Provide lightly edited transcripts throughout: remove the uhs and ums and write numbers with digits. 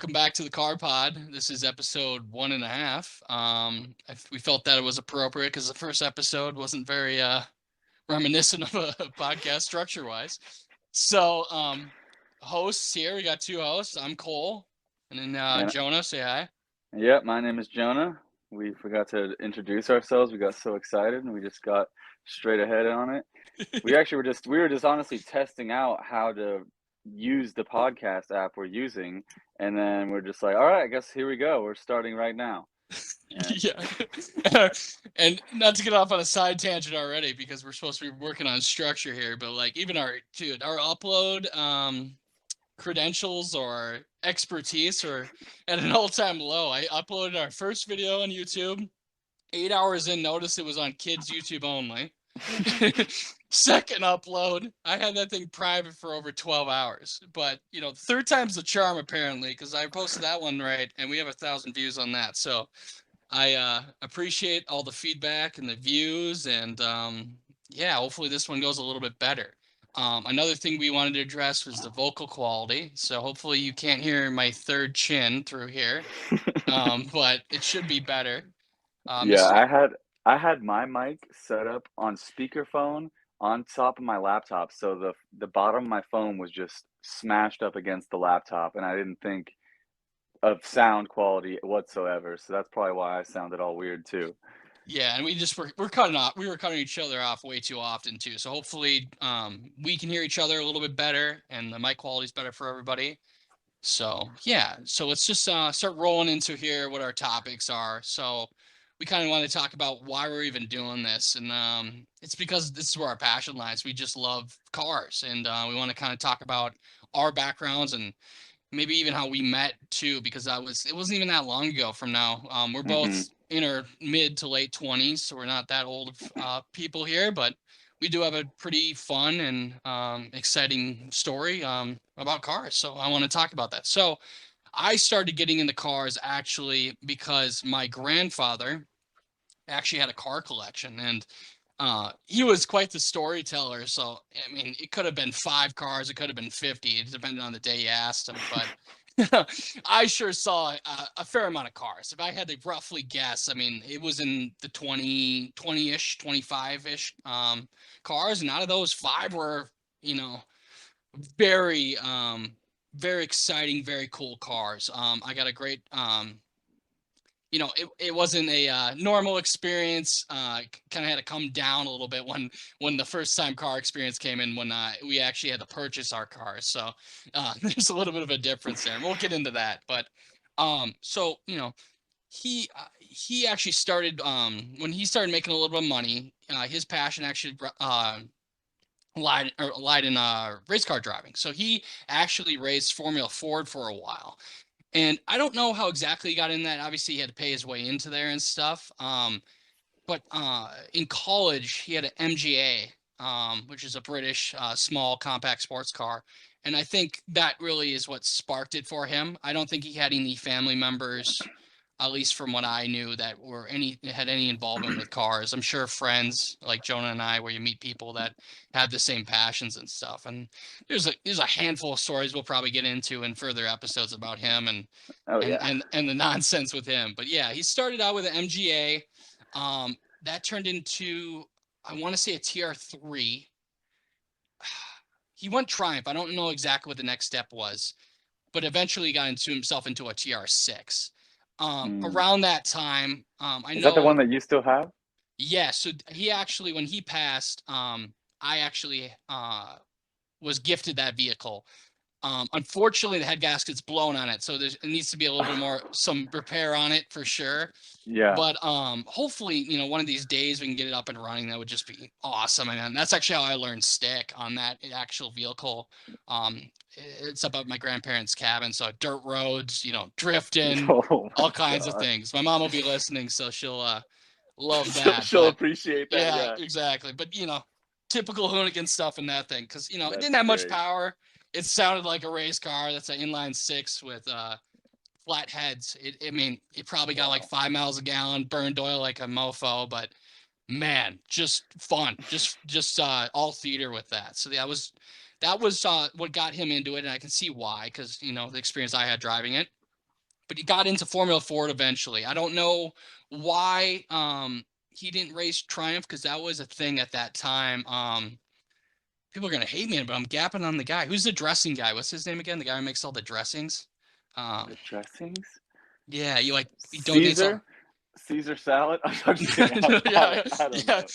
welcome back to the Car Pod. This is episode 1.5. We felt that it was appropriate because the first episode wasn't very reminiscent of a podcast structure-wise. So, hosts here, we got two hosts. I'm Cole, and then And Jonah, say hi. yeah, my name is Jonah. We forgot to introduce ourselves. We got so excited and we just got straight ahead on it. We were just honestly testing out how to use the podcast app we're using, and then we're just like, all right, I guess here we go. We're starting right now. And Yeah. And not to get off on a side tangent already, because we're supposed to be working on structure here, but like even our upload credentials or expertise are at an all-time low. I uploaded our first video on YouTube. 8 hours in, noticed it was on kids YouTube only. Second upload, I had that thing private for over 12 hours. But third time's the charm apparently, because I posted that one right, and we have 1,000 views on that. So I appreciate all the feedback and the views, and yeah, hopefully this one goes a little bit better. Another thing we wanted to address was the vocal quality. So hopefully you can't hear my third chin through here, but it should be better. yeah, I had my mic set up on speakerphone on top of my laptop, so the bottom of my phone was just smashed up against the laptop, and I didn't think of sound quality whatsoever. So that's probably why I sounded all weird too. Yeah, and we're cutting off. We were cutting each other off way too often too. So hopefully, we can hear each other a little bit better, and the mic quality is better for everybody. So yeah, so let's just start rolling into here what our topics are. So we kind of want to talk about why we're even doing this, and it's because this is where our passion lies. We just love cars, and we want to kind of talk about our backgrounds and maybe even how we met too, because it wasn't even that long ago from now. We're Mm-hmm. both in our mid to late 20s, so we're not that old of people here, but we do have a pretty fun and exciting story about cars. So I want to talk about that. So I started getting into cars actually because my grandfather actually had a car collection, and he was quite the storyteller. So I mean, it could have been 5 cars, it could have been 50, it depended on the day you asked him. But I sure saw a fair amount of cars. If I had to roughly guess, I mean, it was in the 20-ish, 25-ish cars, and out of those, 5 were, you know, very very exciting, very cool cars. I got a great it wasn't a normal experience. Kind of had to come down a little bit when the first time car experience came in, when we actually had to purchase our cars. So there's a little bit of a difference there, and we'll get into that. But so he actually started when he started making a little bit of money. His passion actually lied in race car driving. So he actually raced Formula Ford for a while. And I don't know how exactly he got in that. Obviously, he had to pay his way into there and stuff. But in college, he had an MGA, which is a British small compact sports car. And I think that really is what sparked it for him. I don't think he had any family members, at least from what I knew, that had any involvement with cars. I'm sure friends like Jonah and I, where you meet people that have the same passions and stuff. And there's a handful of stories we'll probably get into in further episodes about him and Oh and yeah. and and the nonsense with him. But yeah, he started out with an MGA. That turned into, I want to say, a TR3. He went Triumph. I don't know exactly what the next step was, but eventually he got himself into a TR6. Mm. Around that time, I Is that the know, one that you still have? yeah. So he actually, when he passed, I actually was gifted that vehicle. Unfortunately, the head gasket's blown on it, so it needs to be a little bit more some repair on it for sure. Yeah. But hopefully, one of these days we can get it up and running. That would just be awesome. And that's actually how I learned stick on that actual vehicle. It's up at my grandparents' cabin, so dirt roads, drifting, Oh my all kinds of God. things. My mom will be listening, so she'll love She'll, that. she'll But appreciate that. yeah, Yeah. exactly. But typical hoonigan stuff in that thing, because it That's didn't have much great. power. It sounded like a race car. That's an inline six with flat heads. I mean, it probably got like Wow. 5 miles a gallon, burned oil like a mofo, but man, just fun, just all theater with that. So that was what got him into it, and I can see why, because the experience I had driving it. but he got into Formula Ford eventually. I don't know why he didn't race Triumph, because that was a thing at that time. People are gonna hate me, but I'm gapping on the guy. Who's the dressing guy? What's his name again? The guy who makes all the dressings. The Um, dressings? yeah, he donates all. Caesar? Caesar salad? I'm just kidding. Yeah, I don't yeah, know.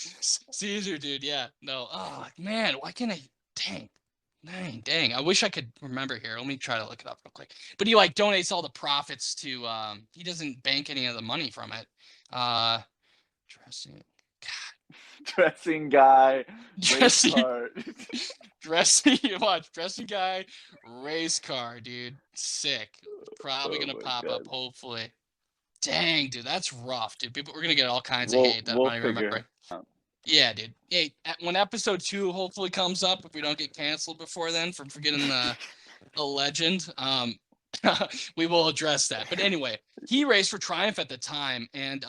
Caesar, dude. Yeah, no. Oh man, why can't I? Dang, dang. I wish I could remember here. Let me try to look it up real quick. But he like donates all the profits to. He doesn't bank any of the money from it. Uh, dressing, Dressing guy, race dressing, car. dressing. Watch dressing guy, race car, dude. Sick. Probably Oh gonna my pop up. god. Hopefully. Dang, dude, that's rough, dude. We're gonna get all kinds of We'll hate that I'm we'll not even figure remembering. it out. Yeah, dude. Hey, when episode 2 hopefully comes up, if we don't get canceled before then for forgetting the legend, we will address that. But anyway, he raced for Triumph at the time, and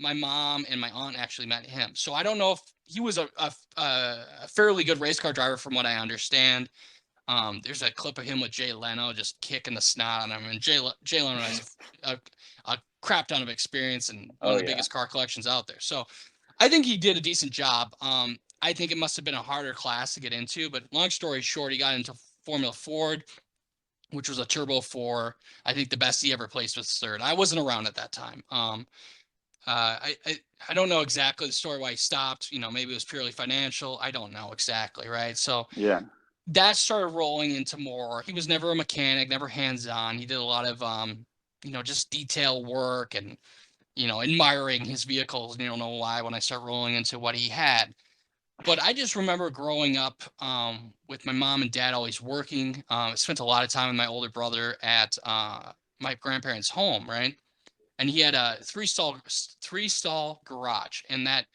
my mom and my aunt actually met him. So I don't know if he was a fairly good race car driver, from what I understand. There's a clip of him with Jay Leno just kicking the snot on him, and Jay Leno has a crap ton of experience and one Oh of the yeah. biggest car collections out there. So I think he did a decent job. I think it must have been a harder class to get into, but long story short, he got into Formula Ford, which was a Turbo 4. I think the best he ever placed was third. I wasn't around at that time. I don't know exactly the story why he stopped. Maybe it was purely financial. I don't know exactly, right? So Yeah. that started rolling into more. He was never a mechanic, never hands-on. He did a lot of just detail work and admiring his vehicles. And you don't know why when I start rolling into what he had. But I just remember growing up with my mom and dad always working. I spent a lot of time with my older brother at my grandparents' home, right? And he had a three stall garage, and that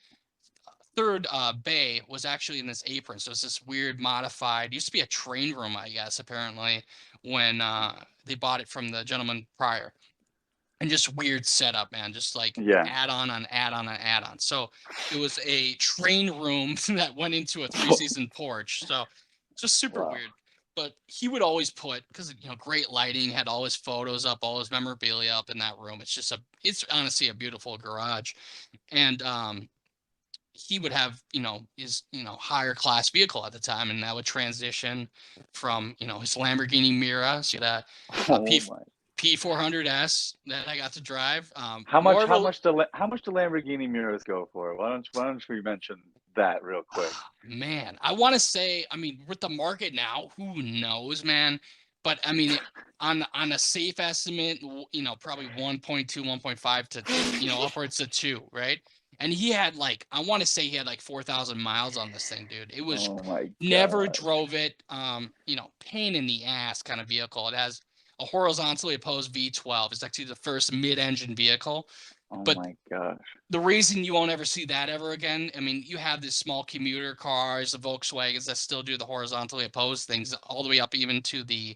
third bay was actually in this apron. So it's this weird modified, used to be a train room, I guess, apparently, when they bought it from the gentleman prior. And just weird setup, man. Just like Yeah. add on on add on on add on. So it was a train room that went into a three-season porch. So just super Wow. weird. But he would always put, because great lighting, had all his photos up, all his memorabilia up in that room. It's honestly a beautiful garage. And he would have, his, higher class vehicle at the time, and that would transition from, his Lamborghini Miura. So he had a Oh my. P400S that I got to drive. How much More of how a much the how much do Lamborghini Miras go for? Why don't we mention that real quick? man, I want to say, I mean, with the market now, who knows, man? But I mean, on a safe estimate, probably 1.2, 1.5 to upwards to 2, right? And he had like, I want to say he had like 4,000 miles on this thing, dude. It was Oh my never god. drove it. Pain in the ass kind of vehicle. It has a horizontally opposed V12. It's actually the first mid-engine vehicle. Oh But my gosh. the reason you won't ever see that ever again, I mean, you have these small commuter cars, the Volkswagens that still do the horizontally opposed things, all the way up even to the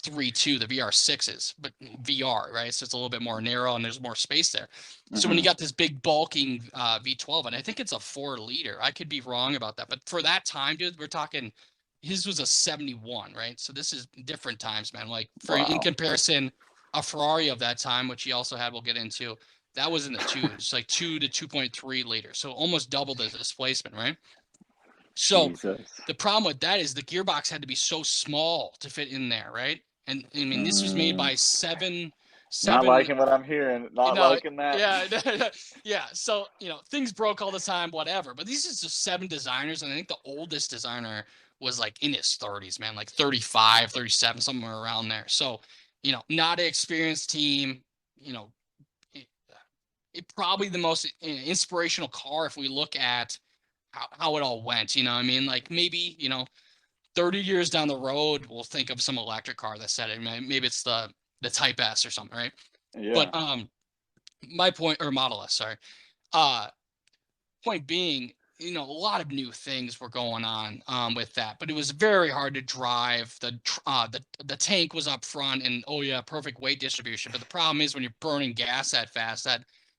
3.2, the VR6s, but VR, right? So it's a little bit more narrow and there's more space there. So when you Hmm. got this big bulking V12, and I think it's a 4 liter, I could be wrong about that, but for that time, dude, we're talking, his was a 71, right? So this is different times, man. Like in Wow. comparison, a Ferrari of that time, which he also had, we'll get into, that was in the twos, like 2 to 2.3 liters. So almost double the displacement, right? So Jesus. the problem with that is the gearbox had to be so small to fit in there, right? And I mean, this was made Mm, by seven, not seven, liking what I'm hearing. you Not know, liking that. yeah, yeah. So, things broke all the time, whatever. But these is just 7 designers. And I think the oldest designer was like in his 30s, man, like 35, 37, somewhere around there. So, not an experienced team, you know, it probably the most inspirational car if we look at how it all went. You know what I mean? Like maybe, 30 years down the road, we'll think of some electric car that said it. Maybe it's the Type S or something, right? But Yeah. my point, or Model S, sorry. Uh Point being, a lot of new things were going on with that, but it was very hard to drive. The tank was up front, and oh yeah, perfect weight distribution. But the problem is when you're burning gas that fast,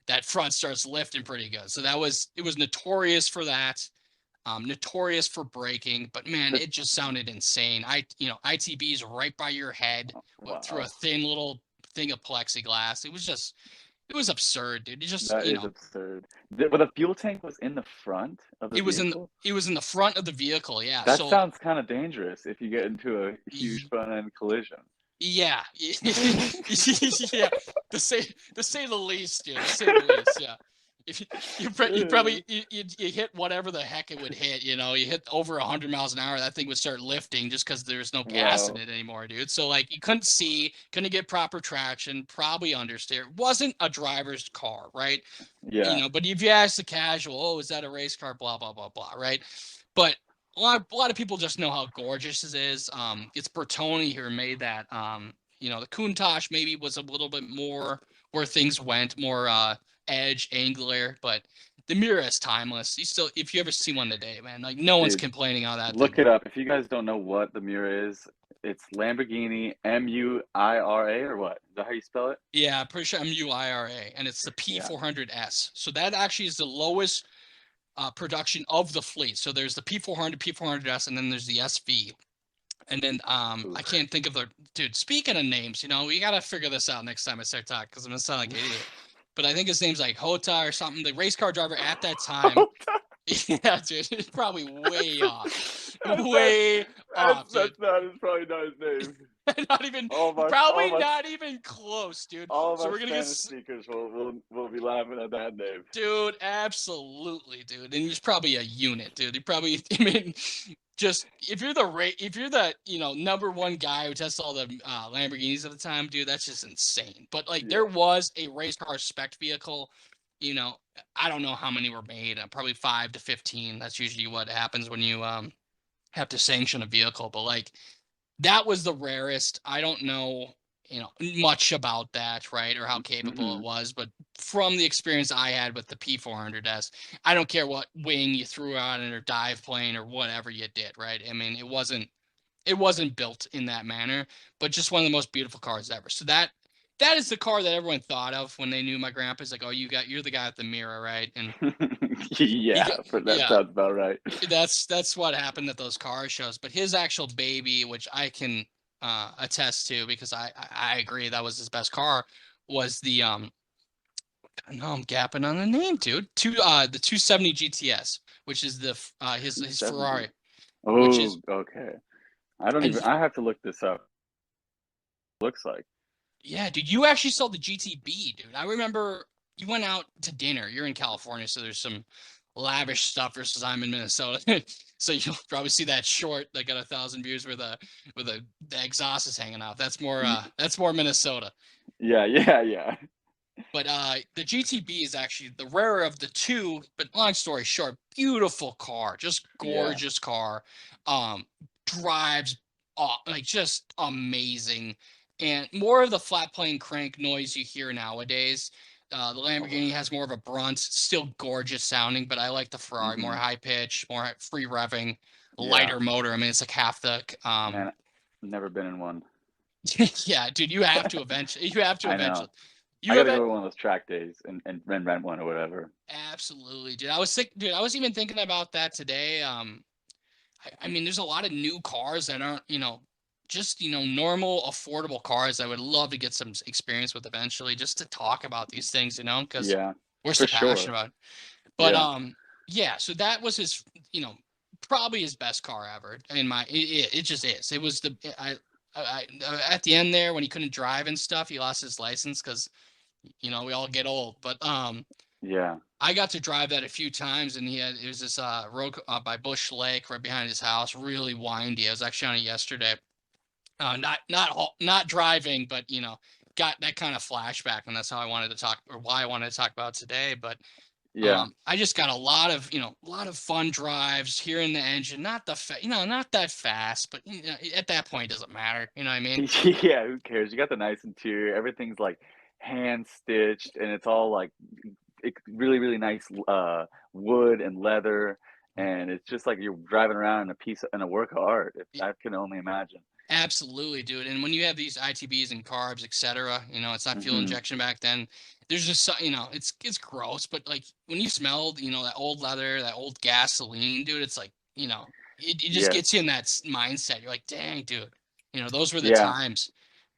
that front starts lifting pretty good. So it was notorious for that. Notorious for braking, but man, The, it just sounded insane. ITB's right by your head through a wow. thing of plexiglass. It was absurd, dude. It just, That is absurd. But the fuel tank was in the front of the vehicle? it was in the front of the vehicle. Yeah. That So sounds kind of dangerous if you get into a huge front end collision. yeah, yeah. To say the least, dude. To say the least, yeah. If you probably you hit whatever the heck it would hit, you know, you hit over 100 miles an hour, that thing would start lifting just because there's no gas in Wow. it anymore, dude. So like you couldn't see, couldn't get proper traction, probably understeer. It wasn't a driver's car, right? You Yeah, know, but if you ask the casual, oh, is that a race car? Blah blah blah blah, right? But a lot of people just know how gorgeous it is. It's Bertoni who made that. You know, the Countach maybe was a little bit more where things went, more edge, angular, but the Mira is timeless. You still, if you ever see one today, man, like no one's dude, complaining on that thing. look it up. If you guys don't know what the Miura is, it's Lamborghini Muira or what? Is that how you spell it? Yeah, I'm pretty sure MUIRA, and it's the Yeah. P400S. So that actually is the lowest production of the fleet. So there's the P400, P400S, and then there's the SV. And then I Oof. can't think of the dude. Speaking of names, you know, we gotta figure this out next time I start talking because I'm gonna sound like an idiot. But I think his name's like Hota or something. The race car driver at that time. Yeah, dude, it's probably way off. That's not, Way off, dude. it's probably not his name. Not even, All probably of us, not even close, dude. all of So us we're gonna Spanish speakers will be laughing at that name. dude, absolutely, dude. And he's probably a unit, dude. He probably, I mean, just if you're the you know #1 guy who tests all the Lamborghinis at the time, dude, that's just insane. But like there Yeah. was a race car spec vehicle, you know, I don't know how many were made, probably 5 to 15. That's usually what happens when you have to sanction a vehicle. But like that was the rarest. I don't know, you know, much about that, right, or how capable it Mm-mm. was, but from the experience I had with the P400S, I don't care what wing you threw out in or dive plane or whatever you did, right? I mean, it wasn't built in that manner, but just one of the most beautiful cars ever. So that is the car that everyone thought of when they knew my grandpa's like, oh, you're the guy with the mirror, right? And he Yeah, got, but that yeah, sounds about right. that's what happened at those car shows. But his actual baby, which I can attest to because I agree that was his best car, was the no, I'm gapping on the name, dude. The 270 GTS, which is the his 270. Ferrari, which is Oh, okay. I don't and even. I have to look this up. Looks like. yeah, dude, you actually saw the GTB, dude. I remember you went out to dinner. You're in California, so there's some lavish stuff versus I'm in Minnesota. So you'll probably see that short that got 1,000 views where the exhaust is hanging off. That's more Minnesota. Yeah, yeah, yeah. But the GTB is actually the rarer of the two. But long story short, beautiful car, just Yeah. gorgeous car. Um, drives like just amazing, and more of the flat plane crank noise you hear nowadays. The Oh, Lamborghini has more of a brunt, still gorgeous sounding, but I like the Ferrari, more mm-hmm. high pitch, more free revving, Yeah. lighter motor. I mean, it's like half the Man, never been in one. yeah, dude, you have to eventually. You have to I know. eventually. I You got have to it. go to one of those track days and rent one or whatever. Absolutely, dude. I was sick, dude. I was even thinking about that today. I mean, there's a lot of new cars that aren't, you know, just normal, affordable cars. I would love to get some experience with eventually, just to talk about these things, you know, because Yeah, we're for so sure. passionate about it. But Yeah. yeah. So that was his, you know, probably his best car ever. In my, it just is. It was the at the end there when he couldn't drive and stuff, he lost his license because we all get old. But Yeah. I got to drive that a few times, and it was this road by Bush Lake right behind his house, really windy. I was actually on it yesterday. Not driving, but got that kind of flashback, and that's how I wanted to talk, or why I wanted to talk about today. But Yeah. I just got a lot of fun drives, hearing the engine, not that fast, but at that point it doesn't matter. You know what I mean? Yeah, who cares? You got the nice interior. Everything's like hand stitched and it's all like really, really nice wood and leather. And it's just like you're driving around in in a work of art. If I can only imagine. Absolutely, dude. And when you have these ITBs and carbs, etc., it's not fuel Hmm. injection back then. There's just it's gross, but like when you smell, that old leather, that old gasoline, dude, it's like, it just Yes. gets you in that mindset. You're like, dang, dude, those were the Yeah. times.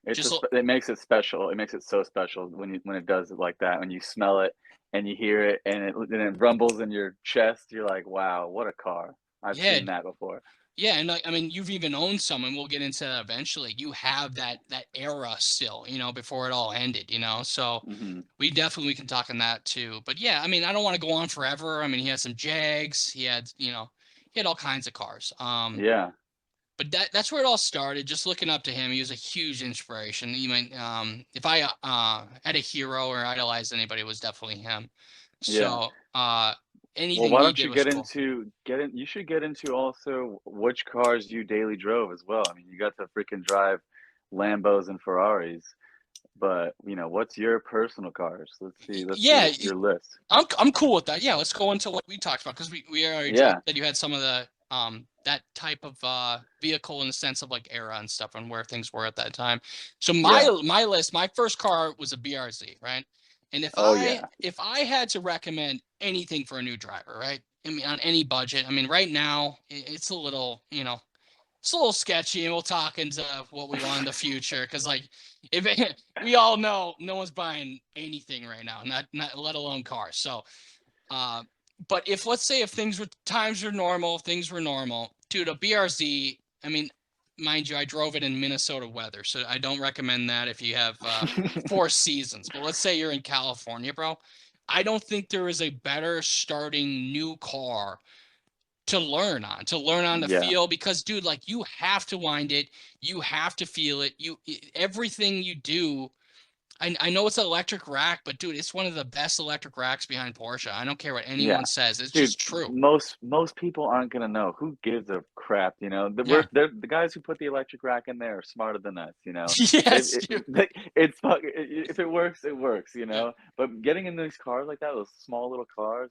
Just it makes it special. It makes it so special when it does it like that. When you smell it and you hear it and it rumbles in your chest, you're like, wow, what a car! I've yeah, seen that before. yeah, and like, I mean, you've even owned some, and we'll get into that eventually. You have that era still, before it all ended, So Hmm. we can talk on that too. But yeah, I mean, I don't want to go on forever. I mean, he had some Jags, he had all kinds of cars. Yeah, But that's where it all started. Just looking up to him, he was a huge inspiration. If I had a hero or idolized anybody, it was definitely him. yeah. So Well, anything why he don't did you was get cool. into you should get into also which cars you daily drove as well. I mean, you got to freaking drive Lambos and Ferraris, but what's your personal cars? Let's see Yeah, your list. I'm cool with that. Yeah, let's go into what we talked about because we already Yeah, said you had some of the that type of vehicle in the sense of like era and stuff and where things were at that time. So yeah. my list, my first car was a BRZ, right? And if Oh I yeah. if I had to recommend anything for a new driver, right? I mean, on any budget. I mean, right now it's a little, it's a little sketchy, and we'll talk into what we want in the future because, like, if we all know no one's buying anything right now, not let alone cars. So, uh, but if let's say if things were normal, dude, a BRZ. I mean, mind you, I drove it in Minnesota weather, so I don't recommend that if you have four seasons. But let's say you're in California, bro. I don't think there is a better starting new car to learn on the Yeah, feel because dude, like you have to wind it, you have to feel it, everything you do. I know it's an electric rack, but dude, it's one of the best electric racks behind Porsche. I don't care what yeah. anyone says, it's Dude, just true. most people aren't gonna know. Who gives a crap, Yeah. the guys who put the electric rack in there are smarter than us. Yes, dude. It's if it works, it works, Yeah. But getting in these cars like that, those small little cars,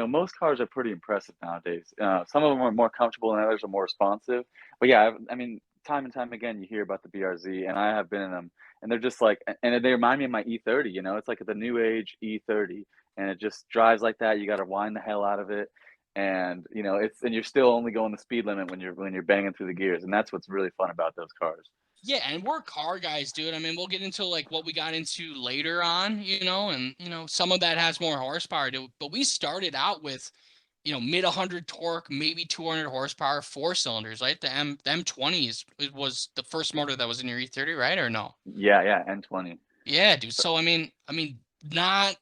most cars are pretty impressive nowadays. Some of them are more comfortable and others are more responsive. But yeah, I mean, time and time again, you hear about the BRZ, and I have been in them, and they're just like, and they remind me of my E30. It's like the new age E30, and it just drives like that. You got to wind the hell out of it, and you're still only going the speed limit when you're banging through the gears, and that's what's really fun about those cars. Yeah, and we're car guys, dude. I mean, we'll get into like what we got into later on, and some of that has more horsepower, dude. But we started out with mid 100 torque, maybe 200 horsepower, four cylinders, right? The M20s it was the first motor that was in your E30, right? Or no? Yeah, yeah, N20. Yeah, dude. So I mean, not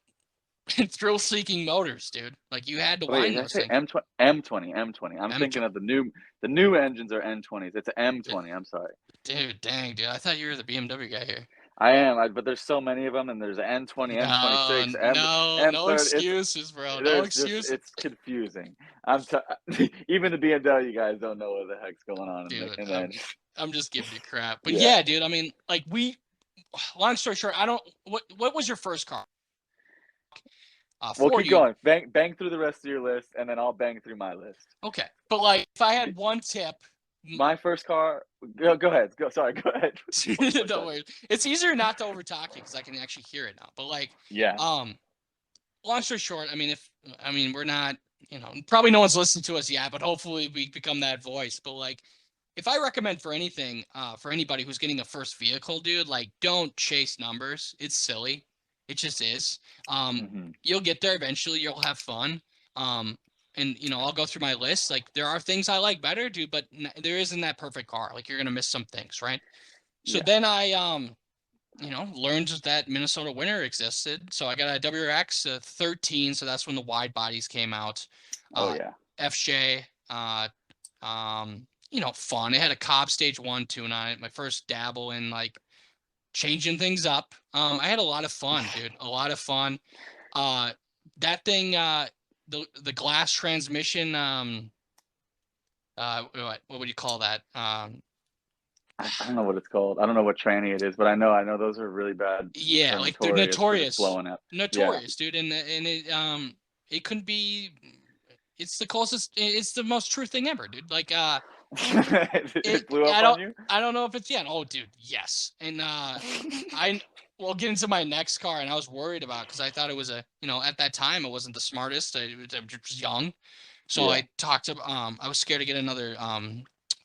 thrill-seeking motors, dude. Like you had to Wait, wind did I those say things. M20? M20, M20. I'm M, thinking of the new engines are N20s. It's an M20. I'm sorry. dude, dang, dude. I thought you were the BMW guy here. I am, but there's so many of them, and there's N20, No, M26, no, no M30. excuses, bro. No There's just excuses, it's confusing. Even the BMW guys don't know what the heck's going on dude. in the I'm engine. I'm just giving you crap. But Yeah. yeah, dude. I mean, like long story short, I don't. What was your first car? Well, For keep you. going. Bang through the rest of your list, and then I'll bang through my list. Okay, but like if I had one tip, My first car. Go ahead. Go. Sorry. Go ahead. What don't was worry. It's easier not to overtalk you because I can actually hear it now. But like, Yeah. um, long story short, I mean, we're not, probably no one's listened to us yet, but hopefully we become that voice. But like, if I recommend for anything, for anybody who's getting a first vehicle, dude, like, don't chase numbers. It's silly. It just is. Hmm. You'll get there eventually. You'll have fun. Um, and I'll go through my list. Like, there are things I like better, dude, but there isn't that perfect car. Like, you're gonna miss some things, right? So Yeah. then I learned that Minnesota Winter existed. So I got a WRX 13. So that's when the wide bodies came out. Oh Uh, yeah. FJ, fun. It had a Cobb Stage 1 tune on it. My first dabble in like changing things up. I had a lot of fun, dude. A lot of fun. Uh, that thing, the glass transmission, what would you call that? I don't know what it's called. I don't know what tranny it is, but I know those are really bad Yeah, or like they're notorious for just notorious, blowing up. Yeah. notorious, dude. And it couldn't be. It's the closest. It's the most true thing ever, dude. Like It blew I up on don't you? I don't know if it's yet. Oh, dude, yes. And I will get into my next car, and I was worried about because I thought it was at that time it wasn't the smartest. I was young, so Yeah. I talked to I was scared to get another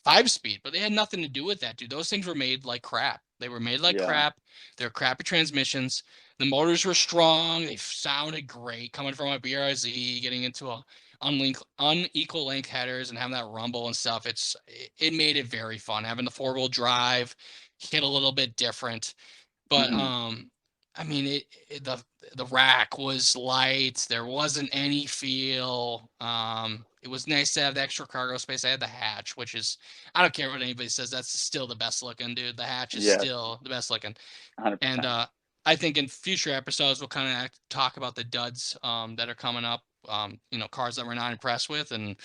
5-speed, but it had nothing to do with that, dude. Those things were made like crap. They were made like Yeah. crap. They were crappy transmissions. The motors were strong. They sounded great coming from a BRZ, getting into a unequal length headers and having that rumble and stuff. It made it very fun. Having the 4-wheel drive hit a little bit different. But Hmm. I mean, the rack was light. There wasn't any feel. It was nice to have the extra cargo space. I had the hatch, which is, I don't care what anybody says, that's still the best looking, dude. The hatch is Yes, still the best looking. And 100%. I think in future episodes we'll kind of talk about the duds that are coming up. Cars that we're not impressed with, and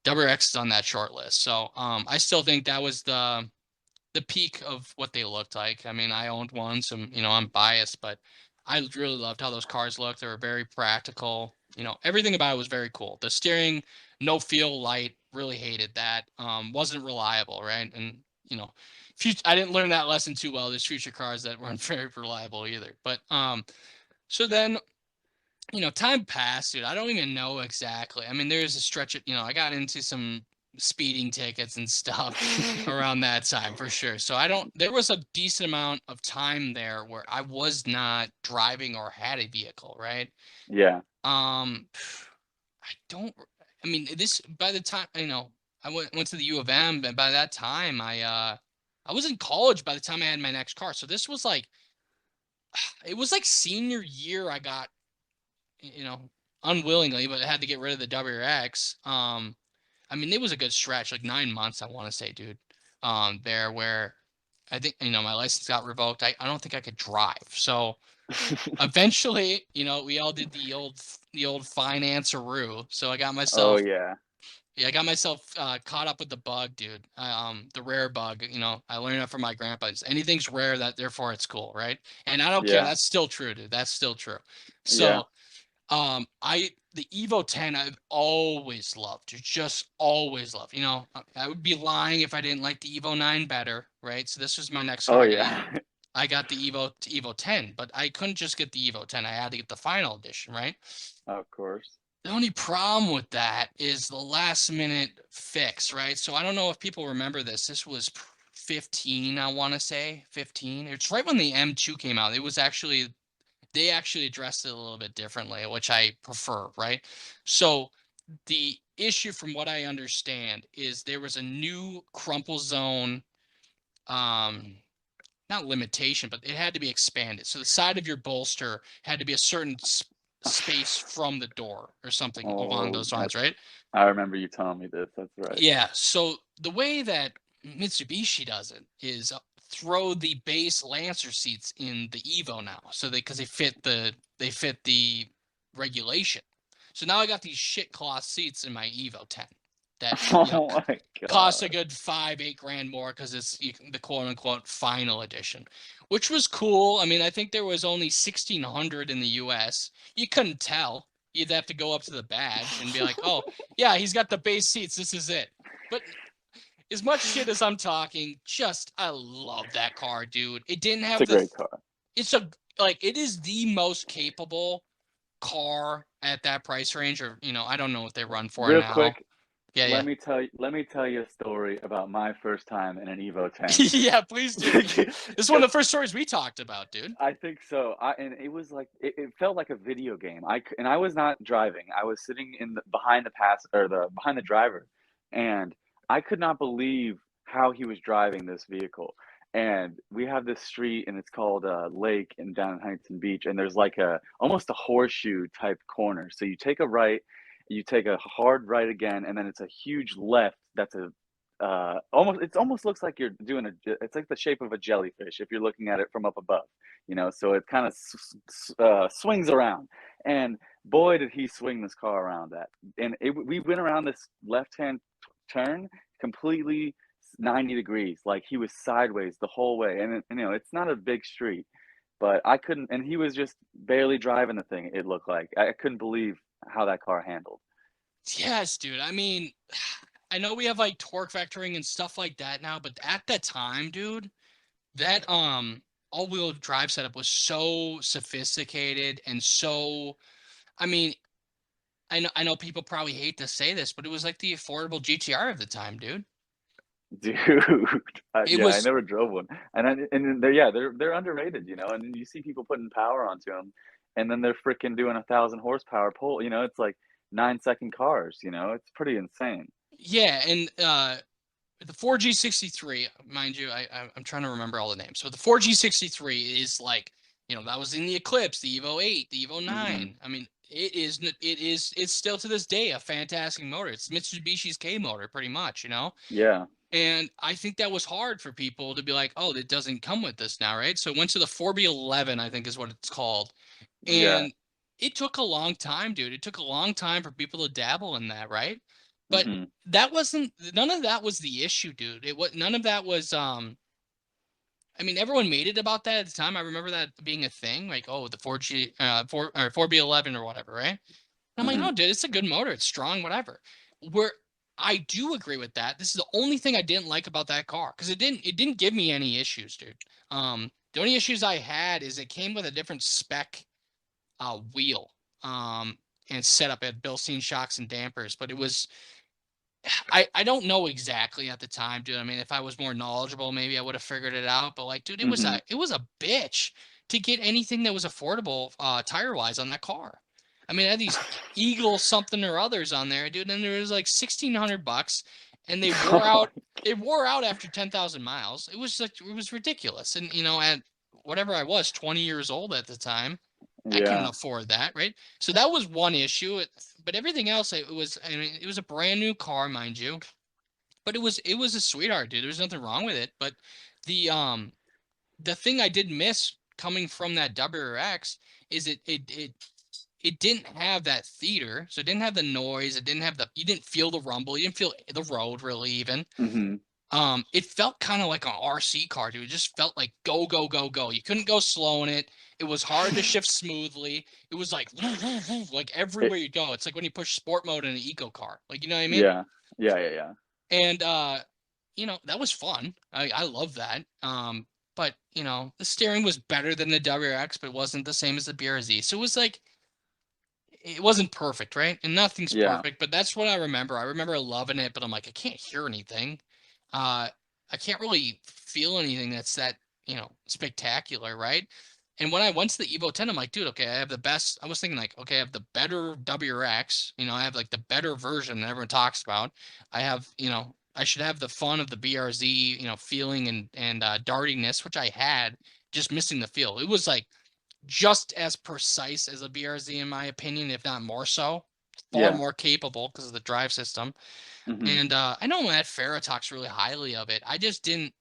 WX is on that short list. So I still think that was the peak of what they looked like. I mean, I owned one, so I'm biased, but I really loved how those cars looked. They were very practical. Everything about it was very cool. The steering, no feel light, really hated that. Wasn't reliable, right? And I didn't learn that lesson too well. There's future cars that weren't very reliable either. But so then time passed, dude. I don't even know exactly. I mean, there's a stretch of, I got into some speeding tickets and stuff around that time for sure. So there was a decent amount of time there where I was not driving or had a vehicle, right? Yeah. Um, I don't, I mean, by the time, I went to the U of M, and by that time I was in college by the time I had my next car. So this was like, it was like senior year I got you know, unwillingly, but I had to get rid of the WRX. I mean, it was a good stretch, like 9 months, I want to say, dude. There where I think, my license got revoked. I don't think I could drive. So eventually, we all did the old finance-a-roo. So Oh yeah. I got myself caught up with the bug, dude. The rare bug. I learned it from my grandpa. Anything's rare, that therefore it's cool, right? And I don't care. Yeah. That's still true, dude. That's still true. Yeah. So the Evo 10 I've always loved. Just always loved. I would be lying if I didn't like the Evo 9 better, right? So this was my next Oh car. yeah. I got the Evo 10, but I couldn't just get the Evo 10. I had to get the final edition, right? Of course. The only problem with that is the last minute fix, right? So I don't know if people remember this. This was 15, I want to say 15. It's right when the M2 came out. They actually addressed it a little bit differently, which I prefer, right? So the issue, from what I understand, is there was a new crumple zone, um, not limitation, but it had to be expanded. So the side of your bolster had to be a certain space from the door or something along Oh, those lines, right? I remember you telling me this. That's right. Yeah. So the way that Mitsubishi does it is throw the base Lancer seats in the Evo now, so because they fit the regulation. So now I got these shit cloth seats in my Evo 10 that Oh my cost a God. good 5-8 grand more because it's the quote unquote final edition, which was cool. I mean, I think there was only 1,600 in the U.S. You couldn't tell. You'd have to go up to the badge and be like, "Oh, yeah, he's got the base seats. This is it." But as much shit as I'm talking, just I love that car, dude. It didn't It's have a the. great car. It's a like it is the most capable car at that price range, or I don't know what they run for Real now. quick, Yeah, yeah. let me tell you a story about my first time in an Evo 10. Yeah, please do. This is one of Because the first stories we talked about, dude. I think so. And it was like it felt like a video game. And I was not driving. I was sitting in the behind the pass or the behind the driver, and I could not believe how he was driving this vehicle. And we have this street, and it's called Lake in down in Huntington Beach, and there's like a almost a horseshoe type corner. So you take a right, you take a hard right again, and then it's a huge left. That's a almost it almost looks like you're doing it's like the shape of a jellyfish if you're looking at it from up above, so it kind of swings around, and boy did he swing this car around that. And we went around this left hand turn completely 90 degrees, like he was sideways the whole way. And it's not a big street, but I couldn't, and he was just barely driving the thing. It looked like I couldn't believe how that car handled. Yes, dude. I mean, I know we have like torque vectoring and stuff like that now, but at that time, dude, that all-wheel drive setup was so sophisticated and so. I mean, I know people probably hate to say this, but it was like the affordable GTR of the time, dude. Dude, It yeah, I was never drove one, and they're underrated, and then you see people putting power onto them, and then they're freaking doing 1,000 horsepower pull. It's like 9-second cars. It's pretty insane. yeah, and the 4G63, mind you, I'm trying to remember all the names. So the 4G63 is like, that was in the Eclipse, the Evo 8, the Evo Hmm. 9. I mean, it's still to this day a fantastic motor. It's Mitsubishi's K motor, pretty much. Yeah, And I think that was hard for people to be like, oh, it doesn't come with this now, right? So it went to the 4B11, I think is what it's called. yeah. And it took a long time, dude. It took a long time for people to dabble in that, right? But Hmm. that wasn't none of that was the issue, dude. It was none of that was I mean, everyone made it about that at the time. I remember that being a thing, like, oh, the 4G 4 or 4B11 or whatever, right? And I'm like, Hmm. no, dude, it's a good motor. It's strong, whatever. Where I do agree with that. This is the only thing I didn't like about that car because it didn't give me any issues, dude. The only issues I had is it came with a different spec wheel and setup. It had Bilstein shocks and dampers, but it was I don't know exactly at the time, dude. I mean, if I was more knowledgeable, maybe I would have figured it out. But like, dude, it was Hmm. a bitch to get anything that was affordable tire wise on that car. I mean, I had these Eagle something or others on there, dude, and there was like $1,600, and they wore Oh out. my- They wore out after 10,000 miles. It was like it was ridiculous, and at whatever I was, 20 years old at the time, I couldn't yeah, afford that, right? So that was one issue. But everything else, I mean, it was a brand new car, mind you, but it was a sweetheart, dude. There was nothing wrong with it. But the um the thing I did miss coming from that WRX is it didn't have that theater, so it didn't have the noise. It didn't have you didn't feel the rumble. You didn't feel the road really even. hmm. It felt kind of like an RC car, dude. It just felt like go, go, go, go. You couldn't go slow in it. It was hard to shift smoothly. It was like like It, everywhere you go. It's like when you push sport mode in an eco car. Like, you know what I mean? yeah, yeah, yeah, yeah. And that was fun. I love that. But the steering was better than the WRX, but it wasn't the same as the BRZ. So it was like it wasn't perfect, right? And nothing's Yeah, perfect, but that's what I remember. I remember loving it, but I'm like, I can't hear anything. Uh, I can't really feel anything that's that, spectacular, right? And when I went to the Evo 10, I'm like, dude, okay, I have the best. I was thinking like, okay, I have the better WRX. I have like the better version that everyone talks about. I have, I should have the fun of the BRZ, feeling and dartiness, which I had, just missing the feel. It was like just as precise as a BRZ in my opinion, if not more so. Far yeah. more capable because of the drive system. Hmm. And I know Matt Farah talks really highly of it. I just didn't.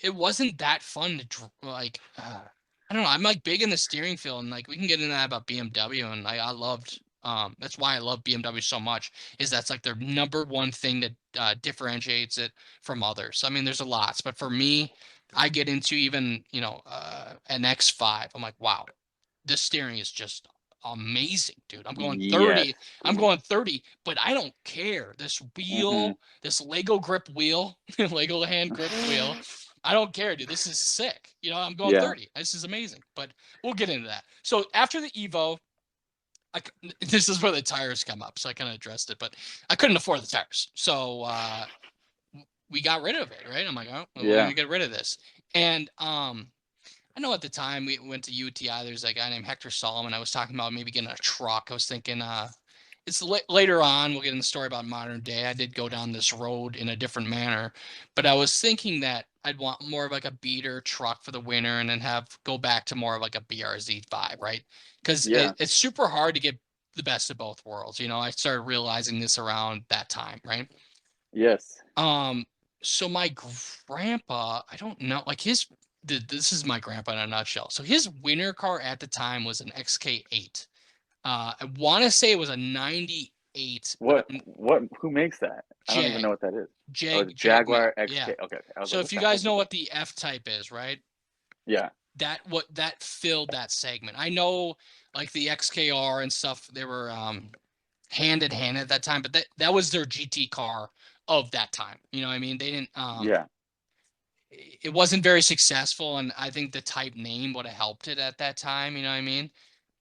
It wasn't that fun to like. I don't know. I'm like big in the steering feel, and like we can get into that about BMW, and I loved. That's why I love BMW so much. Is that's like their number one thing that differentiates it from others. I mean, there's a lots, but for me, I get into even an X5. I'm like, wow, the steering is just amazing, dude. I'm going Yes, 30. I'm dude. going 30, but I don't care. This Hmm. wheel, this Lego grip wheel, Lego hand grip wheel. I don't care, dude. This is sick. I'm going Yeah, 30. This is amazing. But we'll get into that. So after the Evo, this is where the tires come up. So I kind of addressed it, but I couldn't afford the tires. So we got rid of it, right? I'm like, oh, well, we're yeah, gonna get rid of this. And I know at the time we went to UTI, there's a guy named Hector Solomon. I was talking about maybe getting a truck. I was thinking, it's later on, we'll get in the story about modern day. I did go down this road in a different manner, but I was thinking that I'd want more of like a beater truck for the winter and then go back to more of like a BRZ vibe, right? Because yeah. it's super hard to get the best of both worlds. I started realizing this around that time, right? Yes. Um, so my grandpa, I don't know, like this is my grandpa in a nutshell. So his winter car at the time was an XK8. I want to say it was a 98, but Who makes that? I don't even know Jag, what that is. Oh, the Jag, Jaguar yeah. XK. Okay, okay. I was So like, if what you the heck guys is know that? what the F type is, right? Yeah, That filled that segment. I know like the XKR and stuff, they were hand in hand at that time, but that was their GT car of that time. You know what I mean? They didn't yeah, it wasn't very successful, and I think the type name would have helped it at that time. You know what I mean?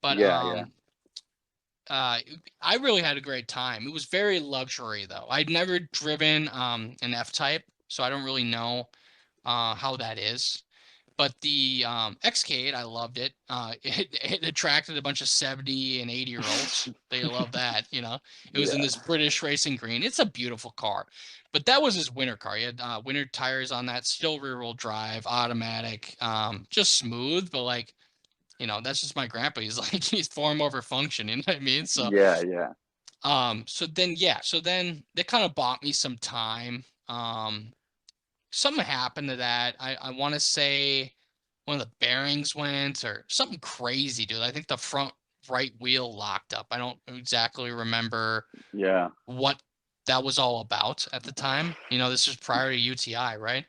But yeah, yeah. I really had a great time. It was very luxury though. I'd never driven an F-Type, so I don't really know how that is. But the Xcade, I loved it. It attracted a bunch of 70 and 80-year-olds. They love that, you know. It was in Yeah. this British racing green. It's a beautiful car. But that was his winter car. He had winter tires on that, still rear-wheel drive, automatic, just smooth. But like, you know, that's just my grandpa. He's like, he's form over function. You know what I mean? So, Yeah, yeah. so then they kind of bought me some time. Something happened to that. I want to say one of the bearings went or something crazy, dude. I think the front right wheel locked up. I don't exactly remember Yeah. what that was all about at the time. You know, this was prior to UTI, right?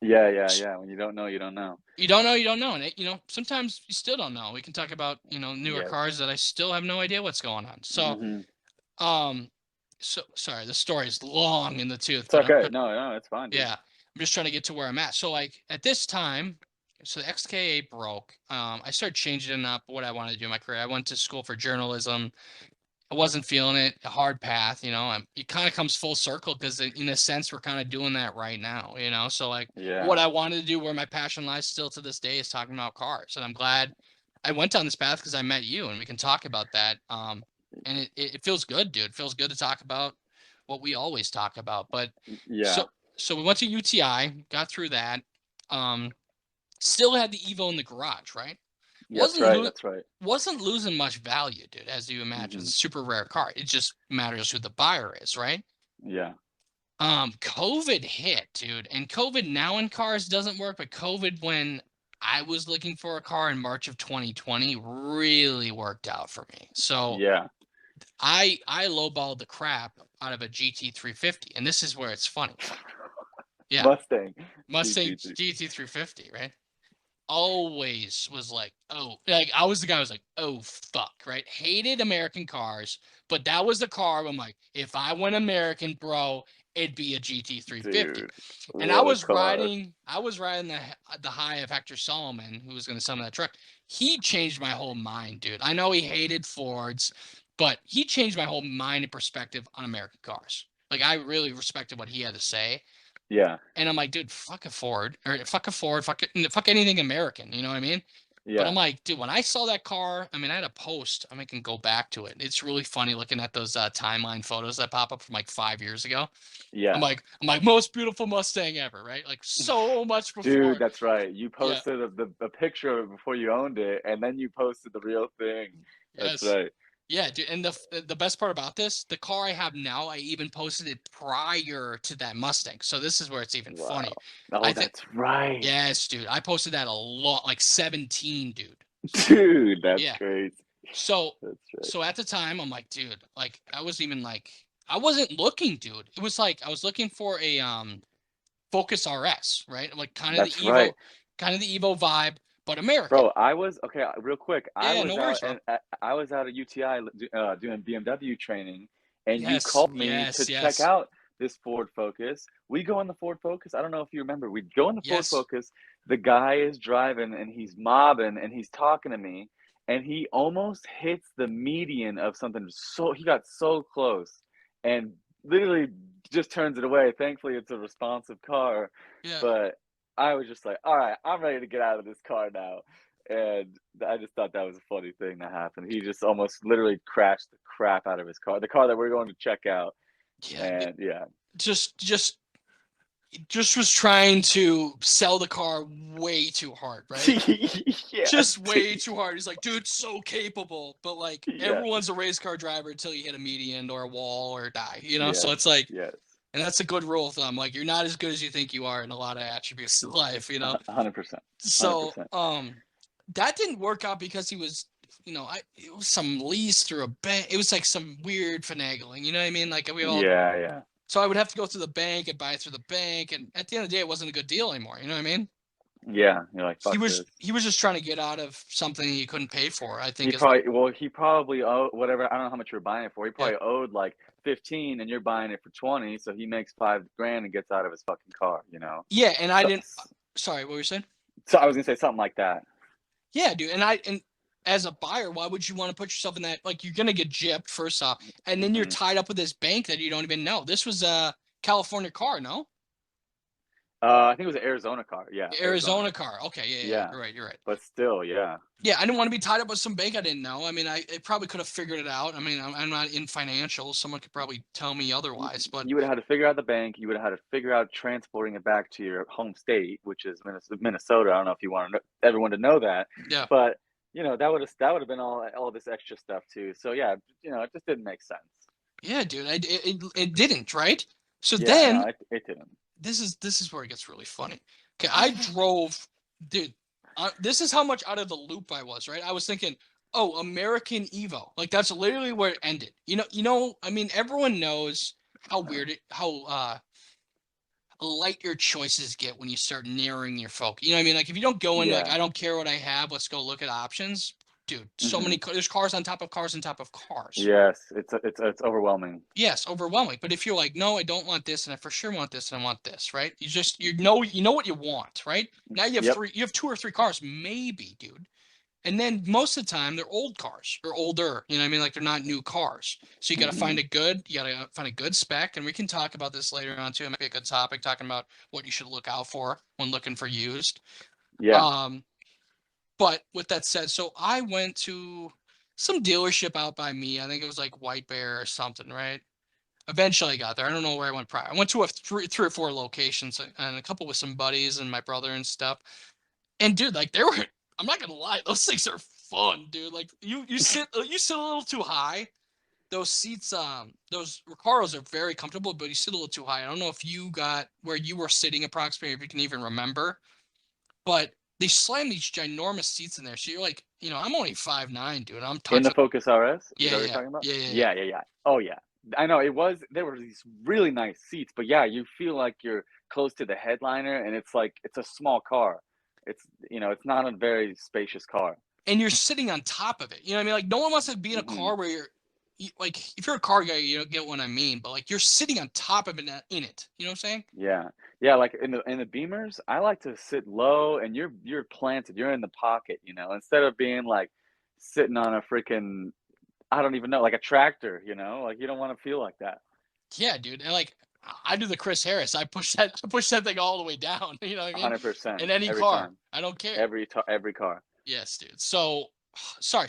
Yeah, yeah, yeah. When you don't know, you don't know. You don't know, you don't know. And you know, sometimes you still don't know. We can talk about, you know, newer Yes. cars that I still have no idea what's going on. So, Hmm. um, so sorry, the story is long in the tooth, It's but okay. No, no, it's fine, dude. yeah, I'm just trying to get to where I'm at. So like at this time, so the XKA broke. I started changing up what I wanted to do in my career. I went to school for journalism. I wasn't feeling it, a hard path, you know. It kind of comes full circle because in a sense we're kind of doing that right now, you know. So like what Yeah. I wanted to do, where my passion lies still to this day, is talking about cars, and I'm glad I went down this path because I met you, and we can talk about that. And it feels good, dude. It feels good to talk about what we always talk about. But Yeah. so so we went to UTI, got through that. Um, Still had the Evo in the garage, right? That's Wasn't right. lo- That's right. wasn't losing much value, dude, as you imagine. It's Hmm. a super rare car. It just matters who the buyer is, right? Yeah. COVID hit, dude, and COVID now in cars doesn't work, but COVID when I was looking for a car in March of 2020 really worked out for me. So Yeah. I lowballed the crap out of a GT 350, and this is where it's funny. Yeah, Mustang Mustang GT3. GT 350, right? Always was like, oh, like I was the guy who was like, oh fuck, right? Hated American cars, but that was the car I'm like, if I went American, bro, it'd be a GT 350. Dude, And I what a was car. riding, I was riding the high of Hector Solomon, who was gonna sell me that truck. He changed my whole mind, dude. I know he hated Fords, but he changed my whole mind and perspective on American cars. Like I really respected what he had to say. Yeah. And I'm like, dude, fuck a Ford, fuck anything American. You know what I mean? But I'm Yeah. like, dude, when I saw that car, I mean, I had a post. I mean, I can go back to it. It's really funny looking at those timeline photos that pop up from like 5 years ago. Yeah. I'm like, most beautiful Mustang ever, right? Like so much Dude, before. that's right. You Yeah. posted a picture of it before you owned it, and then you posted the real thing. That's Yes. right. Yeah, dude. And the best part about this, the car I have now, I even posted it prior to that Mustang. So this is where it's even funny. Wow. Oh, I think, that's right. yes, dude. I posted that a lot, like 17, dude. Dude, that's Yeah. crazy. So That's right. so at the time I'm like, dude, like I was even like I wasn't looking, dude. It was like I was looking for a Focus RS, right? Like That's right. Kind of the Evo vibe, but American. Bro, I was okay, real quick. Yeah, I yeah, was no out worries, bro. and I was out at UTI doing BMW training, and you Yes, called me to yes, check yes, out this Ford Focus. We go in the Ford Focus. I don't know if you remember. We go in the Ford yes. Focus. The guy is driving and he's mobbing and he's talking to me, and he almost hits the median of something. So he got so close and literally just turns it away. Thankfully, it's a responsive car, Yeah. but I was just like, all right, I'm ready to get out of this car now. And I just thought that was a funny thing that happened. He just almost literally crashed the crap out of his car, the car that we're going to check out. Yeah, And yeah, just just was trying to sell the car way too hard, right? yeah, Just way dude. too hard. He's like, dude, so capable, but like Yeah, everyone's a race car driver until you hit a median or a wall or die, you know? So yes, it's like, yes, and that's a good rule of thumb. Like you're not as good as you think you are in a lot of attributes of life, you know? 100%, So 100%. that didn't work out because he was, you know, it was some lease through a bank. It was like some weird finagling, you know what I mean? Like we all Yeah, yeah, so I would have to go through the bank and buy it through the bank, and at the end of the day, it wasn't a good deal anymore. You know what I mean? yeah. You're like, fuck this. He was just trying to get out of something he couldn't pay for. I think He is probably, well, he probably owed whatever. I don't know how much you're buying it for. He yeah, probably owed like 15 and you're buying it for 20. So he makes 5 grand and gets out of his fucking car, you know? yeah. And I So, didn't. Sorry, what were you saying? so I was gonna say something like that. Yeah, dude. And as a buyer, why would you want to put yourself in that? Like, you're gonna get gypped first off, and then you're Hmm. tied up with this bank that you don't even know. This was a California car, no? I think it was an Arizona car. Yeah, Arizona. Arizona car. Okay, yeah. Yeah, You're right. You're right. but still, yeah. Yeah, I didn't want to be tied up with some bank I didn't know. I mean, I probably could have figured it out. I mean, I'm not in financials. Someone could probably tell me otherwise, but You would have had to figure out the bank. You would have had to figure out transporting it back to your home state, which is Minnesota. I don't know if you want everyone to know that, yeah, but that would have been all this extra stuff too. So yeah, it just didn't make sense. yeah, dude, it didn't, right? So Yeah, no, then it didn't. this is where it gets really funny. Okay, I drove, dude. This is how much out of the loop I was, right? I was thinking, oh, American Evo, like that's literally where it ended. I mean, everyone knows how weird how light your choices get when you start narrowing your focus. You know what I mean? Like if you don't go in like Yeah. I don't care what I have, let's go look at options, dude. So Hmm. many there's cars on top of cars on top of cars. Yes, it's overwhelming. Yes, overwhelming. But if you're like, no, I don't want this, and I for sure want this, and I want this, right? You know what you want, right? Now Yep. you have two or three cars, maybe, dude. And then most of the time they're old cars or older. You know what I mean? Like they're not new cars. So Hmm. you gotta find a good spec, and we can talk about this later on too. It might be a good topic talking about what you should look out for when looking for used. Yeah. Um, but with that said, so I went to some dealership out by me. I think it was like White Bear or something, right? Eventually I got there. I don't know where I went prior. I went to three or four locations and a couple with some buddies and my brother and stuff. And dude, like they were, I'm not gonna lie, those things are fun, dude. Like you sit a little too high. Those seats, those Recaros are very comfortable, but you sit a little too high. I don't know if you got where you were sitting approximately, if you can even remember, but they slam these ginormous seats in there. So you're like, I'm only 5'9", dude. I'm In the touching. Focus RS, is Yeah, that what you're yeah, talking about? yeah, yeah, yeah. Yeah, yeah, yeah. Oh yeah. I know there were these really nice seats, but yeah, you feel like you're close to the headliner and it's like it's a small car. It's not a very spacious car. And you're sitting on top of it. You know what I mean? Like no one wants to be in a Hmm. car where like if you're a car guy, you don't get what I mean. But like you're sitting on top of it in it. You know what I'm saying? Yeah. Yeah, like in the Beamers, I like to sit low and you're planted. You're in the pocket, instead of being like sitting on a freaking I don't even know, like a tractor, Like you don't want to feel like that. Yeah, dude. And like I do the Chris Harris. I push that thing all the way down. You know what I mean? 100% In any every car, time. I don't care. Every car. Yes, dude. So sorry.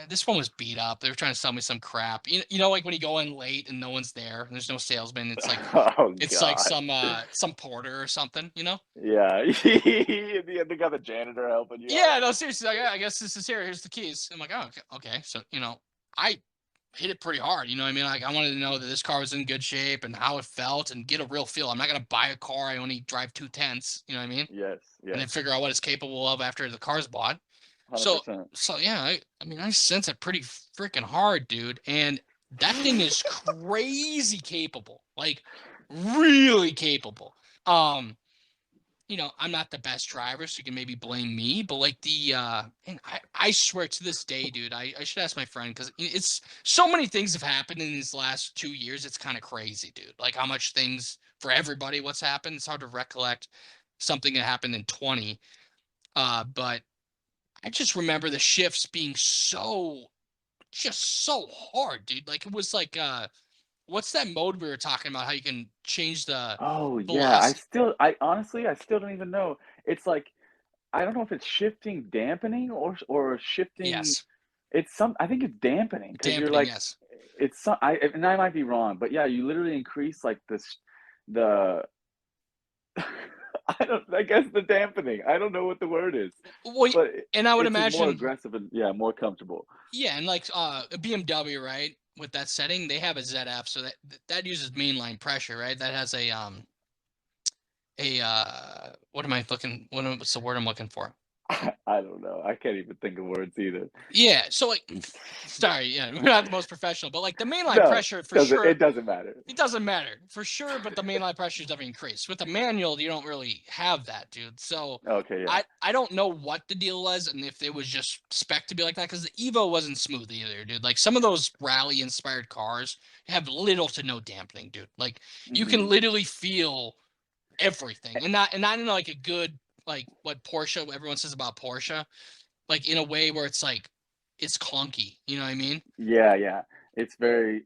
This one was beat up. They were trying to sell me some crap. Like when you go in late and no one's there, and there's no salesman. It's like Oh it's like God. some porter or something. Yeah. They got the janitor helping you out. Yeah, no, seriously. Like, yeah, I guess this is here. Here's the keys. I'm like, oh, okay. So, I hit it pretty hard. You know what I mean? Like, I wanted to know that this car was in good shape and how it felt and get a real feel. I'm not going to buy a car. I only drive 210s. You know what I mean? Yes, And yes. then figure out what it's capable of after the car's bought. So, 100%. so yeah, I mean, I sense it pretty freaking hard, dude. And that thing is crazy capable. Like, really capable. Um, I'm not the best driver, so you can maybe blame me, but like and I swear to this day, dude, I should ask my friend because it's so many things have happened in these last 2 years. It's kind of crazy, dude. Like how much things for everybody, what's happened. It's hard to recollect something that happened in 20. But I just remember the shifts being just so hard, dude. Like it was like, what's that mode we were talking about? How you can change the Oh yeah, velocity? I honestly, I still don't even know. It's like I don't know if it's shifting dampening or shifting. Yes, I think it's dampening because you're dampening. like Yes. it's some and I might be wrong, but yeah, you literally increase like the I guess the dampening. I don't know what the word is, Well, but and I would it's more imagine, aggressive and yeah, more comfortable. yeah, and like a BMW, right? With that setting, they have a ZF, so that uses mainline pressure, right? That has a what am I looking? What's the word I'm looking for? I don't know. I can't even think of words either. Yeah, so like, sorry, yeah, we're not the most professional, but like the mainline No, pressure for doesn't sure. it doesn't matter. It doesn't matter for sure, but the mainline pressure is definitely increased. With the manual, you don't really have that, dude. So Okay, yeah. I don't know what the deal was and if it was just spec to be like that because the Evo wasn't smooth either, dude. Like some of those rally inspired cars have little to no dampening, dude. Like you can Hmm. literally feel everything, and not in like a good like what Porsche everyone says about Porsche. like in a way where it's like it's clunky. You know what I mean? Yeah, yeah. It's very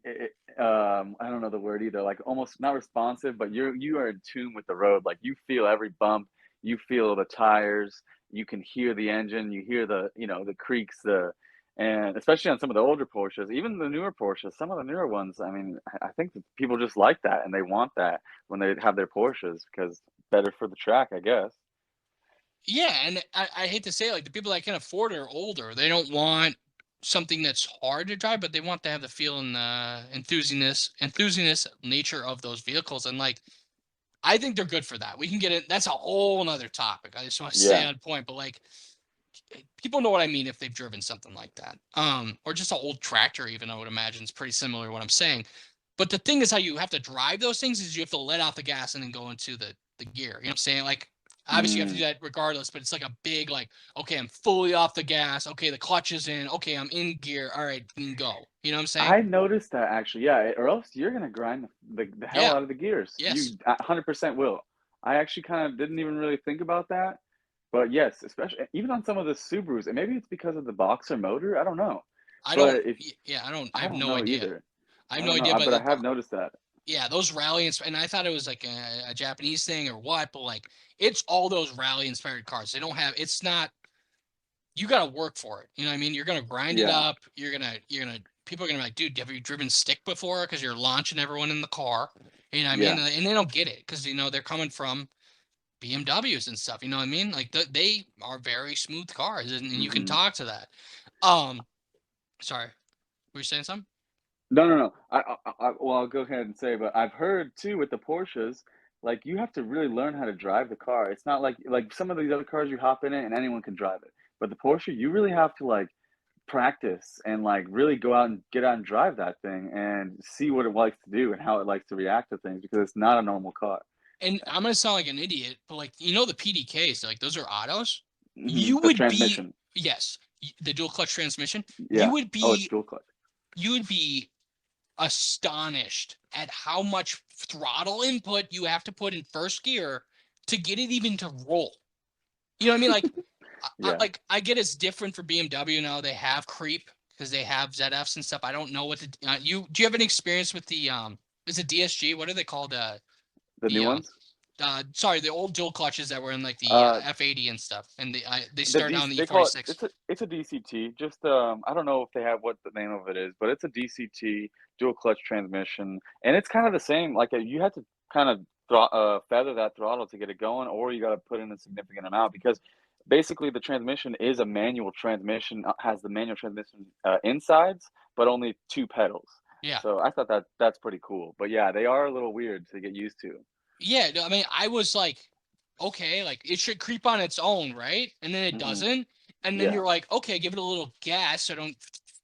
I don't know the word either, like almost not responsive, but you are in tune with the road. Like you feel every bump, you feel the tires, you can hear the engine, you hear the, the creaks, and especially on some of the older Porsches, even the newer Porsches, some of the newer ones, I mean, I think that people just like that and they want that when they have their Porsches because better for the track, I guess. Yeah, and I hate to say it, like the people that can afford it are older. They don't want something that's hard to drive, but they want to have the feel and the enthusiast nature of those vehicles. And like I think they're good for that. We can get it. That's a whole nother topic. I just want to stay Yeah. on point, but like people know what I mean if they've driven something like that. Or just an old tractor, even I would imagine it's pretty similar to what I'm saying. But the thing is how you have to drive those things is you have to let off the gas and then go into the gear. You know what I'm saying? Like obviously you have to Mm. do that regardless, but it's like a big like, okay, I'm fully off the gas. Okay, the clutch is in. Okay, I'm in gear. All right, we can go. You know what I'm saying? I noticed that actually, yeah, or else you're gonna grind the hell Yeah. out of the gears. You Yes. 100% will. I actually kind of didn't even really think about that, but yes, especially even on some of the Subarus, and maybe it's because of the boxer motor. I don't know, I don't. but if Yeah, I don't. I I have don't no know idea. either. I have I no don't know, idea, but but I have noticed that. yeah, those rally and I thought it was like a Japanese thing or what, but like it's all those rally inspired cars. They don't have. It's not. You got to work for it. You know what I mean? You're gonna grind it Yeah. up. You're gonna. People are gonna be like, dude, have you driven stick before? Because you're launching everyone in the car. You know what I mean? Yeah. And they don't get it because they're coming from BMWs and stuff. You know what I mean? Like they are very smooth cars, and you can Hmm. talk to that. Um, sorry, were you saying something? No, no, no. Well, I'll go ahead and say, but I've heard too with the Porsches, like you have to really learn how to drive the car. It's not like some of these other cars you hop in it and anyone can drive it. But the Porsche, you really have to like practice and like really go out and get out and drive that thing and see what it likes to do and how it likes to react to things because it's not a normal car. And I'm gonna sound like an idiot, but like the PDKs, like those are autos. Hmm. You The would be transmission. yes, the dual clutch transmission. You Yeah. would Oh, it's be dual clutch. you would be astonished at how much throttle input you have to put in first gear to get it even to roll. You know what I mean? Like Yeah. I get it's different for BMW now. They have creep because they have ZFs and stuff. I don't know what you do. You have any experience with the is it DSG? What are they called? The new The ones. sorry, the old dual clutches that were in like the Uh, F80 and stuff, and they The started on DC, the they call it, E46. it's a DCT. Just I don't know if they have what the name of it is, but it's a DCT dual clutch transmission, and it's kind of the same. Like you have to kind of feather that throttle to get it going, or you got to put in a significant amount because basically the transmission is a manual transmission, has the manual transmission insides, but only two pedals. Yeah, So I thought that that's pretty cool. But yeah, they are a little weird to get used to. yeah. No, I mean, I was like, okay, like it should creep on its own, right? And then it Hmm. doesn't, and then Yeah. you're like, okay, give it a little gas, so don't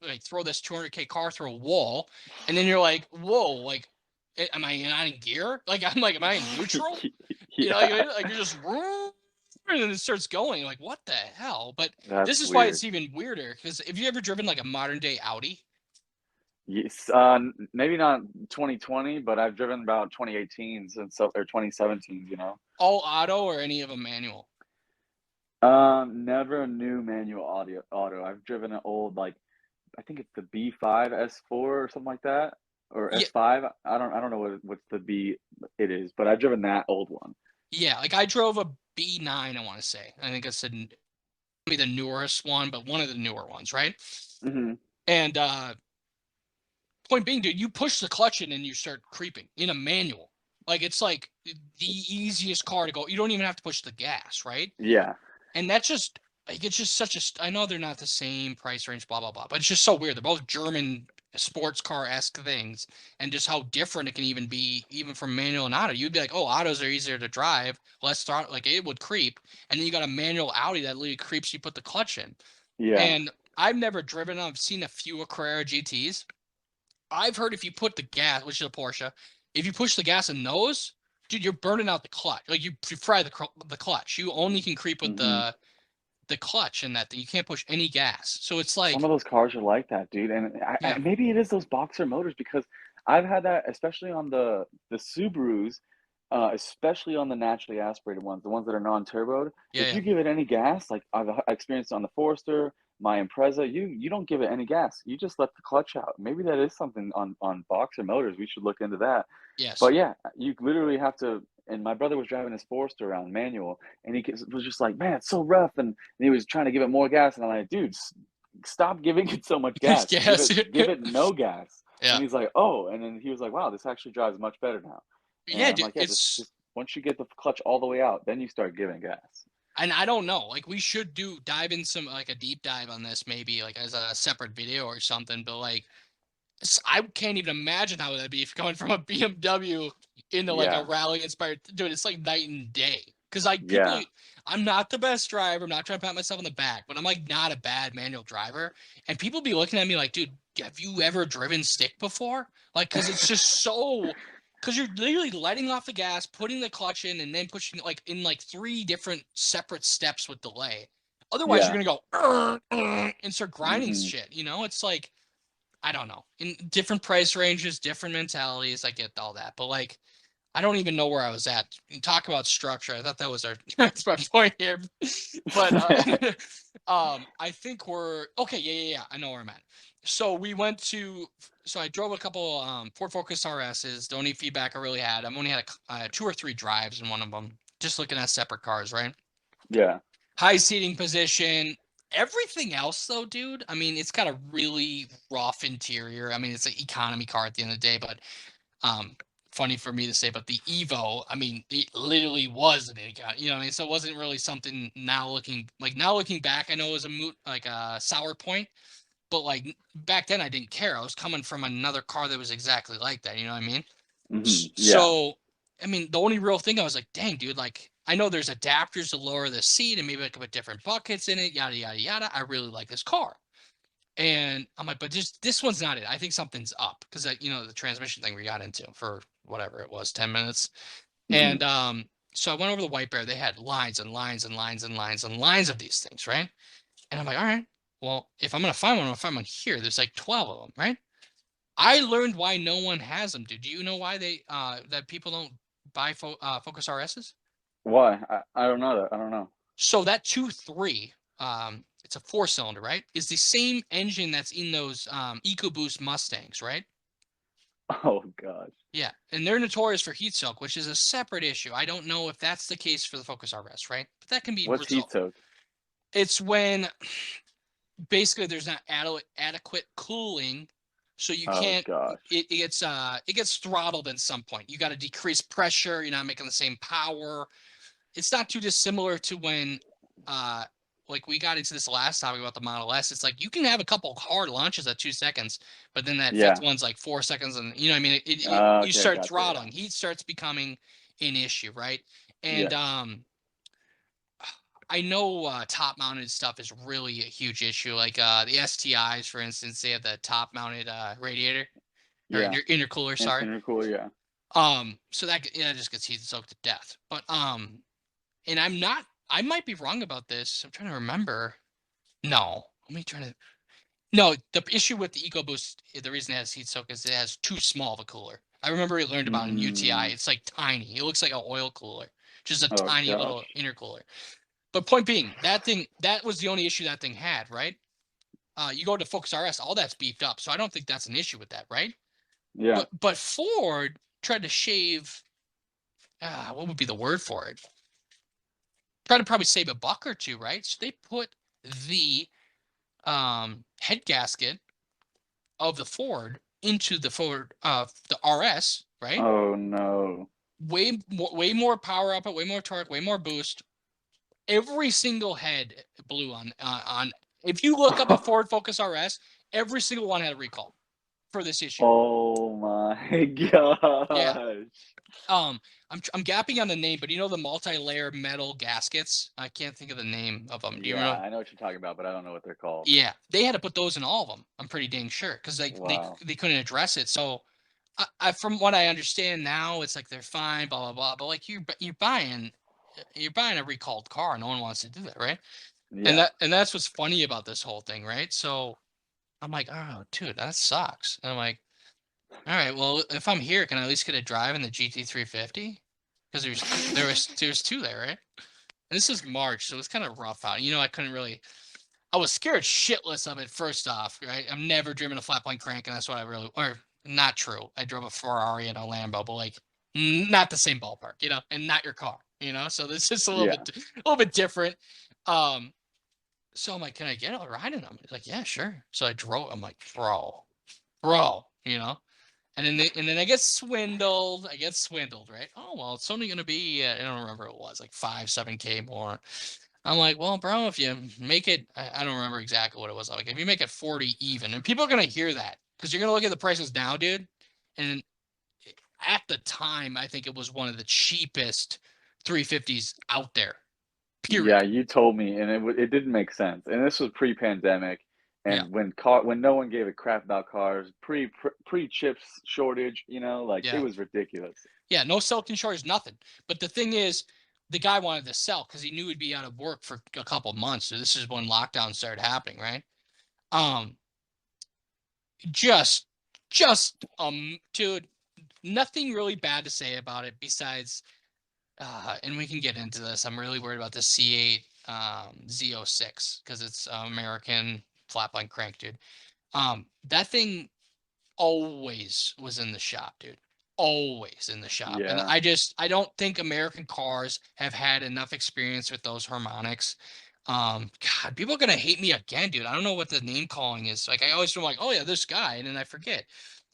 like throw this 200K car through a wall, and then you're like, whoa, like, am I not in gear? Like I'm like, am I in neutral? Yeah, Like you're just and then it starts going. Like, what the hell? But this that's is why weird. it's even weirder. Because have you ever driven like a modern day Audi? Yes, maybe not 2020, but I've driven about 2018s and so or 2017s, you know. All auto or any of them manual? Never a new manual auto. I've driven an old like I think it's the B5 S4 or something like that or Yeah, S5. I don't know what's the B it is, but I've driven that old one. yeah. Like I drove a B9. I want to say. I think it's be the newest one, but one of the newer ones, right? Hmm. And point being, dude, you push the clutch in and you start creeping in a manual. Like it's like the easiest car to go. You don't even have to push the gas, right? Yeah. And that's just like it's just such a. I know they're not the same price range, blah blah blah, but it's just so weird. They're both German sports car esque things, and just how different it can even be, even from manual and auto. You'd be like, oh, autos are easier to drive, less thought, like it would creep, and then you got a manual Audi that literally creeps. You put the clutch in, Yeah. and I've never driven. I've seen a few Carrera GTS. I've heard if you put the gas, which is a Porsche, if you push the gas in those, dude, you're burning out the clutch. Like you fry the clutch. You only can creep with Hmm. the clutch in that thing. You can't push any gas. So it's Some like, of those cars are like that, dude, and yeah, maybe it is those boxer motors because I've had that, especially on the Subarus. especially on the naturally aspirated ones, the ones that are non-turboed. Yeah, If yeah. you give it any gas, like I've experienced on the Forester, my Impreza, you don't give it any gas. You just let the clutch out. Maybe that is something on boxer motors. We should look into that. Yes. But yeah, you literally have to. And my brother was driving his Forester around manual, and was just like, "Man, it's so rough," and he was trying to give it more gas, and I'm like, "Dude, stop giving it so much gas. Yes. Give it no gas." Yeah. And he's like, "Oh," and then he was like, "Wow, this actually drives much better now." Yeah, And I'm dude. like, "Yeah, It's just once you get the clutch all the way out, then you start giving gas." and I don't know. Like we should dive in some like a deep dive on this maybe like as a separate video or something. But like I can't even imagine how that'd be if going from a BMW into like a Yeah, rally inspired dude. It's like night and day. Because like people, yeah, I'm not the best driver. I'm not trying to pat myself on the back, but I'm like not a bad manual driver. And people be looking at me like, dude, have you ever driven stick before? Like, because it's just so. Because you're literally letting off the gas, putting the clutch in, and then pushing it like in like 3 different separate steps with delay. Otherwise, you're yeah. gonna go and start grinding Hmm. shit. You know, it's like I don't know. In different price ranges, different mentalities. I get all that, but like, I don't even know where I was at. Talk about structure. I thought that was our that's my point here. But I think we're okay. Yeah, yeah, yeah. I know where I'm at. So we went to. So I drove a couple Ford Focus RSs. The only feedback I really had, I've only had 2 or 3 drives in one of them. Just looking at separate cars, right? Yeah. High seating position. Everything else, though, dude, I mean, it's got a really rough interior. I mean, it's an economy car at the end of the day, but um, funny for me to say, but the Evo, I mean, it literally was an econ. You know what I mean? So it wasn't really something now looking back, I know it was a moot like a sour point, but like back then I didn't care. I was coming from another car that was exactly like that. You know what I mean? Hmm. Yeah. So, I mean, the only real thing I was like, dang, dude, like, I know there's adapters to lower the seat and maybe I could put different buckets in it, yada, yada, yada. I really like this car. And I'm like, but just this one's not it. I think something's up because, the transmission thing we got into for whatever it was, 10 minutes. Hmm. And so I went over the White Bear. They had lines and lines and lines and lines and lines of these things, right? And I'm like, all right, well, if I'm going to find one, I'm going to find one here. There's like 12 of them, right? I learned why no one has them, dude. Do you know why that people don't buy Focus RSs? Why? I don't know that. I don't know. So that 2.3, it's a 4-cylinder, right? Is the same engine that's in those EcoBoost Mustangs, right? Oh gosh. Yeah, and they're notorious for heat soak, which is a separate issue. I don't know if that's the case for the Focus RS, right? But that can be What's heat resolved. soak? It's when basically there's not adequate cooling, so you Oh can't. gosh. It gets throttled at some point. You got to decrease pressure. You're not making the same power. It's not too dissimilar to when uh like we got into this last topic about the Model S. It's like you can have a couple hard launches at 2 seconds, but then that fifth Yeah. one's like 4 seconds, and you know what I mean. You Okay. start Gotcha. Yeah. throttling. Heat starts becoming an issue, right? And Yes. I know top mounted stuff is really a huge issue. Like the STIs, for instance, they have the top mounted radiator or Yeah. intercooler. Sorry. Intercooler. Yeah. So that just gets heat soaked to death. But and I might be wrong about this. I'm trying to remember. No, let me try to. No, the issue with the EcoBoost, the reason it has heat soak is it has too small of a cooler. I remember we learned about it in UTI. Mm. It's like tiny. It looks like an oil cooler, just a Oh tiny little gosh. intercooler. But point being, that was the only issue that thing had, right? You go to Focus RS, all that's beefed up, so I don't think that's an issue with that, right? Yeah. But Ford tried to shave. What would be the word for it? Try to probably save a buck or two, right? So they put the head gasket of the Ford into the Ford the RS, right? Oh no. Way more power output, way more torque, way more boost. Every single head blew on. If you look up a Ford Focus RS, every single one had a recall for this issue. Oh my Yeah. gosh. I'm gapping on the name, but you know the multi-layer metal gaskets? I can't think of the name of them. Do you Yeah, know? I know what you're talking about, but I don't know what they're called. Yeah, they had to put those in all of them. I'm pretty dang sure because they they Wow. they couldn't address it. So, from what I understand now, it's like they're fine, blah blah blah. But like you're buying a recalled car. No one wants to do that, right? And Yeah. that's what's funny about this whole thing, right? So I'm like, oh, dude, that sucks. And I'm like, all right, well, if I'm here, can I at least get a drive in the GT350? because there's two there, right? And this is March, so it's kind of rough out. I couldn't really. I was scared shitless of it. First off, right? I've never driven a flat plane crank, and that's what I really. Or not true. I drove a Ferrari and a Lambo, but like not the same ballpark, and not your car, So this is Yeah. a little bit different. Um, so I'm like, can I get a ride in them? He's like, yeah, sure. So I drove. I'm like, bro. And then I get swindled. Right? Oh well, it's only gonna be I don't remember what it was, like 5-7K more. I'm like, well, bro, if you make it, I don't remember exactly what it was. Like, if you make it 40 even, and people are gonna hear that because you're gonna look at the prices now, dude. And at the time, I think it was one of the cheapest 350s out there. Yeah, Period. you told me, and it didn't make sense. And this was pre-pandemic, Yeah, and when no one gave a crap about cars, pre chips shortage, like it yeah, was ridiculous. yeah. No silicon shortage, nothing. But the thing is, the guy wanted to sell because he knew he'd be out of work for a couple months. So this is when lockdown started happening, right? Um, just, dude, nothing really bad to say about it besides, and we can get into this. I'm really worried about the C8 Z06 because it's American flatline crank, dude. That thing always was in the shop, dude. Always in the shop. And Yeah, I don't think American cars have had enough experience with those harmonics. God, people are gonna hate me again, dude. I don't know what the name calling is. Like I always feel like, oh yeah, this guy, and then I forget.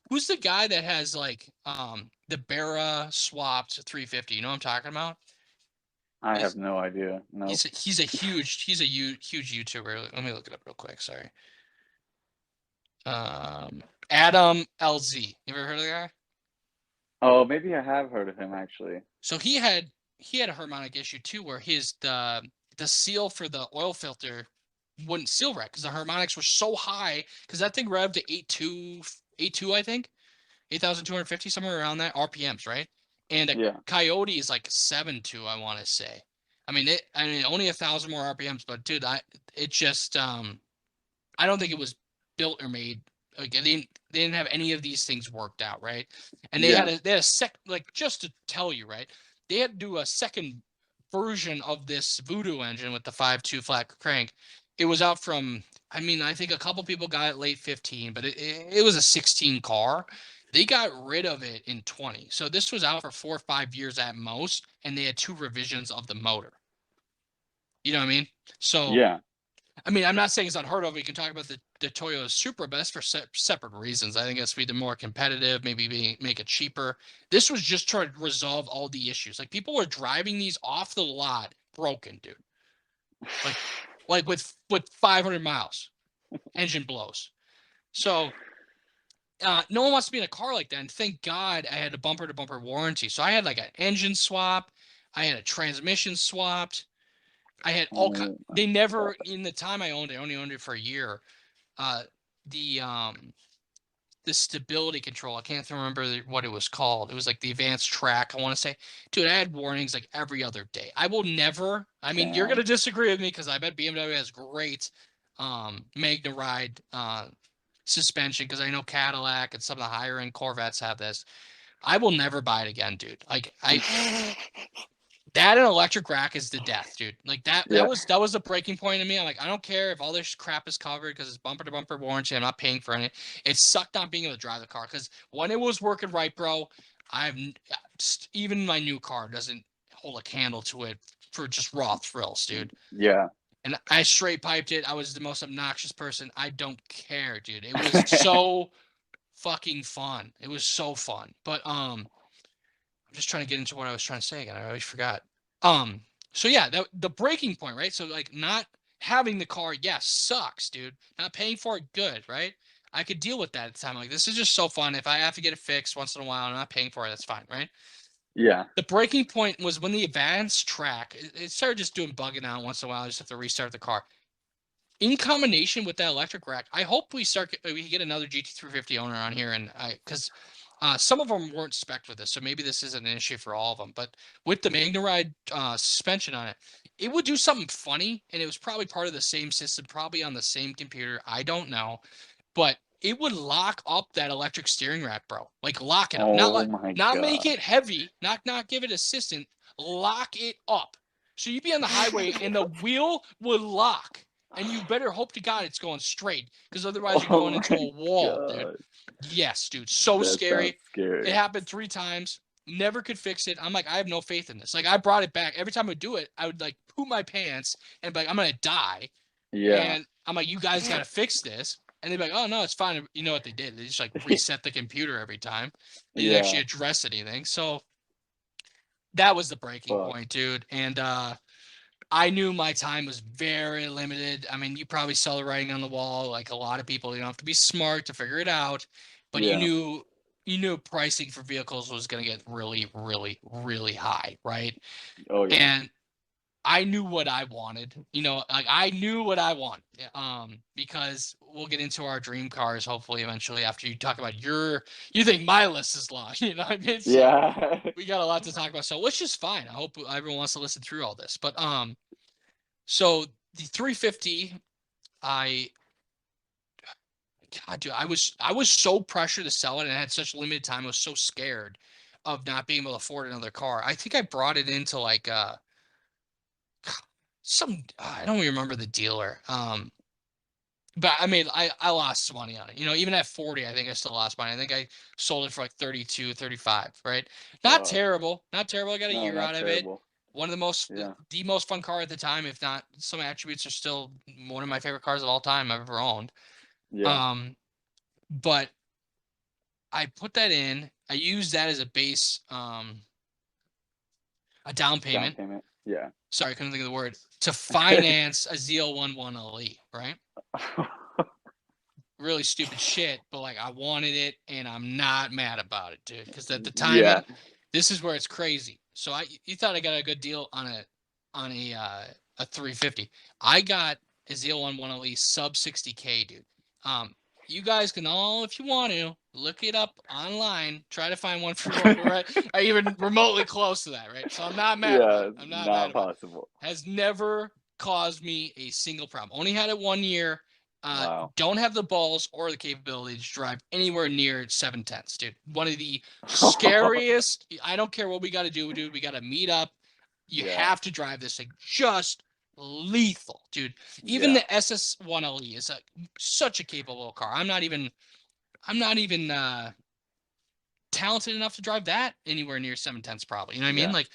Who's the guy that has like the Barra swapped 350? You know what I'm talking about? I have Is no idea. Nope. he's a huge YouTuber. Let me look it up real quick. Sorry. Um, Adam LZ. You ever heard of the guy? Oh, maybe I have heard of him actually. So he had a harmonic issue too, where the seal for the oil filter wouldn't seal right because the harmonics were so high because that thing revved to 8.2, I think, 8,250, somewhere around that RPMs, right? And a Yeah, Coyote is like 7.2, I want to say. I mean only 1,000 more RPMs, but dude, it just I don't think it was built or made. Like they didn't have any of these things worked out, right? And yeah, they had a sec like just to tell you, right? They had to do a second version of this Voodoo engine with the 5.2 flat crank. It was out from I think a couple people got it late 15, but it was a 16 car. They got rid of it in 20. So this was out for 4 or 5 years at most, and they had two revisions of the motor. You know what I mean? So yeah, I'm not saying it's unheard of. We can talk about the Toyota Supra, but that's for separate reasons. I think it's to be the more competitive, maybe make it cheaper. This was just trying to resolve all the issues. Like people were driving these off the lot broken, dude. Like with 500 miles, engine blows. So no one wants to be in a car like that. And thank God I had a bumper to bumper warranty. So I had like an engine swap, I had a transmission swapped. I had all. Oh my They never God. in the time I owned it. I only owned it for a year. uh the the stability control. I can't remember what it was called. It was like the advanced track, I want to say. Dude, I had warnings like every other day. I will never. You're Damn. gonna disagree with me because I bet BMW has great Magna Ride suspension because I know Cadillac and some of the higher end Corvettes have this. I will never buy it again, dude. Like that and electric rack is the death, dude. Like that that Yeah, was that was the breaking point in me. I'm like, I don't care if all this crap is covered because it's bumper to bumper warranty. I'm not paying for it. It sucked not being able to drive the car because when it was working right, bro, I've even my new car doesn't hold a candle to it for just raw thrills, dude. yeah. And I straight piped it. I was the most obnoxious person. I don't care, dude. It was so fucking fun. It was so fun. But I'm just trying to get into what I was trying to say again. I always forgot. Um, so yeah, the breaking point, right? So like not having the car, yes, sucks, dude. Not paying for it, good, right? I could deal with that at the time. Like this is just so fun. If I have to get it fixed once in a while, I'm not paying for it. That's fine, right? Yeah, The breaking point was when the advanced track it started just doing bugging out once in a while. I just have to restart the car. In combination with that electric rack, I hope we get another GT350 owner on here, and because some of them weren't spec'd with this, so maybe this isn't an issue for all of them. But with the MagneRide suspension on it, it would do something funny, and it was probably part of the same system, probably on the same computer. I don't know, but it would lock up that electric steering rack, bro. Like lock it up. Oh my Not make god. it heavy, not give it assistance, lock it up. So you'd be on the highway and the wheel would lock. And you better hope to God it's going straight, because otherwise you're Oh going into my a wall, dude. god. Yes, dude. So That sounds scary. It scary. happened 3 times. Never could fix it. I'm like, I have no faith in this. Like, I brought it back. Every time I would do it, I would like poop my pants and be like, I'm gonna die. Yeah. And I'm like, you guys got to fix this. And they'd be like, oh, no, it's fine. You know what they did? They just like reset the computer every time. They didn't actually Yeah. address anything. So that was the breaking Fuck. point, dude. And I knew my time was very limited. I mean, you probably saw the writing on the wall. Like a lot of people, you don't have to be smart to figure it out. But Yeah. you knew pricing for vehicles was going to get really, really, really high, right? Oh yeah. And I knew what I wanted. Like I knew what I want. Because we'll get into our dream cars hopefully eventually after you talk about you think my list is long, what I mean? So Yeah. we got a lot to talk about. So which is fine. I hope everyone wants to listen through all this. But so the 350, I God, dude, I was so pressured to sell it and I had such limited time. I was so scared of not being able to afford another car. I think I brought it into like I don't even remember the dealer. But I mean, I lost money on it. Even at 40, I think I still lost money. I think I sold it for like 32, 35, right? Not Fuck. terrible. Not terrible. I got a No, year not out of it. terrible. One of Yeah. the most fun car at the time, if not some attributes are still one of my favorite cars of all time I've ever owned. Yeah. Um, but I put that in. I used that as a base, a down Down payment. payment. Yeah. Sorry, I couldn't think of the word. To finance a ZL11 LE, right? Really stupid shit, but like I wanted it and I'm not mad about it, dude. Because at the Yeah. timing, this is where it's crazy. So you thought I got a good deal on a 350. I got a ZL11 LE sub 60K, dude. Um, you guys can all, if you want to, look it up online. Try to find one for right, or even remotely close to that, right? So I'm not mad about Yeah. it. It's I'm not mad not about it. possible. Has never caused me a single problem. Only had it 1 year. Wow. Don't have the balls or the capability to drive anywhere near 710s, dude. One of the scariest. I don't care what we got to do, dude. We got to meet up. You Yeah. have to drive this thing. Just lethal, dude. Even Yeah. the SS1LE is such a capable car. I'm not even talented enough to drive that anywhere near 710s, probably. You know what I mean? Yeah. Like,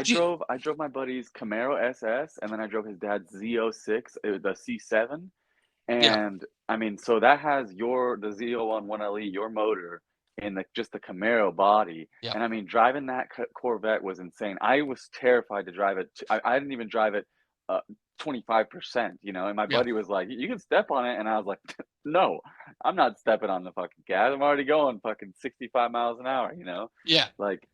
gee, I drove my buddy's Camaro SS, and then I drove his dad's Z06, the C7. yeah, And I mean, so that has the Z01 1LE, your motor in just the Camaro body. yeah, And I mean, driving that Corvette was insane. I was terrified to drive it. I didn't even drive it 25%, And my yeah, buddy was like, "You can step on it," and I was like, "No, I'm not stepping on the fucking gas. I'm already going fucking 65 miles an hour." yeah. Like,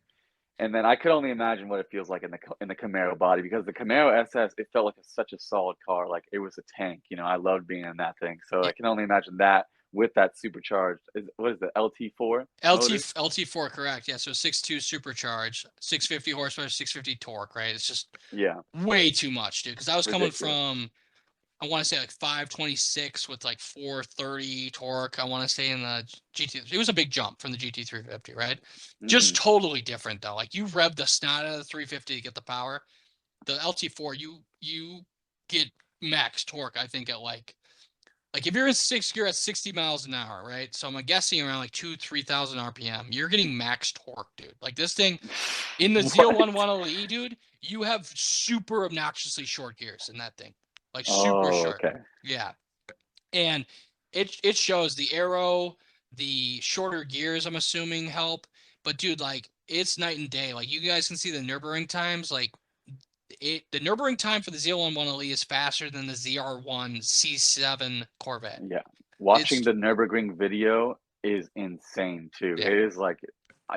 and then I could only imagine what it feels like in the Camaro body, because the Camaro SS, it felt like such a solid car, like it was a tank. I loved being in that thing. So Yeah. I can only imagine that with that supercharged. What is the LT4 motor? LT4, correct. Yeah, so 6.2 supercharged, 650 horsepower, 650 torque, right? It's just Yeah, way too much, dude. Because I was coming ridiculous. from, I want to say like 526 with like 430 torque. I want to say in the GT. It was a big jump from the GT350, right? Just Hmm. totally different though. Like you rev the snot out of the 350 to get the power. The LT4, you get max torque. I think at like if you're in sixth gear at 60 miles an hour, right? So I'm guessing around like 3,000 RPM. You're getting max torque, dude. Like this thing in the What? ZL11LE, dude, you have super obnoxiously short gears in that thing. Like super Oh, short. okay. Yeah. And it shows the aero, the shorter gears, I'm assuming help. But dude, like it's night and day. Like you guys can see the Nürburgring times, like the Nürburgring time for the ZL11LE is faster than the ZR1 C7 Corvette. Yeah. Watching It's the Nürburgring video is insane too. yeah. It is like,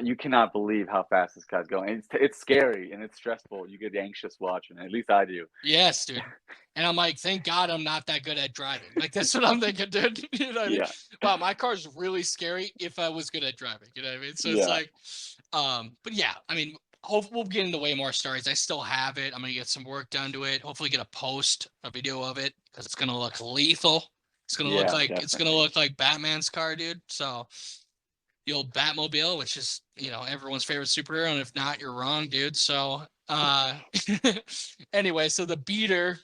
you cannot believe how fast this guy's going. It's scary and it's stressful. You get anxious watching it. At least I do. Yes, dude. And I'm like, thank God I'm not that good at driving. Like that's what I'm thinking, dude. You know what I mean? Yeah. Wow, my car's really scary if I was good at driving. You know what I mean? So it's Yeah. like, but yeah, I mean, we'll get into way more stories. I still have it. I'm gonna get some work done to it. Hopefully, get a video of it because it's gonna look lethal. Yeah, It's gonna definitely. look like Batman's car, dude. So the old Batmobile, which is, everyone's favorite superhero, and if not, you're wrong, dude. So anyway, so the beater,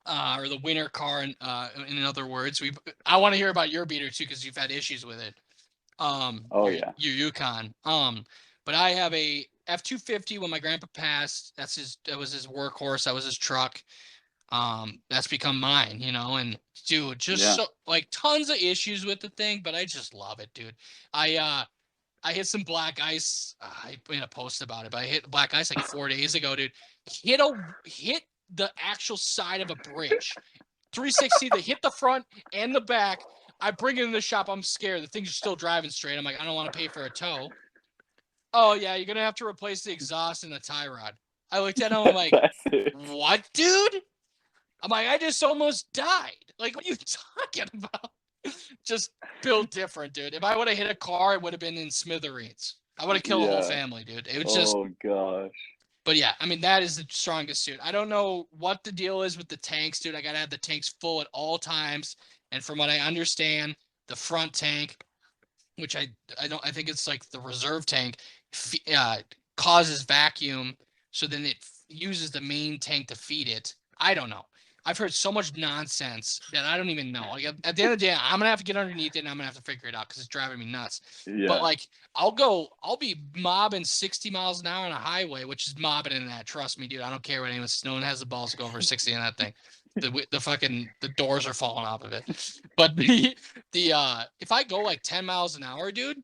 or the winter car, in other words, I want to hear about your beater too, because you've had issues with it. Oh Your yeah. Yukon. But I have a F-250 when my grandpa passed. That was his workhorse. That was his truck. That's become mine, and dude, just Yeah. so like tons of issues with the thing, but I just love it, dude. I hit some black ice. I made a post about it, but I hit black ice like 4 days ago, dude. Hit the actual side of a bridge. 360 to hit the front and the back. I bring it in the shop. I'm scared. The thing's still driving straight. I'm like, I don't want to pay for a tow. Oh yeah, you're gonna have to replace the exhaust and the tie rod. I looked at him. I'm like, That's it. what, dude? I'm like, I just almost died. Like, what are you talking about? Just built different, dude. If I would have hit a car, it would have been in smithereens. I would have killed a whole Yeah. family, dude. It was just, Oh gosh. but yeah, I mean, that is the strongest suit. I don't know what the deal is with the tanks, dude. I gotta have the tanks full at all times. And from what I understand, the front tank, which I think it's like the reserve tank, uh, causes vacuum, so then it uses the main tank to feed it. I don't know. I've heard so much nonsense that I don't even know. Like at the end of the day, I'm gonna have to get underneath it and I'm gonna have to figure it out because it's driving me nuts. But Yeah. like, I'll be mobbing 60 miles an hour on a highway, which is mobbing in that. Trust me, dude. I don't care what anyone says. No one has the balls to go over 60 in that thing. The doors are falling off of it. But the if I go like 10 miles an hour, dude,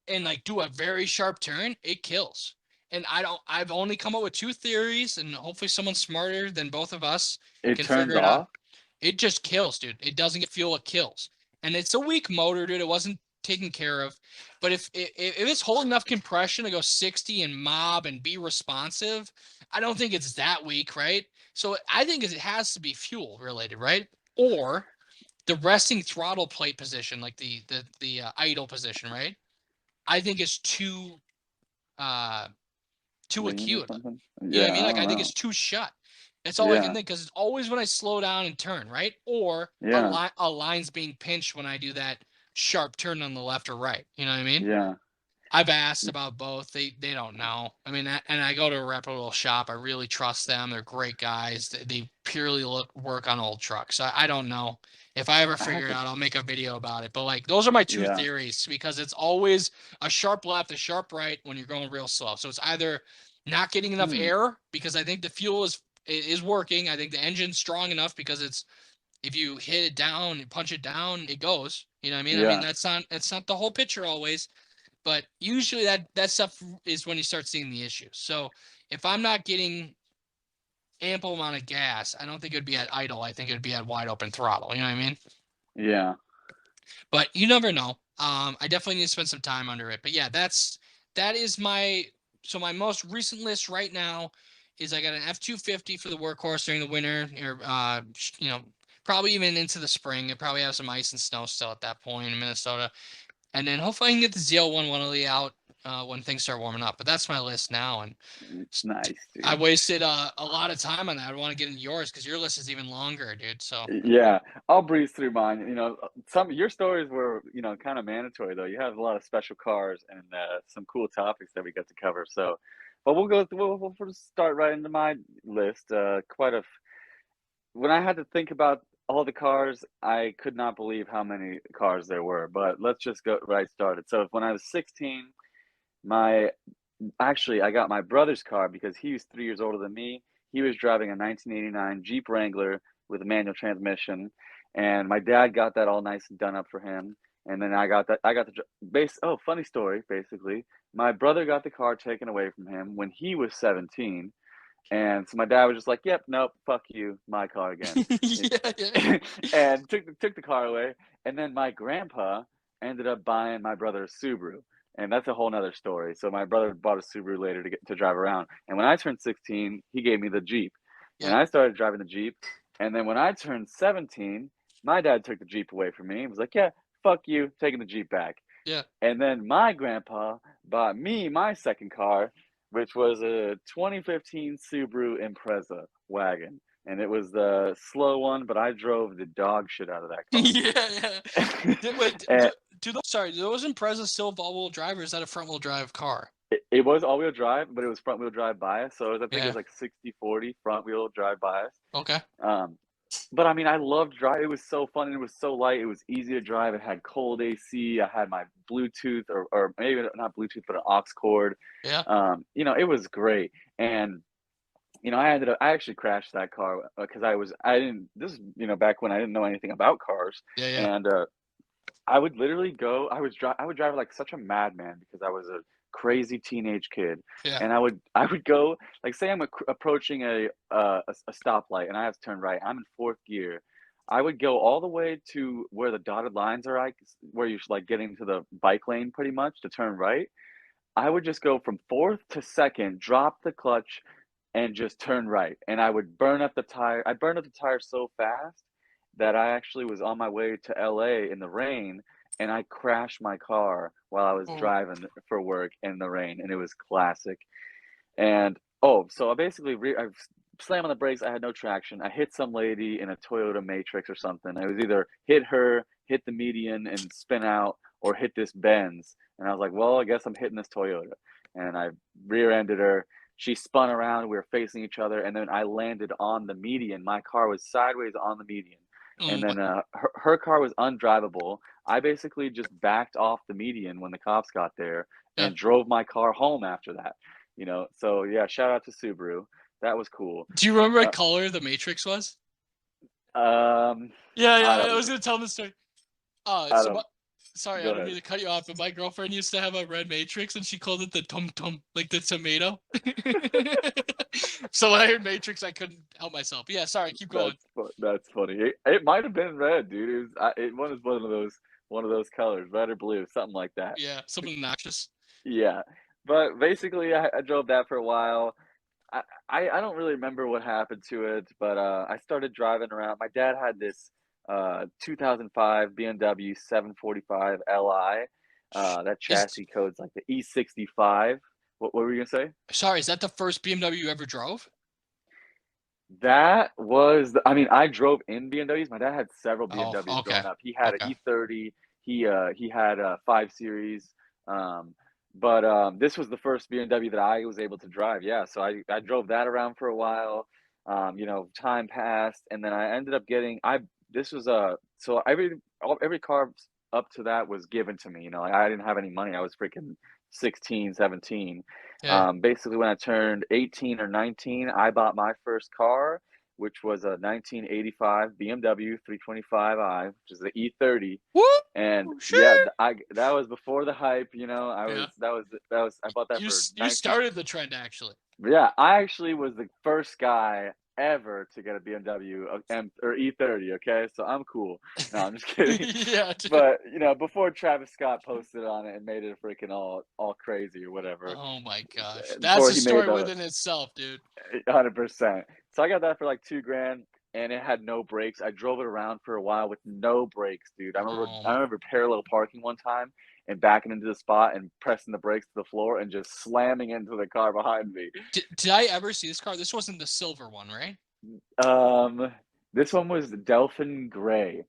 and like do a very sharp turn, it kills. And I've only come up with two theories, and hopefully someone smarter than both of us It can turns figure it out. off. It just kills, dude. It doesn't get fuel, it kills. And it's a weak motor, dude. It wasn't taken care of. But if it's holding enough compression to go 60 and mob and be responsive, I don't think it's that weak, right? So I think it has to be fuel related, right? Or the resting throttle plate position, like the idle position, right? I think is uh too Lean or acute. something. You know what I Yeah, mean? I Like don't I think know. it's too shut. That's all I can Yeah. think because it's always when I slow down and turn, right? Or Yeah. a line's being pinched when I do that sharp turn on the left or right. You know what I mean? Yeah. I've asked about both. They don't know. I mean, and I go to a reputable shop. I really trust them. They're great guys. They purely work on old trucks. I don't know. If I ever I figure have it to. out, I'll make a video about it. But like those are my two Yeah. theories because it's always a sharp left, a sharp right when you're going real slow. So it's either not getting enough Hmm. air because I think the fuel is working. I think the engine's strong enough because it's if you hit it down and punch it down, it goes. You know what I mean? I mean Yeah. that's not the whole picture always, but usually that stuff is when you start seeing the issues. So if I'm not getting ample amount of gas, I don't think it would be at idle. I think it would be at wide open throttle. You know what I mean? Yeah. But you never know. I definitely need to spend some time under it. But yeah, that is my most recent list right now is I got an F-250 for the workhorse during the winter, or probably even into the spring. It probably have some ice and snow still at that point in Minnesota. And then hopefully I can get the ZL 110 out when things start warming up. But that's my list now, and Nice, I dude. wasted a lot of time on that. I want to get into yours because your list is even longer, dude. So Yeah, I'll breeze through mine. Some of your stories were, kind of mandatory though. You have a lot of special cars and some cool topics that we got to cover. So, but we'll just start right into my list. When I had to think about all the cars, I could not believe how many cars there were. But let's just go right started. So when I was 16, my actually, I got my brother's car because he was 3 years older than me. He was driving a 1989 Jeep Wrangler with a manual transmission, and my dad got that all nice and done up for him. And then I got the base. Oh, funny story. Basically, my brother got the car taken away from him when he was 17, and so my dad was just like, "Yep, nope, fuck you, my car again," yeah, yeah, and took the car away. And then my grandpa ended up buying my brother a Subaru, and that's a whole nother story. So my brother bought a Subaru later to drive around. And when I turned 16, he gave me the Jeep, and yeah, I started driving the Jeep. And then when I turned 17, my dad took the Jeep away from me and was like, "Yeah, fuck you, taking the Jeep back." yeah. And then my grandpa bought me my second car, which was a 2015 Subaru Impreza wagon. and it was the slow one, but I drove the dog shit out of that car. Yeah, yeah. Wait, And do those Imprezas still all-wheel drive, or is that a front-wheel drive car? it was all-wheel drive, but it was front-wheel drive bias. So I think it Yeah. was like 60/40 front-wheel drive bias. Okay. Um, but I mean, I loved driving. It was so fun and it was so light. It was easy to drive. It had cold AC. I had my Bluetooth or maybe not Bluetooth, but an aux cord. Yeah. It was great. And I actually crashed that car because I didn't, this is, back when I didn't know anything about cars. Yeah. Yeah. And I would literally go, I would drive like such a madman because I was a crazy teenage kid. Yeah. And I would go, like, say I'm approaching a stoplight and I have to turn right. I'm in fourth gear. I would go all the way to where the dotted lines are, like where you're like getting to the bike lane pretty much to turn right. I would just go from fourth to second, drop the clutch, and just turn right. And I would burn up the tire. I burned up the tire so fast that I actually was on my way to LA in the rain and I crashed my car while I was Oh. driving for work in the rain, and it was classic. And oh, so I basically I slammed on the brakes. I had no traction. I hit some lady in a Toyota Matrix or something. I was either hit her, hit the median and spin out, or hit this Benz. And I was like, well, I guess I'm hitting this Toyota. And I rear-ended her. She spun around. We were facing each other, and then I landed on the median. My car was sideways on the median, and Oh my. then her car was undrivable. I basically just backed off the median when the cops got there Yeah. and drove my car home after that. So yeah, shout out to Subaru. That was cool. Do you remember what Uh, color the Matrix was? um, Yeah, I yeah. I don't, was gonna tell the story. I So don't. sorry, I Go didn't ahead. mean to cut you off, but my girlfriend used to have a red Matrix, and she called it the tum tum, like the tomato. So when I heard Matrix, I couldn't help myself. But yeah, sorry, keep going. That's funny. It might have been red, dude. It was one of those colors, red or blue, something like that. Yeah, something noxious. Yeah, but basically, I drove that for a while. I don't really remember what happened to it, but I started driving around. My dad had this 2005 BMW 745 Li. That Is chassis code's like the E65. What were you gonna say? Sorry, is that the first BMW you ever drove? That was I mean, I drove in BMWs. My dad had several Oh, BMWs okay, growing up. He had an okay. E30. He had a 5 Series. Um, but this was the first BMW that I was able to drive. Yeah, so I drove that around for a while. Time passed, and then I ended up getting I this was a so every car up to that was given to me. Like, I didn't have any money. I was freaking 16, 17. Yeah. Basically, when I turned 18 or 19, I bought my first car, which was a 1985 BMW 325i, which is the E30. And Woo! yeah, Sure. that was before the hype. Yeah. I bought that for You 19. started the trend actually. Yeah, I actually was the first guy ever to get a BMW or E30. Okay, so I'm cool. No, I'm just kidding. Yeah, dude. But before Travis Scott posted on it and made it freaking all crazy or whatever, Oh my gosh, that's before a he made story the within itself, dude. 100%. So I got that for like 2 grand, and it had no brakes. I drove it around for a while with no brakes, dude. I remember Oh I my. remember parallel parking one time and backing into the spot and pressing the brakes to the floor and just slamming into the car behind me. Did I ever see this car? This wasn't the silver one, right? Um, this one was Delphin Gray,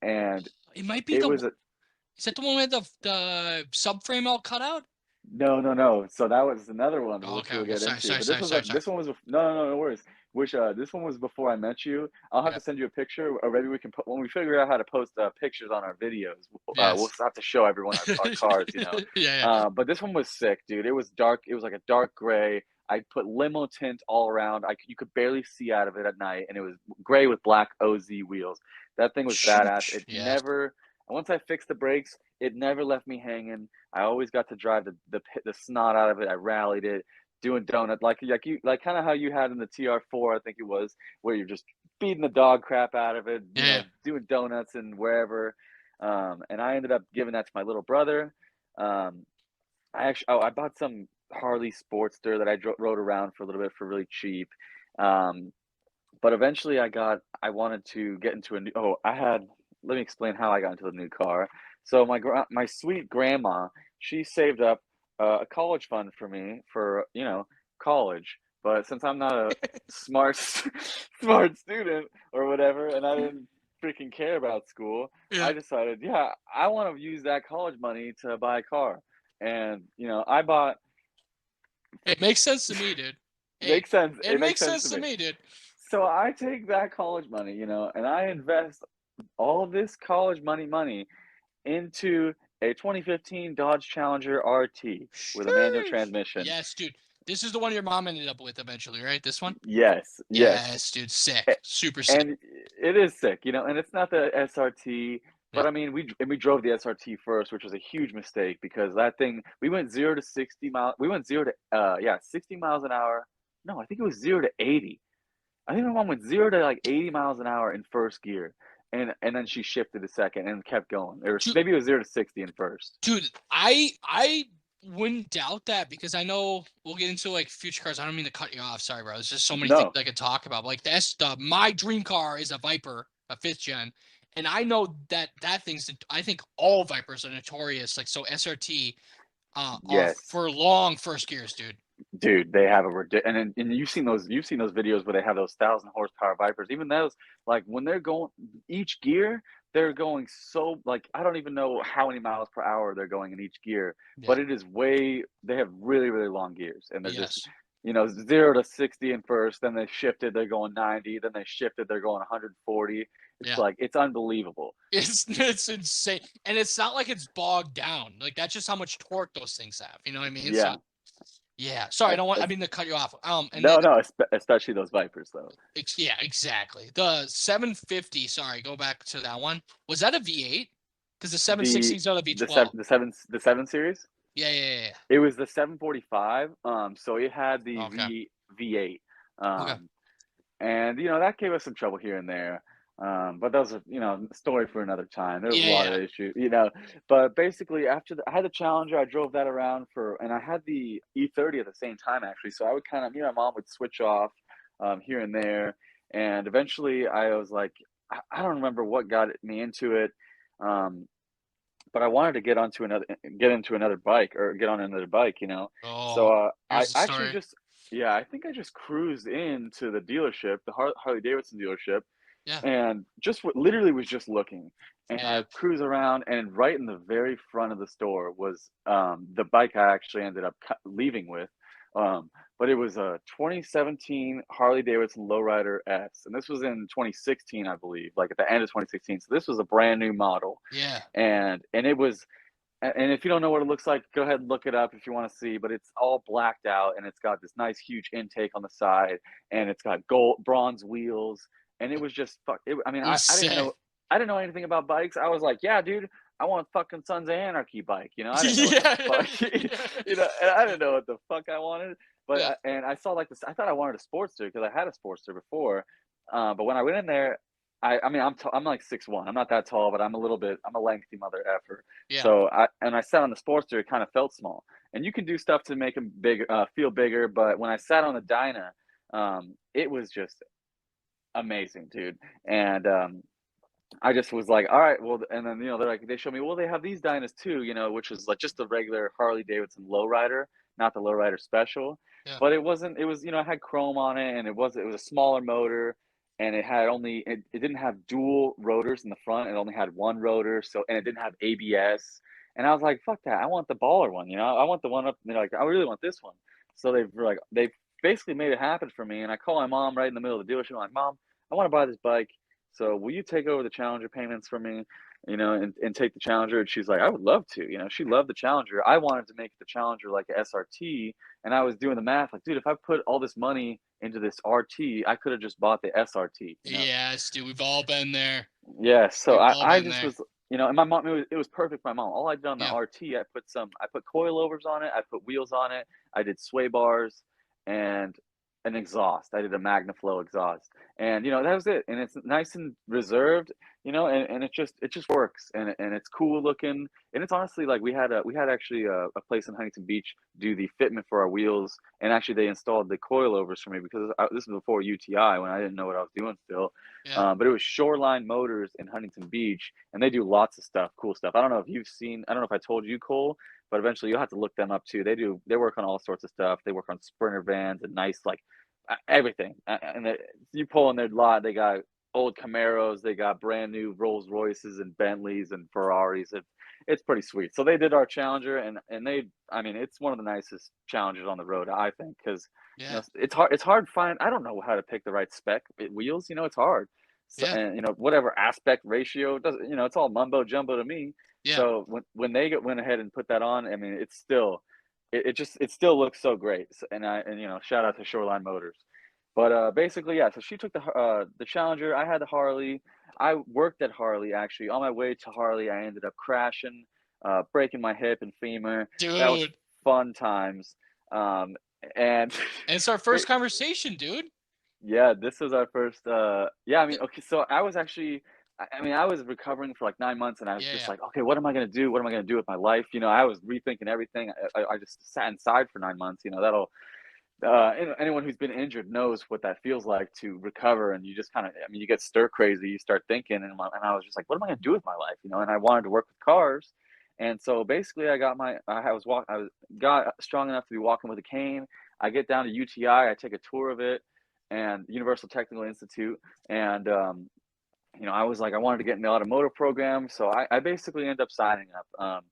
and It might be it the. was a Is that the one with the subframe all cut out? no, no, no. So that was another one Oh, which okay, we'll okay. get Sorry, into. sorry, But sorry, sorry, sorry. this one was no, no, no, no worries. Which this one was before I met you. I'll have Yeah. to send you a picture, or maybe we can put when we figure out how to post pictures on our videos. We'll Yes. have to show everyone our cars, Yeah, yeah. But this one was sick, dude. It was dark. It was like a dark gray. I put limo tint all around. You could barely see out of it at night, and it was gray with black OZ wheels. That thing was badass. Shoosh. It Yes. never. Once I fixed the brakes, it never left me hanging. I always got to drive the snot out of it. I rallied it, doing donut like kind of how you had in the TR4, I think it was, where you're just feeding the dog crap out of it, Yeah. doing donuts and wherever. And I ended up giving that to my little brother. Um, I bought some Harley Sportster that I rode around for a little bit for really cheap. Um, but eventually I wanted to get into a new let me explain how I got into the new car. So my sweet grandma, she saved up a college fund for me for, college. But since I'm not a smart smart student or whatever, and I didn't freaking care about school, I Yeah. decided, yeah, I want to use that college money to buy a car. And I bought. It makes sense to me, dude. Hey, Makes sense. it It makes makes sense to sense to me. me, dude. So I take that college money, and I invest all this college money into a 2015 Dodge Challenger RT with a manual Sheesh. transmission. Yes, dude. This is the one your mom ended up with eventually, right? This one? Yes, yes. Yes, dude. Sick. Super sick. And it is sick, and it's not the SRT, Yeah. but I mean, we drove the SRT first, which was a huge mistake because that thing we went 0 to 60 miles. We went 0 to 60 miles an hour. No, I think it was 0 to 80. I think my mom went 0 to like 80 miles an hour in first gear, and then she shifted to second and kept going. Or Dude, maybe it was 0 to 60 in first. dude, I wouldn't doubt that because I know we'll get into like future cars. I don't mean to cut you off. Sorry, bro. There's just so many things No, I could talk about. Like my dream car is a Viper, a 5th gen. And I know that thing's I think all Vipers are notorious. Like so SRT are yes, for long first gears, dude. dude, they have and you've seen those videos where they have those 1,000 horsepower Vipers. Even those, like when they're going each gear, they're going so like I don't even know how many miles per hour they're going in each gear, Yeah. but it is way. They have really really long gears, and they're just Yes. 0 to 60 in first, then they shifted, they're going 90, then they shifted, they're going 140. It's Yeah. like it's unbelievable. It's insane. And it's not like it's bogged down. Like that's just how much torque those things have. You know what I mean? So Yeah. yeah. Sorry, I Es- don't want I es- mean to cut you off. And then no, no, especially those Vipers though. yeah, exactly. The 750, sorry, go back to that one. Was that a V8? Because the The 760s are the the seven V12. the 7 series. Yeah, yeah, yeah. It was the 745. So it had the Yeah. Okay. V8. Okay. Um, and that gave us some trouble here and there. But that was a story for another time. There was a Yeah, lot yeah. of issues. But basically, I had the Challenger. I drove that around and I had the E30 at the same time actually. So I would kind of, me and my mom would switch off here and there. And eventually, I was like, I don't remember what got me into it. Um, but I wanted to get into another bike or get on another bike. So Oh, I here's the actually story. just yeah, I think I just cruised into the dealership, the Harley Davidson dealership, Yeah. and literally was just looking. And Yeah. I cruise around, and right in the very front of the store was the bike I actually ended up leaving with. Um, but it was a 2017 Harley Davidson Lowrider S, and this was in 2016, I believe, like at the end of 2016. So this was a brand new model, Yeah. and it was. And if you don't know what it looks like, go ahead and look it up if you want to see. But it's all blacked out, and it's got this nice, huge intake on the side, and it's got gold bronze wheels, and it was just fuck. I mean, It was I didn't know sick. I didn't know anything about bikes. I was like, yeah, dude, I want a fucking Sons of Anarchy bike. I didn't know what the Yeah. fuck, and I didn't know what the fuck I wanted. But Yeah. and I saw like this. I thought I wanted a Sportster because I had a Sportster before. But when I went in there, I mean, I'm like 6'1". I'm not that tall, but I'm a lengthy mother effer. Yeah. So I sat on the Sportster, it kind of felt small. And you can do stuff to make them big, feel bigger. But when I sat on the Dyna, it was just amazing, dude. And I just was like, all right, well, and then they showed me, well, they have these Dynas too, which is like just the regular Harley Davidson lowrider, not the lowrider special. Yeah. But it wasn't. It was, it had chrome on it, and it was a smaller motor, and it didn't have dual rotors in the front. It only had one rotor, and it didn't have ABS. And I was like, fuck that, I want the baller one. I want the one up. And they're like, I really want this one. So they basically made it happen for me. And I call my mom right in the middle of the dealership. I'm like, Mom, I want to buy this bike. So will you take over the Challenger payments for me, and take the Challenger? And she's like, I would love to. She loved the Challenger. I wanted to make the Challenger like a SRT, and I was doing the math like, dude, if I put all this money into this RT, I could have just bought the SRT. Yes, dude. We've all been there. Yeah. So We've I, all I been just there. was, and my mom, it was perfect for my mom. All I did on the Yeah. RT, I put coilovers on it, I put wheels on it, I did sway bars, and an exhaust. I did a Magnaflow exhaust, and that was it. And it's nice and reserved, and it just works, and it's cool looking, and it's honestly like we had actually a place in Huntington Beach do the fitment for our wheels, and actually they installed the coilovers for me because this was before UTI when I didn't know what I was doing still. Yeah. But it was Shoreline Motors in Huntington Beach, and they do lots of stuff, cool stuff. I don't know if I told you, Cole, but eventually you'll have to look them up too. They work on all sorts of stuff. They work on Sprinter vans and nice like everything. And you pull in their lot, they got old Camaros, they got brand new Rolls Royces and Bentleys and Ferraris. It's pretty sweet. So they did our Challenger, and I mean, it's one of the nicest Challengers on the road, I think, because Yeah. it's hard to find. I don't know how to pick the right spec wheels. It's hard. So, Yeah. and whatever aspect ratio doesn't, it's all mumbo jumbo to me. Yeah. So when they went ahead and put that on, I mean, it's still it still looks so great. And shout out to Shoreline Motors. But basically, yeah. So she took the Challenger. I had the Harley. I worked at Harley actually. On my way to Harley, I ended up crashing, breaking my hip and femur. That was Dude. fun times. Um, and And it's our first conversation, dude. yeah, this was our first. Yeah, I Yeah. mean, okay. So I was actually. I mean, I was recovering for like 9 months, and I was just Yeah. like, okay, what am I gonna do? What am I gonna do with my life? I was rethinking everything. I just sat inside for 9 months. That'll anyone who's been injured knows what that feels like to recover, and you just kind of, I mean, you get stir crazy. You start thinking, and I was just like, what am I going to do with my life? And I wanted to work with cars, and so basically, I got strong enough to be walking with a cane. I get down to UTI, I take a tour of it, and Universal Technical Institute, and I was like, I wanted to get in the automotive program, so I basically ended up signing up,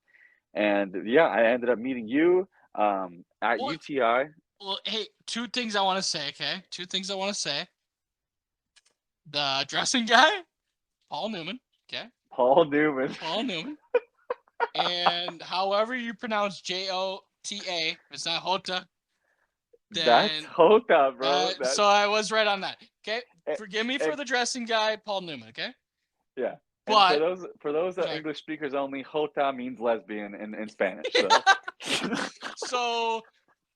and yeah, I ended up meeting you at Well, UTI. well, hey, two things I want to say, okay? Two things I want to say. The dressing guy, Paul Newman, okay? Paul Newman. Paul Newman. And however you pronounce Jota, if it's not Hota, That's then Hota, bro. so I was right on that. Okay? Eh, Forgive me eh, for the dressing guy, Paul Newman, okay? yeah. And for But those okay. English speakers only, Hota means lesbian in Spanish. So So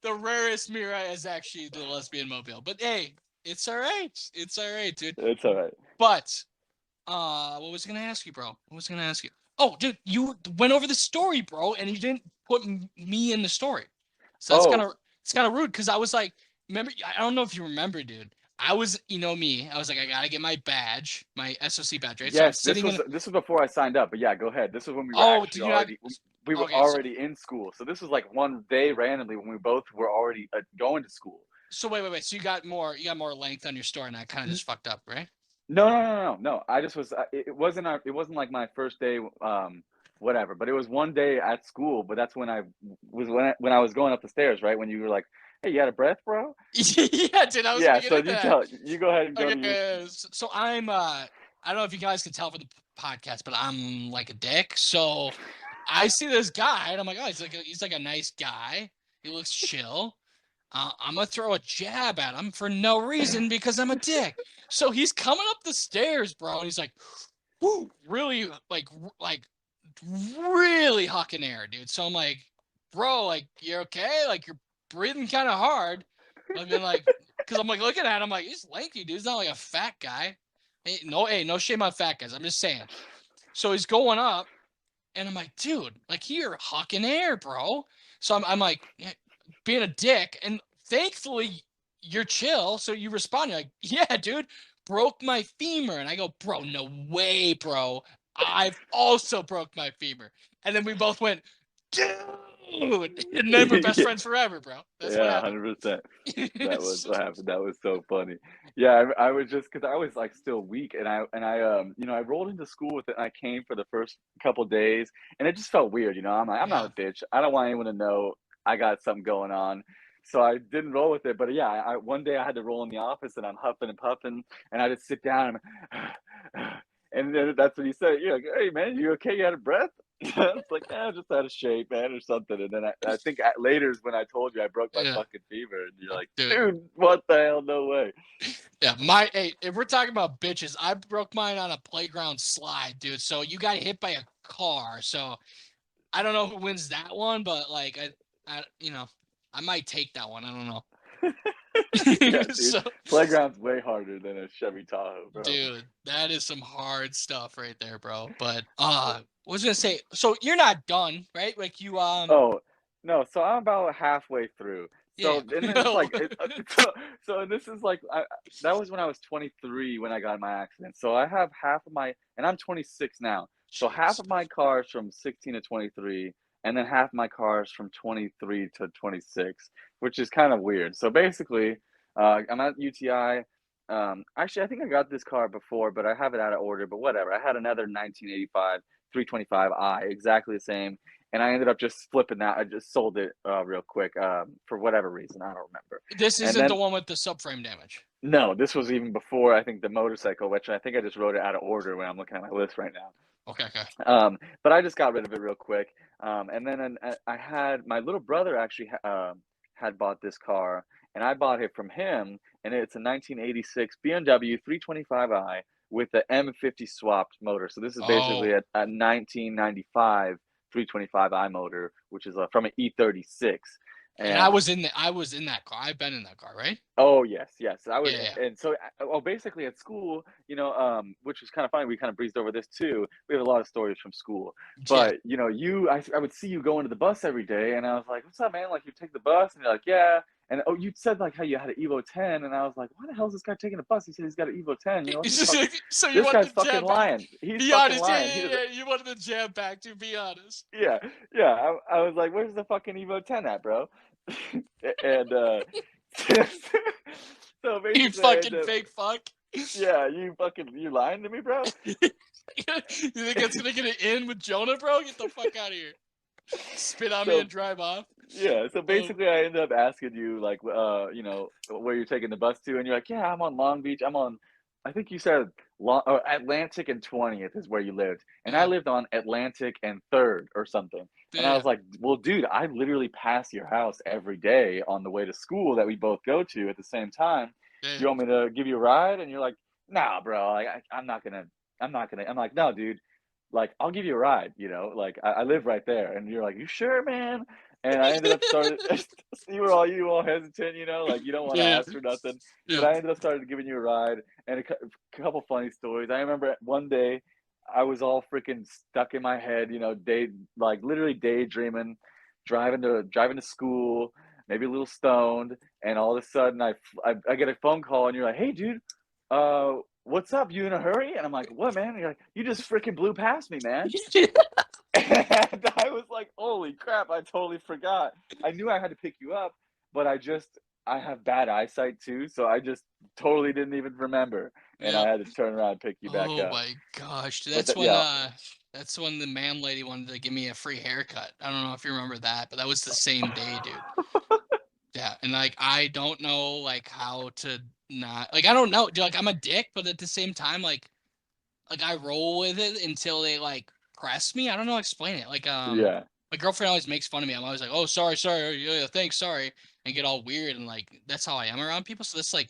the rarest Mira is actually the lesbian mobile. But hey, it's all right. It's all right, dude. it's all right. But what was I gonna ask you, bro? What was I gonna ask you? Oh, dude, you went over the story, bro, and you didn't put me in the story. So Oh, it's kind of rude because I was like, remember? I don't know if you remember, dude. I was, me. I was like, I gotta get my badge, my SOC badge, right? So I'm yes. This sitting in. was this was before I signed up. But yeah, go ahead. This was when we were Oh, did actually you not? already we were Okay, so already in school. So this was like one day randomly when we both were already going to school. wait. So you got more length on your story, and I kind of just fucked up, right? No. I just was. It wasn't like my first day. Whatever. But it was one day at school. But that's when when I was going up the stairs. Right when you were like, "Hey, you out of breath, bro?" Yeah, dude, I was gonna Yeah. get So into that. you go ahead and go to your. Okay, so I'm I don't know if you guys can tell for the podcast, but I'm like a dick. So I see this guy and I'm like, oh, he's like a nice guy. He looks chill. I'm gonna throw a jab at him for no reason because I'm a dick. So he's coming up the stairs, bro, and he's like, whoo, really like really hucking air, dude. So I'm like, bro, like you're okay? Like you're breathing kind of hard. I've been like, because I'm like looking at him, like he's lanky, dude. He's not like a fat guy. Hey, no shame on fat guys. I'm just saying. So he's going up, and I'm like, dude, like you're hucking air, bro. So I'm like being a dick, and thankfully you're chill. So you respond, you're like, yeah, dude, broke my femur, and I go, bro, no way, bro. I've also broke my femur, and then we both went, dude, and then we're best yeah, friends forever, bro. That's what yeah, happened. 100%. That was what happened. That was so funny. Yeah, I was just because I was like still weak, and I rolled into school with it. And I came for the first couple days, and it just felt weird. I'm like, I'm not Yeah. a bitch. I don't want anyone to know I got something going on. So I didn't roll with it. But yeah, one day I had to roll in the office, and I'm huffing and puffing, and I just sit down and then that's what he said. You're like, hey man, you okay? You out of breath? I was like, I just out of shape, man, or something. And then I think later is when I told you I broke my Yeah. fucking fever, and you're like, Dude. dude, what the hell? No way. Yeah, hey, if we're talking about bitches, I broke mine on a playground slide, dude. So you got hit by a car. So I don't know who wins that one, but like I might take that one. I don't Yeah, know. dude. So, Playground's way harder than a Chevy Tahoe, bro. dude, that is some hard stuff right there, bro. But what was I gonna say? So you're not done, right? Like you Oh, no, so I'm about halfway through. yeah. So and then it's like so this is like that was when I was 23 when I got in my accident. So I have half of my and I'm 26 now. So half Jeez. of my car is from 16 to 23, and then half my car is from 23 to 26, which is kind of weird. So basically, I'm at UTI. Actually, I think I got this car before, but I have it out of order. But whatever. I had another 1985 325i, exactly the same, and I ended up just flipping that. I just sold it real quick for whatever reason. I don't remember. This And isn't the then one with the subframe damage. no, this was even before I think the motorcycle, which I think I just wrote it out of order when I'm looking at my list right now. Okay, okay. But I just got rid of it real quick. And then I had my little brother actually had bought this car, and I bought it from him, and it's a 1986 BMW 325i with the M50 swapped motor. So this is basically Oh, a 1995 325i motor, which is from an E36. and I And was in that car. I've been in that car, right? oh yes, yes. I would, Yeah, yeah. and so well, basically at school, which was kind of funny. We kind of breezed over this too. We have a lot of stories from school, Yeah. but I would see you going to the bus every day, and I was like, "What's up, man? Like, you take the bus?" And you're like, "Yeah." And oh, you said like how you had an Evo 10, and I was like, "Why the hell is this guy taking a bus?" He said he's got an Evo 10. What the fuck? So you This wanted guy's to fucking jam back? lying. He's Be fucking honest. Yeah, lying. He yeah, doesn't. yeah. You wanted to jam back. To be honest. Yeah, yeah. I was like, "Where's the fucking Evo 10 at, bro?" And so You basically, I end fucking up. fake fuck. Yeah, you lying to me, bro? You think it's gonna get an in with Jonah, bro? Get the fuck out of here. Spit on me So and drive off. yeah, so Oh, basically I ended up asking you like where you're taking the bus to, and you're like, "Yeah, I'm on Long Beach. I'm on I think you said Atlantic and 20th is where you lived." And I yeah, lived on Atlantic and 3rd or something. And I yeah, was like, "Well, dude, I literally pass your house every day on the way to school that we both go to at the same time. yeah. Do you want me to give you a ride?" And you're like, "Nah, bro. Like, I'm not gonna." I'm like, "No, dude. Like, I'll give you a ride. Like I live right there." And you're like, "You sure, man?" And I ended up started. You all hesitant, like you don't want to Yeah, ask for nothing. But yeah. I ended up started giving you a ride, and a couple funny stories. I remember one day, I was all freaking stuck in my head, literally daydreaming, driving to school, maybe a little stoned, and all of a sudden I get a phone call, and you're like, "Hey, dude, what's up? You in a hurry?" And I'm like, "What, man?" And you're like, "You just freaking blew past me, man." And I was like, "Holy crap, I totally forgot." I knew I had to pick you up, but I have bad eyesight too, so I just totally didn't even remember, and Yeah. I had to turn around and pick you back Oh up. my gosh. But that, yeah, That's when the man lady wanted to give me a free haircut. I don't know if you remember that, but that was the same day, dude. Yeah, and like I don't know like how to not like I don't know, dude, like I'm a dick, but at the same time like I roll with it until they like press me. I don't know how to explain it. Like yeah, my girlfriend always makes fun of me. I'm always like, "Oh, sorry, sorry. Yeah, thanks, sorry." And get all weird and like that's how I am around people. So this like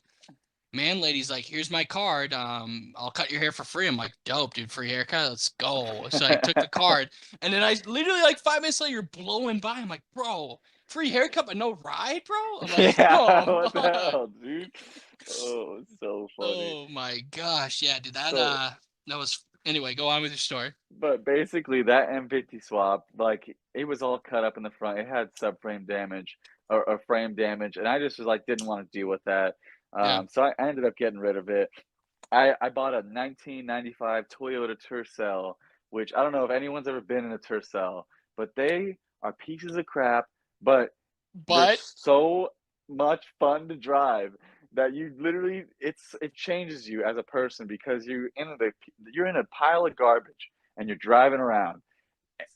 man lady's like, "Here's my card. I'll cut your hair for free." I'm like, "Dope, dude, free haircut. Let's go." So I took the card, and then I literally like 5 minutes later, you're blowing by. I'm like, "Bro, free haircut but no ride, bro." I'm like, yeah. "Oh What the fuck." hell, dude? Oh, it's so funny. Oh my gosh, yeah, dude. So That was anyway. Go on with your story. But basically, that M50 swap, like it was all cut up in the front. It had subframe damage or frame damage, and I just was like didn't want to deal with that. Yeah, So I ended up getting rid of it. I bought a 1995 Toyota Tercel, which I don't know if anyone's ever been in a Tercel, but they are pieces of crap, but they're but so much fun to drive that you literally it changes you as a person because you're in a pile of garbage and you're driving around,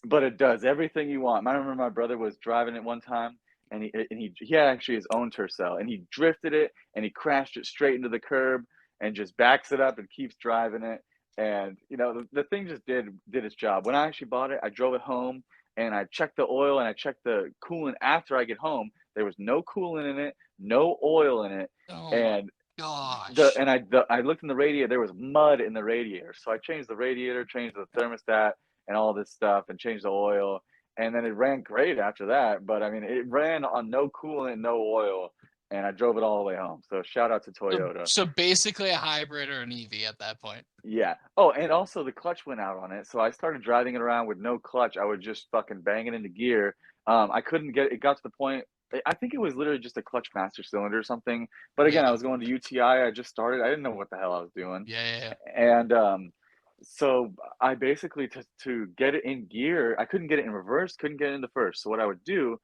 but it does everything you want. I remember my brother was driving it one time, and he had actually his own Tercel, and he drifted it and he crashed it straight into the curb and just backs it up and keeps driving it. And the thing just did its job. When I actually bought it, I drove it home and I checked the oil and I checked the coolant after I get home. There was no coolant in it, no oil in it, oh my and gosh. I looked in the radiator. There was mud in the radiator, so I changed the radiator, changed the thermostat, and all this stuff, and changed the oil. And then it ran great after that. But I mean, it ran on no coolant, no oil, and I drove it all the way home. So shout out to Toyota. So basically a hybrid or an EV at that point. Yeah. Oh, and also the clutch went out on it, so I started driving it around with no clutch. I would just fucking bang it into gear. I couldn't get it. Got to the point. I think it was literally just a clutch master cylinder or something. But again, I Yeah, was going to UTI. I just started. I didn't know what the hell I was doing. yeah, yeah, yeah. And So I basically to get it in gear, I couldn't get it in reverse, couldn't get it into first. So what I would do,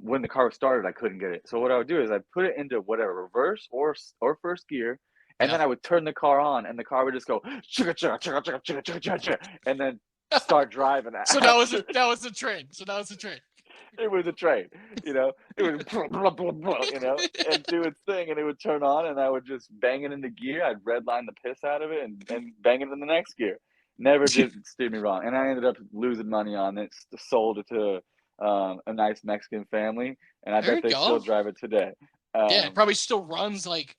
when the car started, I couldn't get it. So what I would do is I put it into whatever reverse or first gear, and Yeah. then I would turn the car on, and the car would just go chugga chugga chugga chugga chugga chugga chugga, chugga, and then start driving So after. that was the train. So that was the train. It was a train, it would blah, blah, blah, blah, and do its thing, and it would turn on, and I would just bang it into gear. I'd redline the piss out of it and bang it in the next gear. Never did steer me wrong, and I ended up losing money on it. Sold it to a nice Mexican family, and I There bet you they still go. drive it today. Yeah, it Um, probably still runs like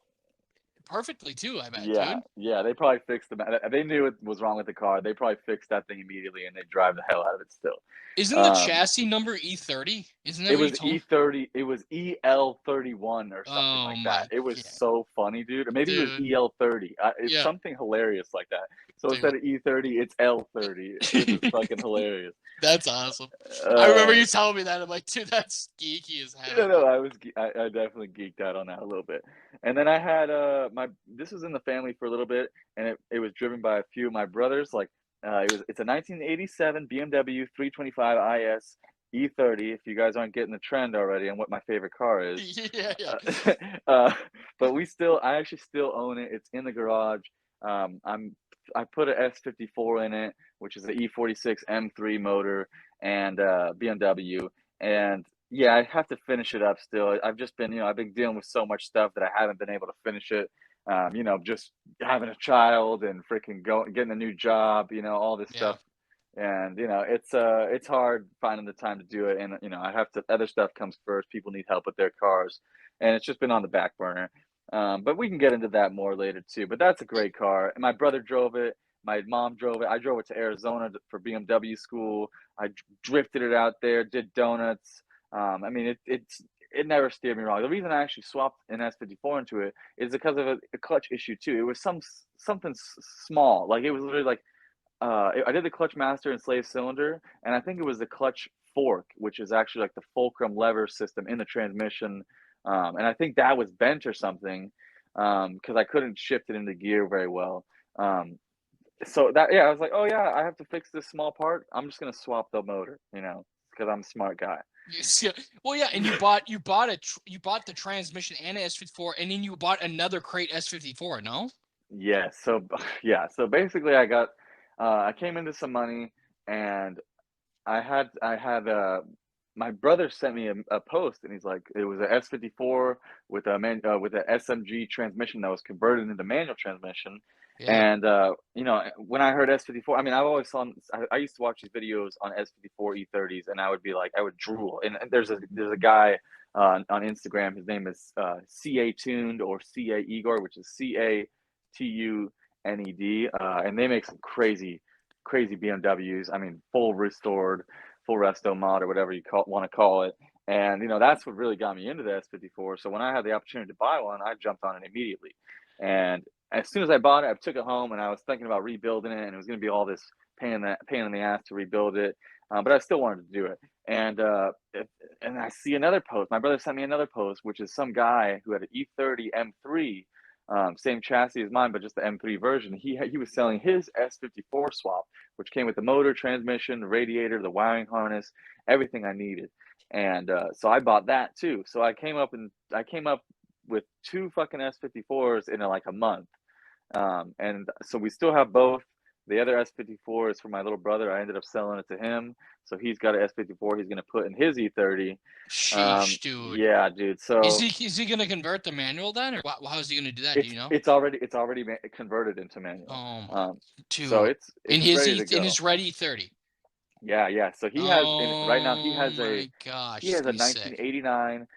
perfectly too, I bet, yeah, dude. yeah, they probably fixed the. They knew what was wrong with the car. They probably fixed that thing immediately, and they drive the hell out of it still. Isn't the Um, chassis number E30? Isn't that It what you was told me? E30, it was EL31 or something Oh like that. my It was god. so funny, dude. Or maybe it was Dude. EL30. It's Yeah, something hilarious like that. So dude. instead of E30, it's L30, which is fucking hilarious. That's awesome. I remember Uh, you telling me that. I'm like, dude, that's geeky as no, heck. no, I definitely geeked out on that a little bit. And then I had my this was in the family for a little bit, and it was driven by a few of my brothers. Like it's a 1987 BMW 325 IS E30. If you guys aren't getting the trend already on what my favorite car is, Yeah, yeah. uh, uh, but I actually still own it. It's in the garage. I put an S54 in it, which is the E46 M3 motor and BMW. And yeah, I have to finish it up still. I've just been, I've been dealing with so much stuff that I haven't been able to finish it. Just having a child and freaking getting a new job, all this Yeah. stuff. And it's hard finding the time to do it. And I have to other stuff comes first. People need help with their cars, and it's just been on the back burner. But we can get into that more later too. But that's a great car. And my brother drove it. My mom drove it. I drove it to Arizona for BMW school. I drifted it out there, did donuts. I mean, it never steered me wrong. The reason I actually swapped an S54 into it is because of a clutch issue too. It was something small, like it was literally like I did the clutch master and slave cylinder, and I think it was the clutch fork, which is actually like the fulcrum lever system in the transmission, and I think that was bent or something because I couldn't shift it into gear very well. Um, so that yeah, I was like, oh yeah, I have to fix this small part. I'm just gonna swap the motor, because I'm a smart guy. Yes, yeah. Well, yeah, and you bought the transmission and S54, and then you bought another crate S54. No? Yeah, so yeah, so basically I came into some money and I had my brother sent me a post and he's like it was a S54 with a SMG transmission that was converted into manual transmission. Yeah. And when I heard S54, I mean I've always saw I used to watch these videos on S54 E30s and I would drool. And there's a guy on Instagram. His name is CA Tuned or CA Igor, which is CATUNED, and they make some crazy BMWs. I mean, full resto mod or whatever you want to call it. And that's what really got me into the S54. So when I had the opportunity to buy one, I jumped on it immediately. And as soon as I bought it, I took it home and I was thinking about rebuilding it, and it was going to be all this pain in the ass to rebuild it. But I still wanted to do it. And I see another post. My brother sent me another post, which is some guy who had an E30 M3, same chassis as mine, but just the M3 version. He was selling his S54 swap, which came with the motor, transmission, the radiator, the wiring harness, everything I needed. And so I bought that too. So I came up with two fucking S54s in like a month. And so we still have both. The other S54 is for my little brother. I ended up selling it to him. So he's got an S54 he's going to put in his E30. Sheesh, dude. Yeah, dude. Is So he gonna convert the manual then, or how is he gonna do that? Do it's you know? it's already it's already converted into manual. Oh my, So dude. it's ready to In go. his Ready 30. Yeah, yeah. So right now Oh my he gosh, it's has a gonna be sick. 1989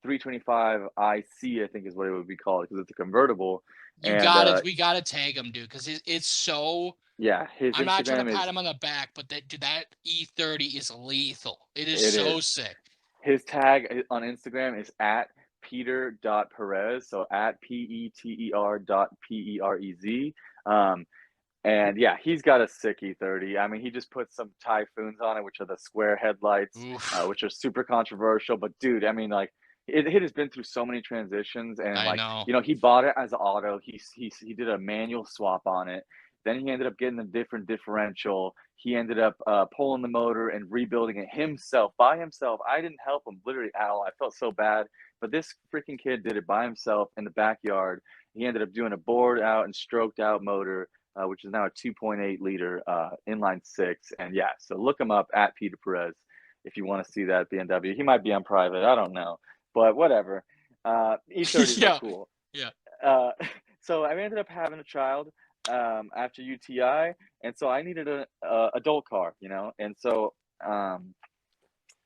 325 IC, I think is what it would be called because it's a convertible. And We gotta tag him, dude, because it's so. yeah, his I'm not trying to Instagram pat is him on the back, but that E30 is lethal. It is it so is. sick. His tag on Instagram is at Peter.Perez, so at PETER.PEREZ. And yeah, he's got a sick E30. I mean, he just put some Typhoons on it, which are the square headlights, Oof. which are super controversial. But dude, I mean, like it has been through so many transitions, and I like know. he bought it as an auto. He did a manual swap on it, Then he ended up getting a different differential. He ended up pulling the motor and rebuilding it himself, by himself. I didn't help him literally at all. I felt so bad. But this freaking kid did it by himself in the backyard. He ended up doing a bored out and stroked out motor, which is now a 2.8 liter inline six. And yeah, so look him up at Peter Perez if you want to see that BMW. He might be on private. I don't know. But whatever. E30s are Yeah. cool. Yeah. Uh, so I ended up having a child after UTI, and so I needed a adult car, you know. And so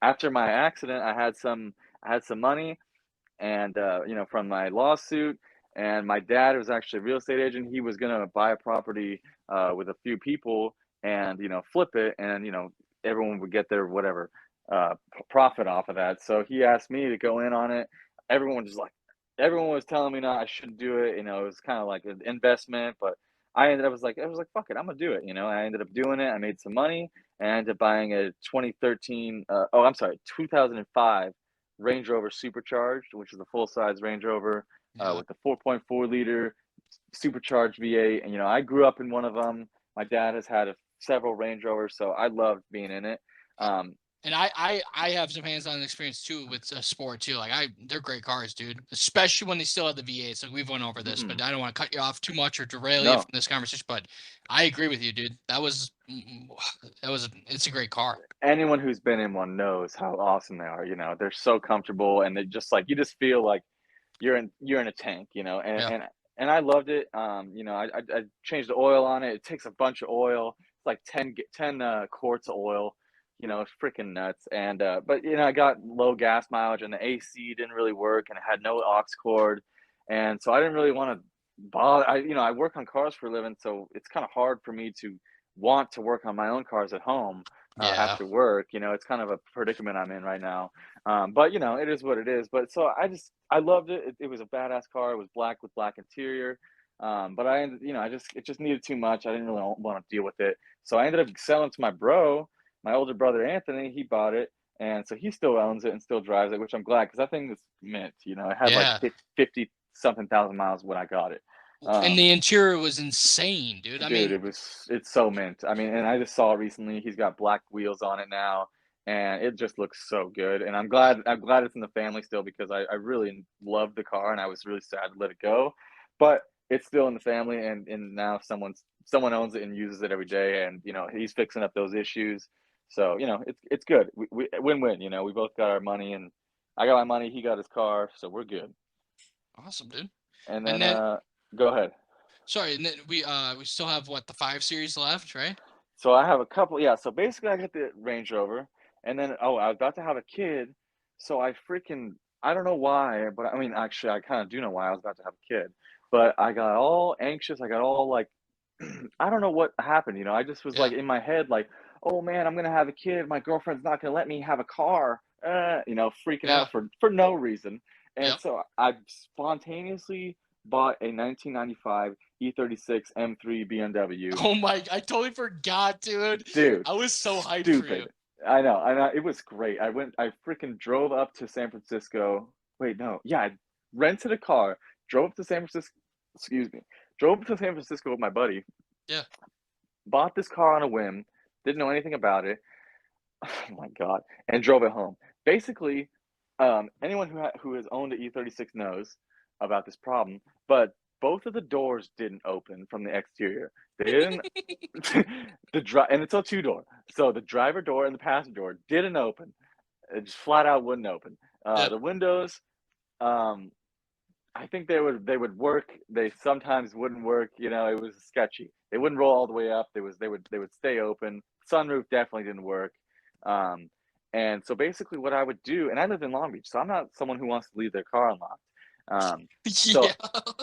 after my accident, I had some money, and you know, from my lawsuit. And my dad was actually a real estate agent. He was gonna buy a property with a few people, and you know, flip it, and you know, everyone would get their whatever profit off of that. So he asked me to go in on it. Everyone was like, everyone was telling me no, I shouldn't do it. You know, it was kind of like an investment, but I was like, fuck it, I'm gonna do it. You know, I ended up doing it. I made some money, and I ended up buying a 2013. Oh, I'm sorry, 2005 Range Rover Supercharged, which is a full size Range Rover Yeah. with the 4.4 liter supercharged V8. And you know, I grew up in one of them. My dad has had several Range Rovers, so I loved being in it. Um, And I have some hands-on experience too with sport too. Like they're great cars, dude. Especially when they still have the V8s. Like we've went over this, but I don't want to cut you off too much or derail you no, from this conversation. But I agree with you, dude. It's a great car. anyone who's been in one knows how awesome they are. You know, they're so comfortable, and they just like, you just feel like you're in a tank, you know. Yeah. And I loved it. You know, I changed the oil on it. It takes a bunch of oil. It's like 10 quarts of oil. You know, it's freaking nuts. And but you know, I got low gas mileage, and the AC didn't really work, and it had no aux cord, and so I didn't really want to bother. You know, I work on cars for a living, so it's kind of hard for me to want to work on my own cars at home Yeah. after work. You know, it's kind of a predicament I'm in right now. But you know, it is what it is. But so I loved it. It was a badass car. It was black with black interior. But I ended, you know, it just needed too much. I didn't really want to deal with it. So I ended up selling to my bro, my older brother Anthony. He bought it, and so he still owns it and still drives it, which I'm glad, because that thing was mint. You know, it had like Yeah. 50 something thousand miles when I got it. And Um, the interior was insane, dude. I Dude, mean, it's so mint. I mean, and I just saw recently he's got black wheels on it now, and it just looks so good. And yeah. I'm glad it's in the family still, because I really love the car, and I was really sad to let it go. But it's still in the family, and now someone owns it and uses it every day, and you know, he's fixing up those issues. So, you know, it's good. We win-win, you know. We both got our money, and I got my money, he got his car, so we're good. Awesome, dude. And And then then go ahead. sorry, and then we still have what, the 5 Series left, right? So I have a couple, yeah. So basically, I got the Range Rover, and then I was about to have a kid, so I don't know why, but I mean, actually, I kind of do know why I was about to have a kid, but I got all anxious. I got all like, I don't know what happened. You know, I just was Yeah. like in my head, like, oh man, I'm gonna have a kid. My girlfriend's not gonna let me have a car. You know, freaking Yeah. out for no reason. And Yep. so I spontaneously bought a 1995 E36 M3 BMW. Oh my, I totally forgot, dude. Dude, I was so hyped for you. stupid. I know. It was great. I freaking drove up to San Francisco. Wait, no. Yeah, I rented a car, drove up to San Francisco. Excuse me. Drove up to San Francisco with my buddy. Yeah. Bought this car on a whim. Didn't know anything about it. Oh my god! And drove it home. Basically, anyone who has owned an E36 knows about this problem. But both of the doors didn't open from the exterior. They didn't. And it's a two door, so the driver door and the passenger door didn't open. It just flat out wouldn't open. Yeah. The windows, um, I think they would work. They sometimes wouldn't work. You know, it was sketchy. They wouldn't roll all the way up. They would stay open. Sunroof definitely didn't work. Um, and so basically, what I would do, and I live in Long Beach, so I'm not someone who wants to leave their car unlocked. So Yeah.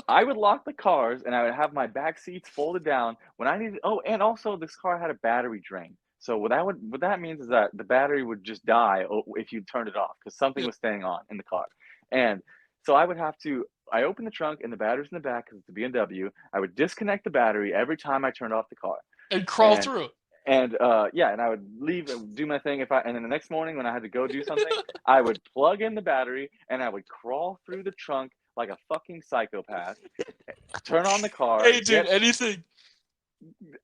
I would lock the cars, and I would have my back seats folded down when I needed. Oh, and also this car had a battery drain. So what that means is that the battery would just die if you turned it off, because something Yeah. was staying on in the car. And so I would have to. I opened the trunk, and the battery's in the back because it's a BMW. I would disconnect the battery every time I turned off the car, And crawl and through. yeah, and I would leave and do my thing. And then the next morning when I had to go do something, I would plug in the battery, and I would crawl through the trunk like a fucking psychopath, turn on the car, Hey, dude, anything.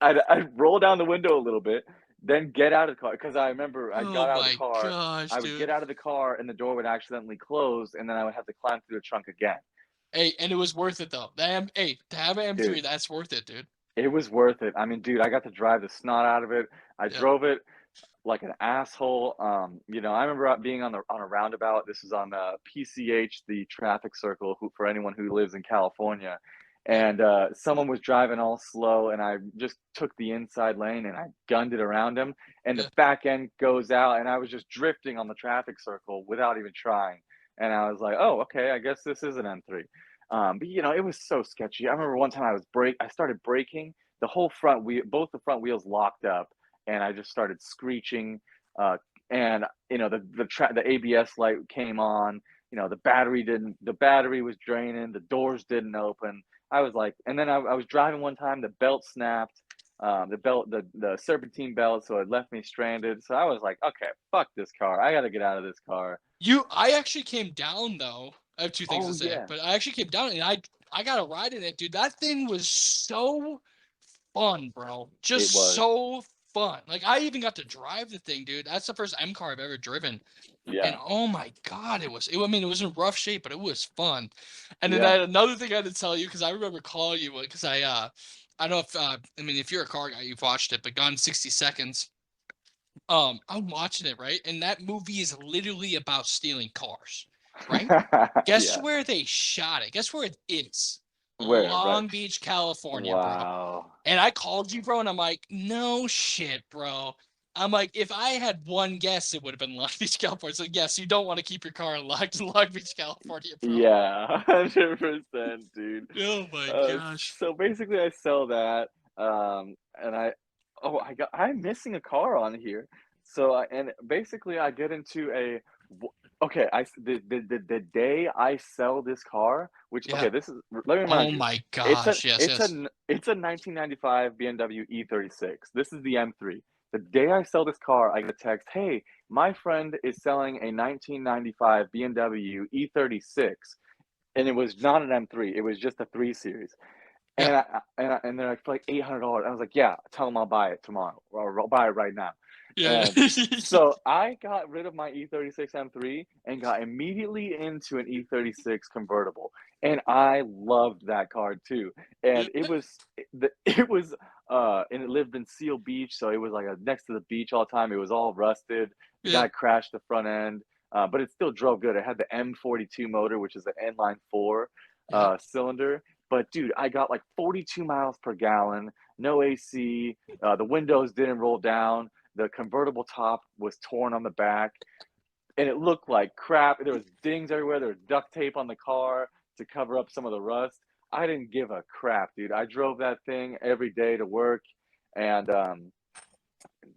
I'd roll down the window a little bit, then get out of the car because I remember I Oh got out of the my car. gosh, I would get dude. out of the car and the door would accidentally close, and then I would have to climb through the trunk again. Hey, and it was worth it though. Hey, to have an M3, Dude, that's worth it, dude. it was worth it. I mean, dude, I got to drive the snot out of it. I Yeah, drove it like an asshole. I remember being on a roundabout. This is on PCH, the traffic circle, for anyone who lives in California. yeah, And someone was driving all slow, and I just took the inside lane and I gunned it around him. And the yeah. back end goes out, and I was just drifting on the traffic circle without even trying. And I was like, oh, okay, I guess this is an M3. But it was so sketchy. I remember one time I started braking. The whole front wheel, both the front wheels locked up, and I just started screeching. Uh, and the ABS light came on. The battery was draining. The doors didn't open. I was like, and then I was driving one time. The belt snapped. The serpentine belt, so it left me stranded. So I was like, okay, fuck this car. I got to get out of this car. I actually came down though. I have two things Oh to say, yeah, but I actually came down and I got a ride in it, dude. That thing was so fun, bro. it Just was. so fun. Like I even got to drive the thing, dude. That's the first M car I've ever driven. And Yeah, oh my god, I mean, it was in rough shape, but it was fun. And then I yeah. had another thing I had to tell you because I remember calling you because I don't know if I mean if you're a car guy, you've watched it, but Gone 60 Seconds. I'm watching it, right? And that movie is literally about stealing cars, right? Guess Yeah. where they shot it? Guess where it is? Where? Right. Long Beach, California, bro. Wow. And I called you, bro, and I'm like, no shit, bro. I'm like, if I had one guess, it would have been Long Beach, California. So yes, you don't want to keep your car unlocked in Long Beach, California, bro. Yeah, 100%, dude. Oh my Uh, gosh. so basically, I sell that, and I'm missing a car on here. And basically, I get into okay. The day I sell this car, which okay, Yeah. let me Oh remind you, my gosh. Yes, yes. it's a 1995 BMW E36. This is the M3. The day I sell this car, I get a text, hey, my friend is selling a 1995 BMW E36, and it was not an M3. It was just a 3 Series. Yeah. And they're like for like $800. I was like, yeah, tell them I'll buy it tomorrow, or I'll buy it right now. Yeah. And so I got rid of my E36 M3 and got immediately into an E36 convertible, and I loved that car too. Yeah. And and it lived in Seal Beach, so it was like next to the beach all the time. It was all rusted. The Yeah. guy crashed the front end, but it still drove good. It had the M42 motor, which is the inline four Yeah. cylinder. But dude, I got like 42 miles per gallon, no AC. The windows didn't roll down. The convertible top was torn on the back, and it looked like crap. There was dings everywhere. There was duct tape on the car to cover up some of the rust. I didn't give a crap, dude. I drove that thing every day to work, and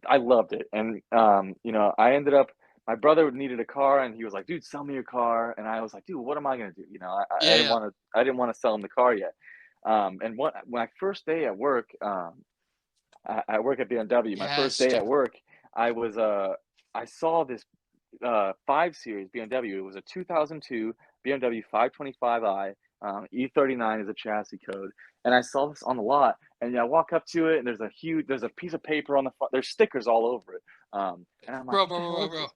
I loved it. And I ended up. My brother needed a car, and he was like, "Dude, sell me your car." And I was like, "Dude, what am I gonna do?" I Yeah. didn't Yeah. want to. I didn't want to sell him the car yet. And when my first day at work, I work at BMW. My first Yes, day at dude. work, I saw this 5 Series BMW. It was a 2002 BMW 525i. E39 is a chassis code, and I saw this on the lot. And I walk up to it, and there's a piece of paper on the front. There's stickers all over it. And I'm like, Bro, what bro, the bro, hell bro, is bro. this?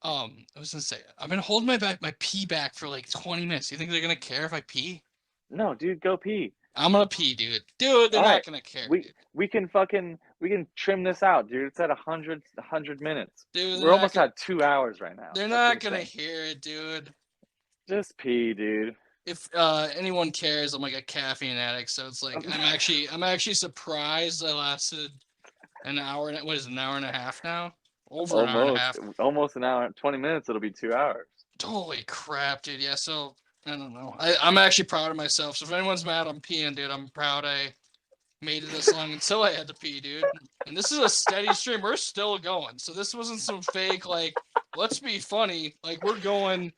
I was gonna say, I've been holding my pee back for like 20 minutes. You think they're gonna care if I pee? No, dude, go pee. I'm gonna pee, dude. Dude, they're All not right, gonna care, we dude. we can trim this out, dude. It's at 100 minutes. Dude, We're almost at 2 hours right now. they're That's not gonna insane. hear it, dude. Just pee, dude. If anyone cares, I'm like a caffeine addict, so it's like I'm actually surprised I lasted an hour and what is it, an hour and a half now? Over an hour and a half. Almost an hour, 20 minutes. It'll be 2 hours. Holy crap, dude. Yeah, so I don't know. I'm actually proud of myself. So if anyone's mad I'm peeing, dude, I'm proud I made it this long until I had to pee, dude. And this is a steady stream. We're still going. So this wasn't some fake, like, let's be funny. Like, we're going.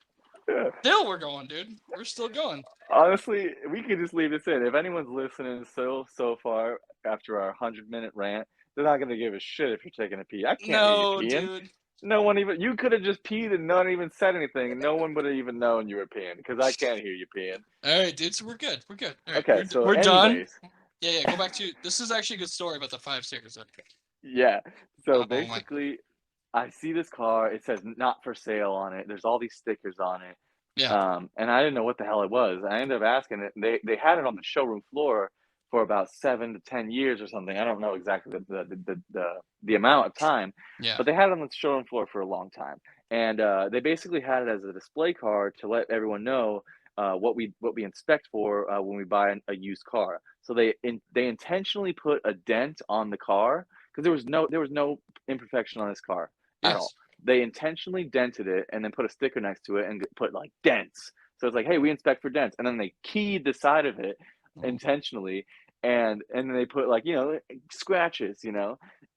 Yeah. Still, we're going, dude. We're still going. Honestly, we could just leave this in. If anyone's listening so far after our 100-minute rant, they're not gonna give a shit if you're taking a pee. I can't hear you No, peeing. dude. No one even. You could have just peed and not even said anything, and no one would have even known you were peeing because I can't hear you peeing. All right, dude. So we're good. We're good. All right, Okay, so we're done. anyways, Yeah, yeah. Go back to this is actually a good story about the 5 Series. Yeah. So Oh my. basically, I see this car. It says not for sale on it. There's all these stickers on it. Yeah. And I didn't know what the hell it was. I ended up asking it. They had it on the showroom floor for about 7 to 10 years or something. I don't know exactly the amount of time, Yeah. but they had it on the showroom floor for a long time. And they basically had it as a display card to let everyone know what we inspect for when we buy a used car. So they intentionally put a dent on the car because there was no imperfection on this car at all. Yes. They intentionally dented it and then put a sticker next to it and put like dents. So it's like, hey, we inspect for dents, and then they keyed the side of it Oh. intentionally, and then they put like scratches,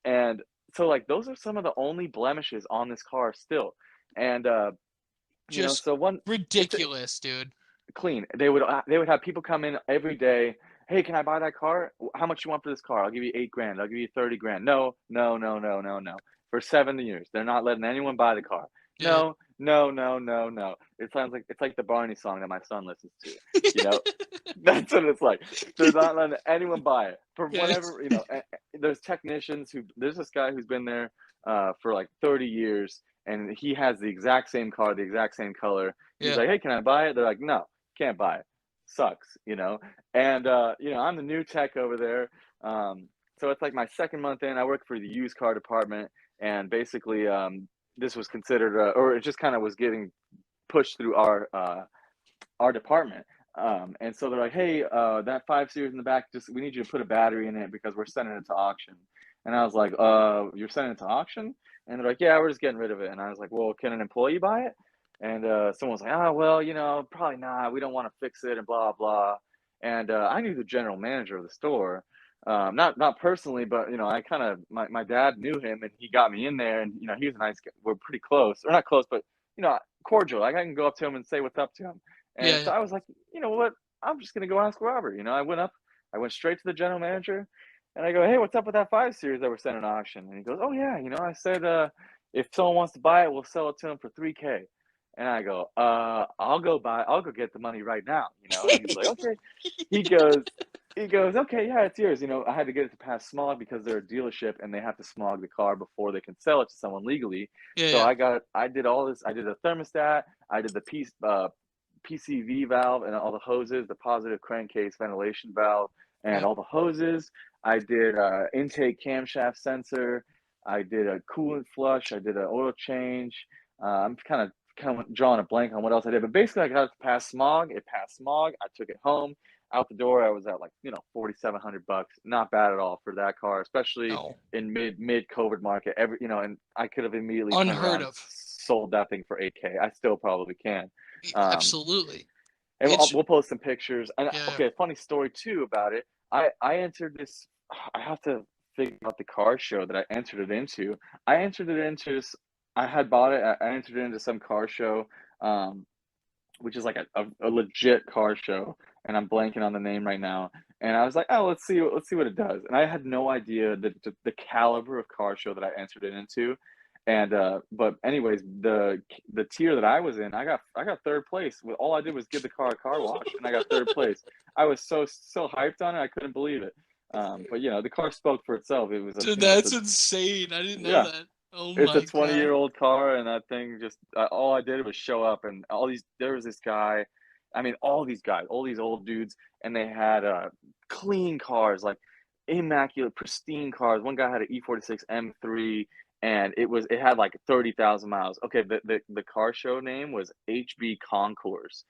and so like those are some of the only blemishes on this car still, and Just so one it's ridiculous, dude. clean. They would have people come in every day. Hey, can I buy that car? How much you want for this car? I'll give you 8 grand. I'll give you 30 grand. No, no, no, no, no, no. For 7 years, they're not letting anyone buy the car. Yeah. No, no, no, no, no. It sounds like it's like the Barney song that my son listens to. You know, that's what it's like. They're not letting anyone buy it for Yes. whatever. There's technicians who. There's this guy who's been there for like 30 years, and he has the exact same car, the exact same color. He's Yeah. like, hey, can I buy it? They're like, no, can't buy it. Sucks. And I'm the new tech over there. So it's like my second month in. I work for the used car department, and basically, this was considered, or it just kind of was getting pushed through our department. And so they're like, hey, that 5 Series in the back, just we need you to put a battery in it because we're sending it to auction. And I was like, you're sending it to auction? And they're like, yeah, we're just getting rid of it. And I was like, well, can an employee buy it? And someone was like, oh, well, probably not. We don't want to fix it and blah, blah. And I knew the general manager of the store. Not personally, but I kind of my dad knew him and he got me in there, and he was a nice guy. We're pretty close, or not close, but cordial. Like I can go up to him and say what's up to him. Yeah. And so Yeah. I was like, you know what? I'm just gonna go ask Robert. I went straight to the general manager, and I go, hey, what's up with that 5 Series that we're sending to auction? And he goes, oh yeah, I said if someone wants to buy it, we'll sell it to him for 3K. And I go, I'll go get the money right now. And he's like, okay. He goes, okay, yeah, it's yours. I had to get it to pass smog because they're a dealership and they have to smog the car before they can sell it to someone legally. Yeah. So Yeah. I did all this. I did a thermostat. I did the PCV valve and all the hoses, the positive crankcase ventilation valve, and Yeah. all the hoses. I did intake camshaft sensor. I did a coolant flush. I did an oil change. I'm kind of drawing a blank on what else I did, but basically I got it to pass smog. It passed smog. I took it home. Out the door, I was at like $4,700. Not bad at all for that car, especially No. in mid COVID market. And I could have immediately turned Unheard around, of. sold that thing for 8K. I still probably can. Um, Absolutely. and It's we'll post some pictures. And yeah. okay, funny story too about it. I entered this. I have to figure out the car show that I entered it into. I entered it into. I had bought it. I entered it into some car show, which is like a legit car show, and I'm blanking on the name right now. And I was like, oh, let's see what it does. And I had no idea the caliber of car show that I entered it into. And but anyways, the tier that I was in, I got third place. All I did was give the car a car wash, and I got third place. I was so hyped on it, I couldn't believe it. But the car spoke for itself. It was a Dude, it's a that's insane. I didn't know yeah, that. Oh it's a my 20-year god. old car, and that thing just all I did was show up, and there was this guy. I mean, all these guys, all these old dudes, and they had clean cars, like immaculate, pristine cars. One guy had an E46 M3, and it had like 30,000 miles. Okay, the car show name was HB Concours.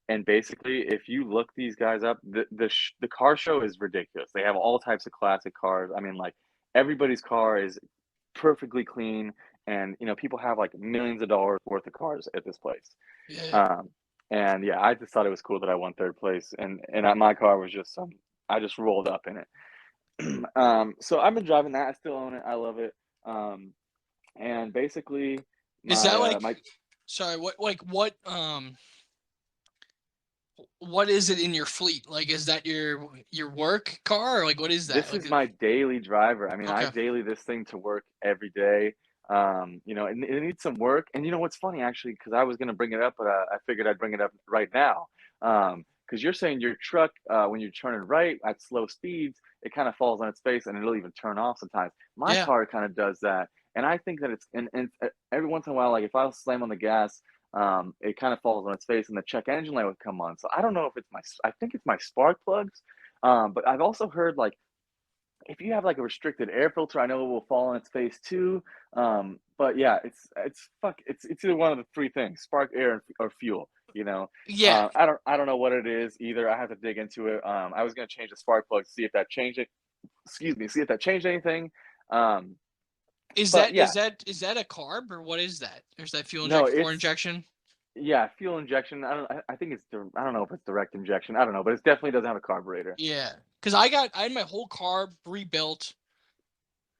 And basically, if you look these guys up, the car show is ridiculous. They have all types of classic cars. I mean, like everybody's car is perfectly clean, and people have like millions of dollars worth of cars at this place. Yeah. Yeah. um and yeah, I just thought it was cool that I won third place, and my car was just I just rolled up in it. So I've been driving that. I still own it. I love it. And basically Is that my like my sorry, what is it in your fleet? Like is that your work car or like what is that? this Like is my daily driver. I mean, I okay. daily this thing to work every day. It needs some work. And what's funny actually, because I was gonna bring it up, but I figured I'd bring it up right now. because you're saying your truck, when you're turning right at slow speeds, it kind of falls on its face and it'll even turn off sometimes. My Yeah. car kind of does that, and I think that and every once in a while, like if I slam on the gas, it kind of falls on its face, and the check engine light would come on. So I don't know if it's I think it's my spark plugs, but I've also heard like if you have like a restricted air filter, I know it will fall on its face too. But yeah, it's either one of the three things: spark, air, or fuel. You know, Yeah. I don't know what it is either. I have to dig into it. I was gonna change the spark plug, see if that changed it. Excuse me, see if that changed anything. Um, Is but that yeah, is that is that a carb or what is that? Or is that fuel no, injection or it's injection? yeah, fuel injection. I think it's I don't know if it's direct injection. I don't know, but it definitely doesn't have a carburetor. Yeah. Because I had my whole carb rebuilt.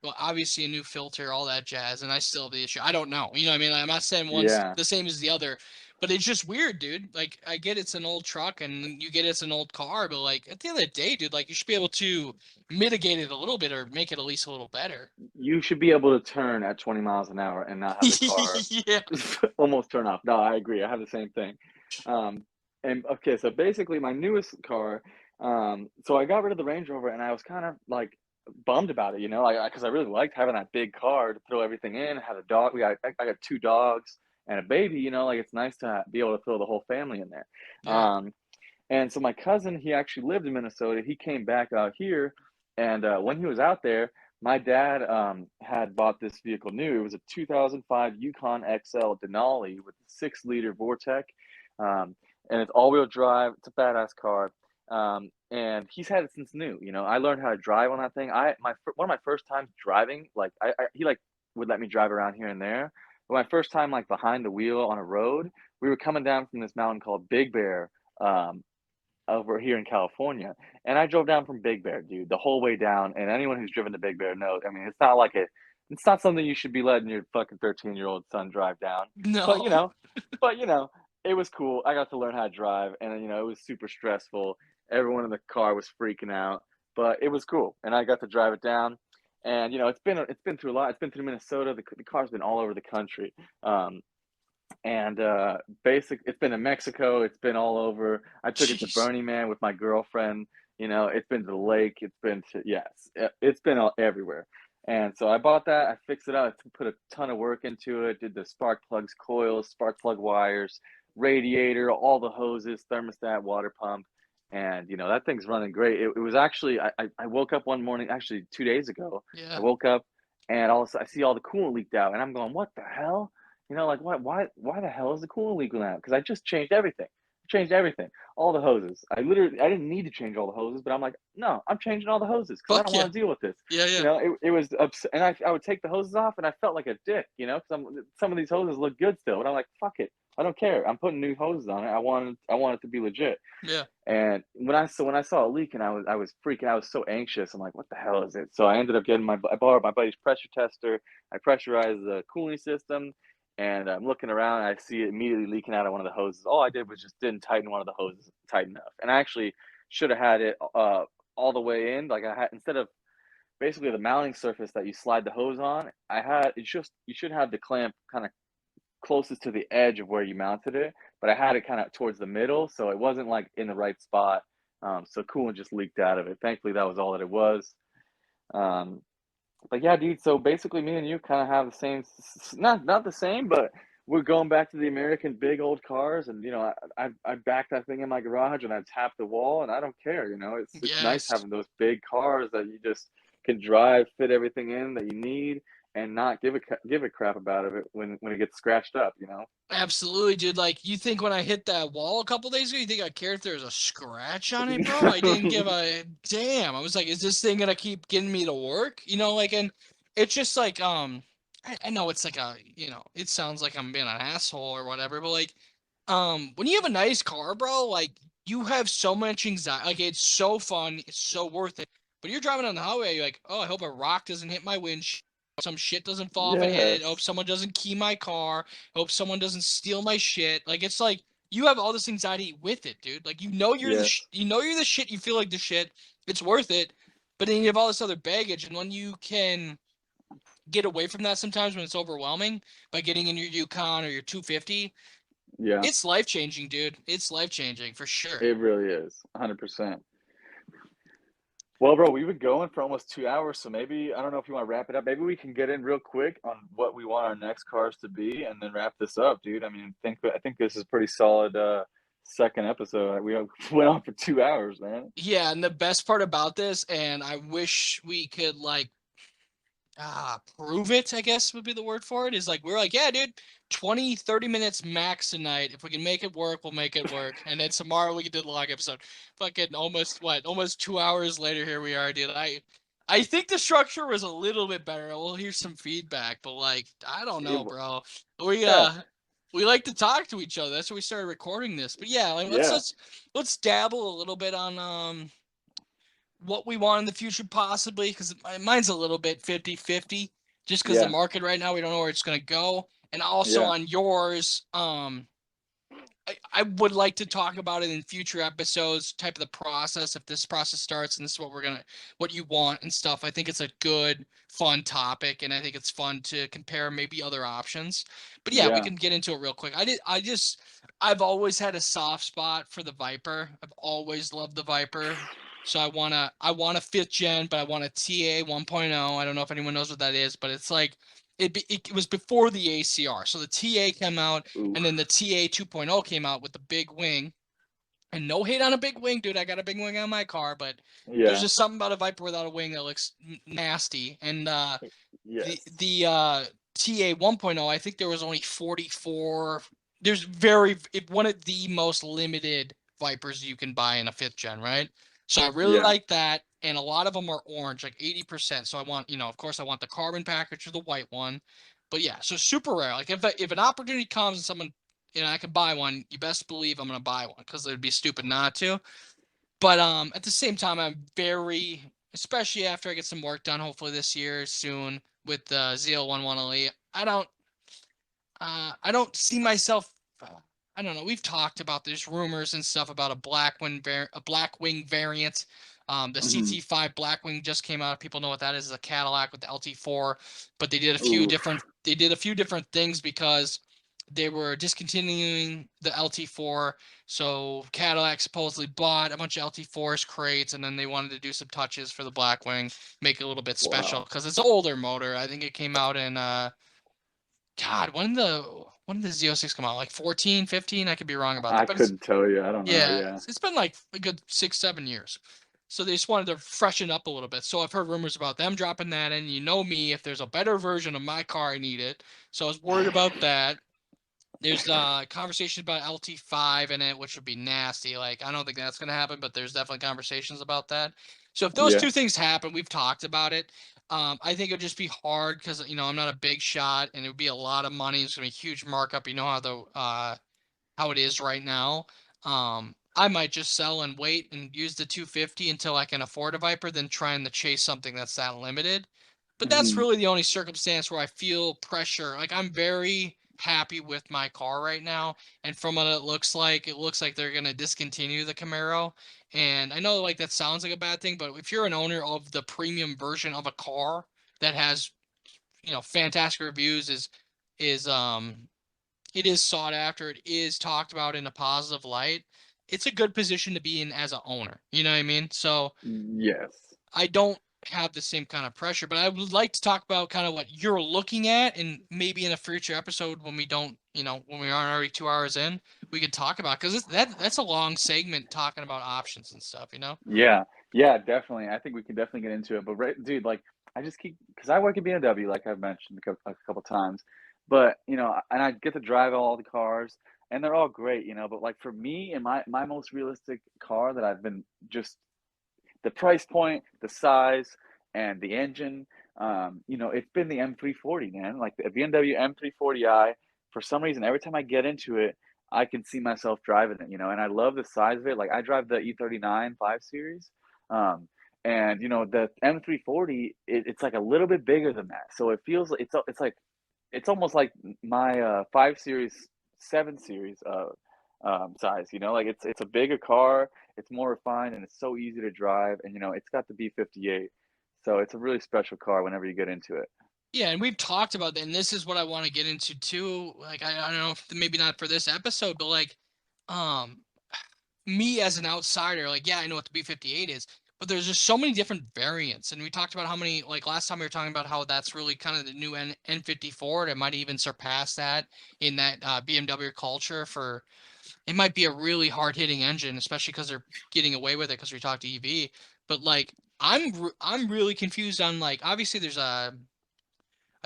Well, obviously a new filter, all that jazz, and I still have the issue. I don't know. You know what I mean? Like, I'm not saying one's Yeah. the same as the other, but it's just weird, dude. Like, I get it's an old truck and you get it's an old car, but like at the end of the day, dude, like you should be able to mitigate it a little bit or make it at least a little better. You should be able to turn at 20 miles an hour and not have the car Yeah. almost turn off. No, I agree. I have the same thing. Um, and okay, so basically my newest car, so I got rid of the Range Rover and I was kind of like bummed about it, you know, like because I really liked having that big car to throw everything in. Had a dog. I got two dogs and a baby, you know, like it's nice to be able to throw the whole family in there. Yeah. Um, and so my cousin, he actually lived in Minnesota. He came back out here, and when he was out there, my dad had bought this vehicle new. It was a 2005 Yukon XL Denali with a 6-liter Vortec, um, and it's all-wheel drive. It's a badass car, and he's had it since new. You know, I learned how to drive on that thing. One of my first times driving, like he like would let me drive around here and there. But my first time like behind the wheel on a road, we were coming down from this mountain called Big Bear. Over here in California, and I drove down from Big Bear, dude, the whole way down. And anyone who's driven to Big Bear knows. I mean, it's not something you should be letting your fucking 13-year-old son drive down. But No. but it was cool. I got to learn how to drive, and it was super stressful. Everyone in the car was freaking out, but it was cool, and I got to drive it down. And it's been through a lot. It's been through Minnesota. The car's been all over the country. Um, and it's been in Mexico, it's been all over. I took it to Jeez. Burning Man with my girlfriend. It's been to the lake, it's been to yes, it's been everywhere. And so I bought that, I fixed it up, I put a ton of work into it, did the spark plugs, coils, spark plug wires, radiator, all the hoses, thermostat, water pump. And that thing's running great. It was actually I woke up one morning, actually 2 days ago. I Yeah. woke up and all of a sudden I see all the coolant leaked out, and I'm going, what the hell? Like why the hell is the coolant leaking out? Because I just changed everything. Changed everything. All the hoses. I didn't need to change all the hoses, but I'm like, no, I'm changing all the hoses because I Fuck don't yeah. want to deal with this. Yeah, yeah. It was and I would take the hoses off and I felt like a dick, because some of these hoses look good still, but I'm like, fuck it. I don't care. I'm putting new hoses on it. I want it to be legit. Yeah. And when I saw it leaking, I was freaking. I was so anxious. I'm like, what the hell is it? So I ended up getting I borrowed my buddy's pressure tester. I pressurized the cooling system, and I'm looking around. And I see it immediately leaking out of one of the hoses. All I did was just didn't tighten one of the hoses tight enough, and I actually should have had it all the way in. Like I had instead of basically the mounting surface that you slide the hose on. I had it's just you should have the clamp kind of closest to the edge of where you mounted it, but I had it kind of towards the middle, so it wasn't like in the right spot. So coolant just leaked out of it. Thankfully, that was all that it was. Um, but yeah, dude. So basically, me and you kind of have the same, not the same, but we're going back to the American big old cars, and I back that thing in my garage and I tap the wall, and I don't care. It's nice Yes. having those big cars that you just can drive, fit everything in that you need, and not give a crap about it when it gets scratched up. Absolutely, dude. Like, you think when I hit that wall a couple days ago, you think I cared if there was a scratch on it, bro? I didn't give a damn. I was like, is this thing gonna keep getting me to work? And it's just like, I know it's like it sounds like I'm being an asshole or whatever, but like, when you have a nice car, bro, like, you have so much anxiety. Like, it's so fun, it's so worth it. But you're driving on the highway, you're like, oh, I hope a rock doesn't hit my windshield. Some shit doesn't fall off and hit it. I hope Yes. someone doesn't key my car. Hope someone doesn't steal my shit. Like, it's like you have all this anxiety with it, dude. Like, Yes. you know you're the shit. You feel like the shit. It's worth it. But then you have all this other baggage, and when you can get away from that sometimes when it's overwhelming by getting in your Yukon or your 250, Yeah, It's life changing, dude. It's life changing for sure. it really is, 100%. Well, bro, we've been going for almost 2 hours, so maybe I don't know if you want to wrap it up. Maybe we can get in real quick on what we want our next cars to be, and then wrap this up, dude. I mean, I think this is pretty solid. Second episode. We went on for 2 hours, man. Yeah, and the best part about this, and I wish we could like prove it, I guess would be the word for it, is like we're like, yeah, dude, 20-30 minutes max tonight. If we can make it work, we'll make it work. And then tomorrow we can do the log episode. Fucking almost 2 hours later, here we are, dude. I think the structure was a little bit better. We'll hear some feedback, but like, I don't It, know, bro. We yeah, uh we like to talk to each other. That's why we started recording this. But yeah, like yeah, let's dabble a little bit on what we want in the future possibly, because mine's a little bit 50-50, just because the yeah, market right now, we don't know where it's going to go. And also yeah, on yours, I would like to talk about it in future episodes, type of the process, if this process starts and this is what you want and stuff. I think it's a good, fun topic, and I think it's fun to compare maybe other options. But yeah, we yeah. can get into it real quick. I've always had a soft spot for the Viper. I've always loved the Viper. So I want a fifth gen, but I want a TA 1.0. I don't know if anyone knows what that is, but it's like it was before the ACR. So the TA came out, Ooh, and then the TA 2.0 came out with the big wing. And no hate on a big wing, dude. I got a big wing on my car, but there's yeah, just something about a Viper without a wing that looks nasty. And yes, the TA 1.0, I think there was only 44. There's very one of the most limited Vipers you can buy in a fifth gen, right? So I really yeah, like that, and a lot of them are orange, like 80%. So I want, of course, I want the carbon package or the white one. But yeah, so super rare. Like if an opportunity comes and someone, I can buy one, you best believe I'm gonna buy one because it would be stupid not to. But at the same time, I'm very, especially after I get some work done, hopefully this year soon with the ZL.1 Elite. I don't see myself. I don't know. We've talked about there's rumors and stuff about a Blackwing variant. The hmm, CT5 Blackwing just came out. People know what that is. It's a Cadillac with the LT4, but ooh, they did a few different things because they were discontinuing the LT4. So Cadillac supposedly bought a bunch of LT4s crates, and then they wanted to do some touches for the Blackwing, make it a little bit special wow. because it's an older motor. I think it came out in God, when did the Z06 come out? Like 14, 15? I could be wrong about I that. But it's couldn't tell you. I don't know. yeah, Yeah. it's been like a good 6-7 years. So they just wanted to freshen up a little bit. So I've heard rumors about them dropping that in. You know me, if there's a better version of my car, I need it. So I was worried about that. There's conversation about LT5 in it, which would be nasty. Like, I don't think that's going to happen, but there's definitely conversations about that. So if those Yeah. two things happen, we've talked about it. I think it'd just be hard because I'm not a big shot, and it would be a lot of money. It's going to be a huge markup. You know how it is right now. I might just sell and wait and use the 250 until I can afford a Viper, than trying to chase something that's that limited. But that's Hmm. really the only circumstance where I feel pressure. Like, I'm very happy with my car right now, and from what it looks like they're gonna discontinue the Camaro. And I know like that sounds like a bad thing, but if you're an owner of the premium version of a car that has fantastic reviews, is it is sought after. It is talked about in a positive light. It's a good position to be in as an owner. You know what I mean? So Yes. I don't have the same kind of pressure, but I would like to talk about kind of what you're looking at, and maybe in a future episode when we don't, when we aren't already 2 hours in, we could talk about, because that's a long segment talking about options and stuff. Yeah. Yeah, definitely. I think we can definitely get into it. But right, dude, like I just keep because I work at BMW, like I've mentioned a couple times. But and I get to drive all the cars, and they're all great, But like for me, and my most realistic car that I've been just the price point, the size, and the engine. It's been the M340, man. Like the BMW M340i. For some reason, every time I get into it, I can see myself driving it. And I love the size of it. Like I drive the E39 5 Series, and the M340. It's like a little bit bigger than that, so it feels like it's like it's almost like my 5 Series, 7 Series size. Like it's a bigger car, it's more refined, and it's so easy to drive, and it's got the B58, so it's a really special car whenever you get into it. Yeah, and we've talked about that, and this is what I want to get into too. Like, I don't know if maybe not for this episode, but like, um, me as an outsider, like, yeah, I know what the B-58 is, but there's just so many different variants. And we talked about how many, like last time we were talking about how that's really kind of the new N54. It might even surpass that in that BMW culture for, it might be a really hard hitting engine, especially because they're getting away with it because we talked EV. But like, I'm really confused on like, obviously there's a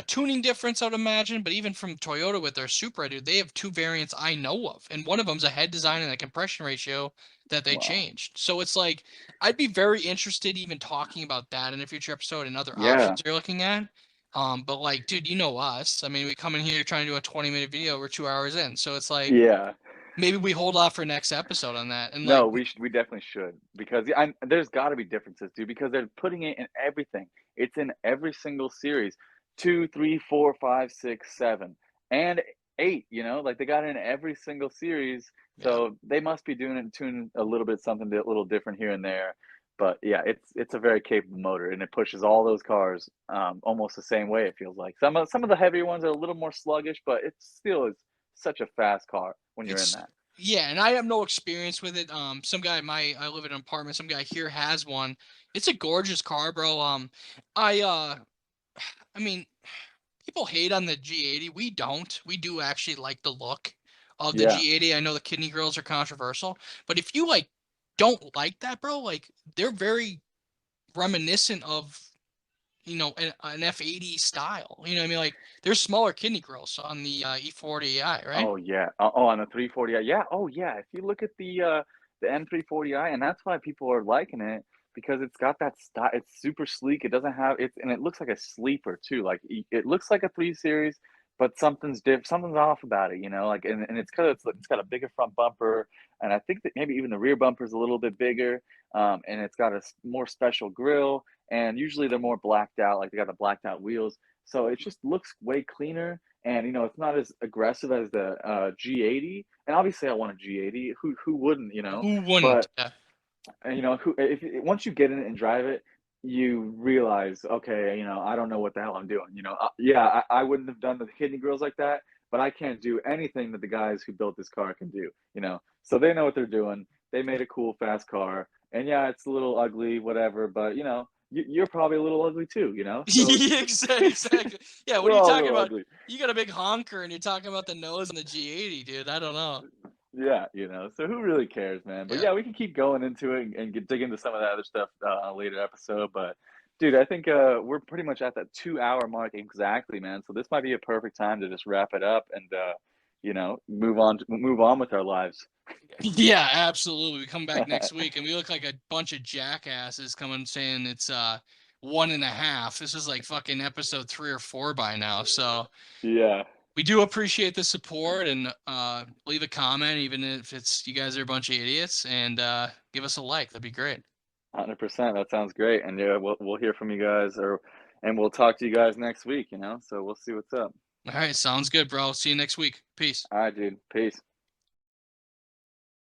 tuning difference, I would imagine, but even from Toyota with their Supra, dude, they have two variants I know of, and one of them's a head design and a compression ratio that they Wow. changed. So it's like I'd be very interested even talking about that in a future episode and other Yeah. options you're looking at. But like, dude, you know us. I mean, we come in here trying to do a 20-minute video. We're 2 hours in, so it's like Yeah. maybe we hold off for next episode on that. And like, No, we definitely should because there's got to be differences, dude. Because they're putting it in everything. It's in every single series, 2, 3, 4, 5, 6, 7, and 8. You know, like they got it in every single series. yeah, So they must be doing it, tuning a little bit something a little different here and there. But yeah, it's a very capable motor, and it pushes all those cars almost the same way. It feels like some of the heavier ones are a little more sluggish, but it still is such a fast car when you're in it's that. yeah, and I have no experience with it. Some guy, I live in an apartment. Some guy here has one. It's a gorgeous car, bro. I I mean, people hate on the G80. We don't. We do actually like the look of the Yeah. G80. I know the kidney grills are controversial, but if you like don't like that, bro, like they're very reminiscent of an F80 style. You know what I mean? Like there's smaller kidney grills on the E40i, right? Oh yeah. Oh, on the 340i. Yeah. Oh yeah. If you look at the M340i, and that's why people are liking it because it's got that style. It's super sleek. It doesn't have it's and it looks like a sleeper too. Like it looks like a 3 Series, but something's off about it, you know? Like and it's because it's got a bigger front bumper, and I think that maybe even the rear bumper is a little bit bigger. And it's got a more special grille, and usually they're more blacked out, like they got the blacked out wheels. So it just looks way cleaner, and it's not as aggressive as the G80. And obviously, I want a G80. Who wouldn't, you know? Who wouldn't? But who if once you get in it and drive it, you realize, okay, I don't know what the hell I'm doing. Yeah, I wouldn't have done the kidney grills like that, but I can't do anything that the guys who built this car can do. So they know what they're doing. They made a cool, fast car, and yeah, it's a little ugly, whatever. But you're probably a little ugly too. So Yeah, exactly. Yeah, what we're are you all a talking little about? ugly. You got a big honker and you're talking about the nose on the G80, dude. I don't know. Yeah, so who really cares, man? But Yeah. yeah, we can keep going into it and dig into some of that other stuff on a later episode. But dude, I think we're pretty much at that 2 hour mark exactly, man. So this might be a perfect time to just wrap it up and move on with our lives. Yeah, absolutely. We come back next week and we look like a bunch of jackasses coming saying it's 1.5. This is like fucking episode 3 or 4 by now. So Yeah, we do appreciate the support and leave a comment, even if it's you guys are a bunch of idiots, and give us a like. That'd be great. 100%. That sounds great. And yeah, we'll hear from you guys, and well talk to you guys next week. So we'll see what's up. All right, sounds good, bro. See you next week. Peace. All right, dude. Peace.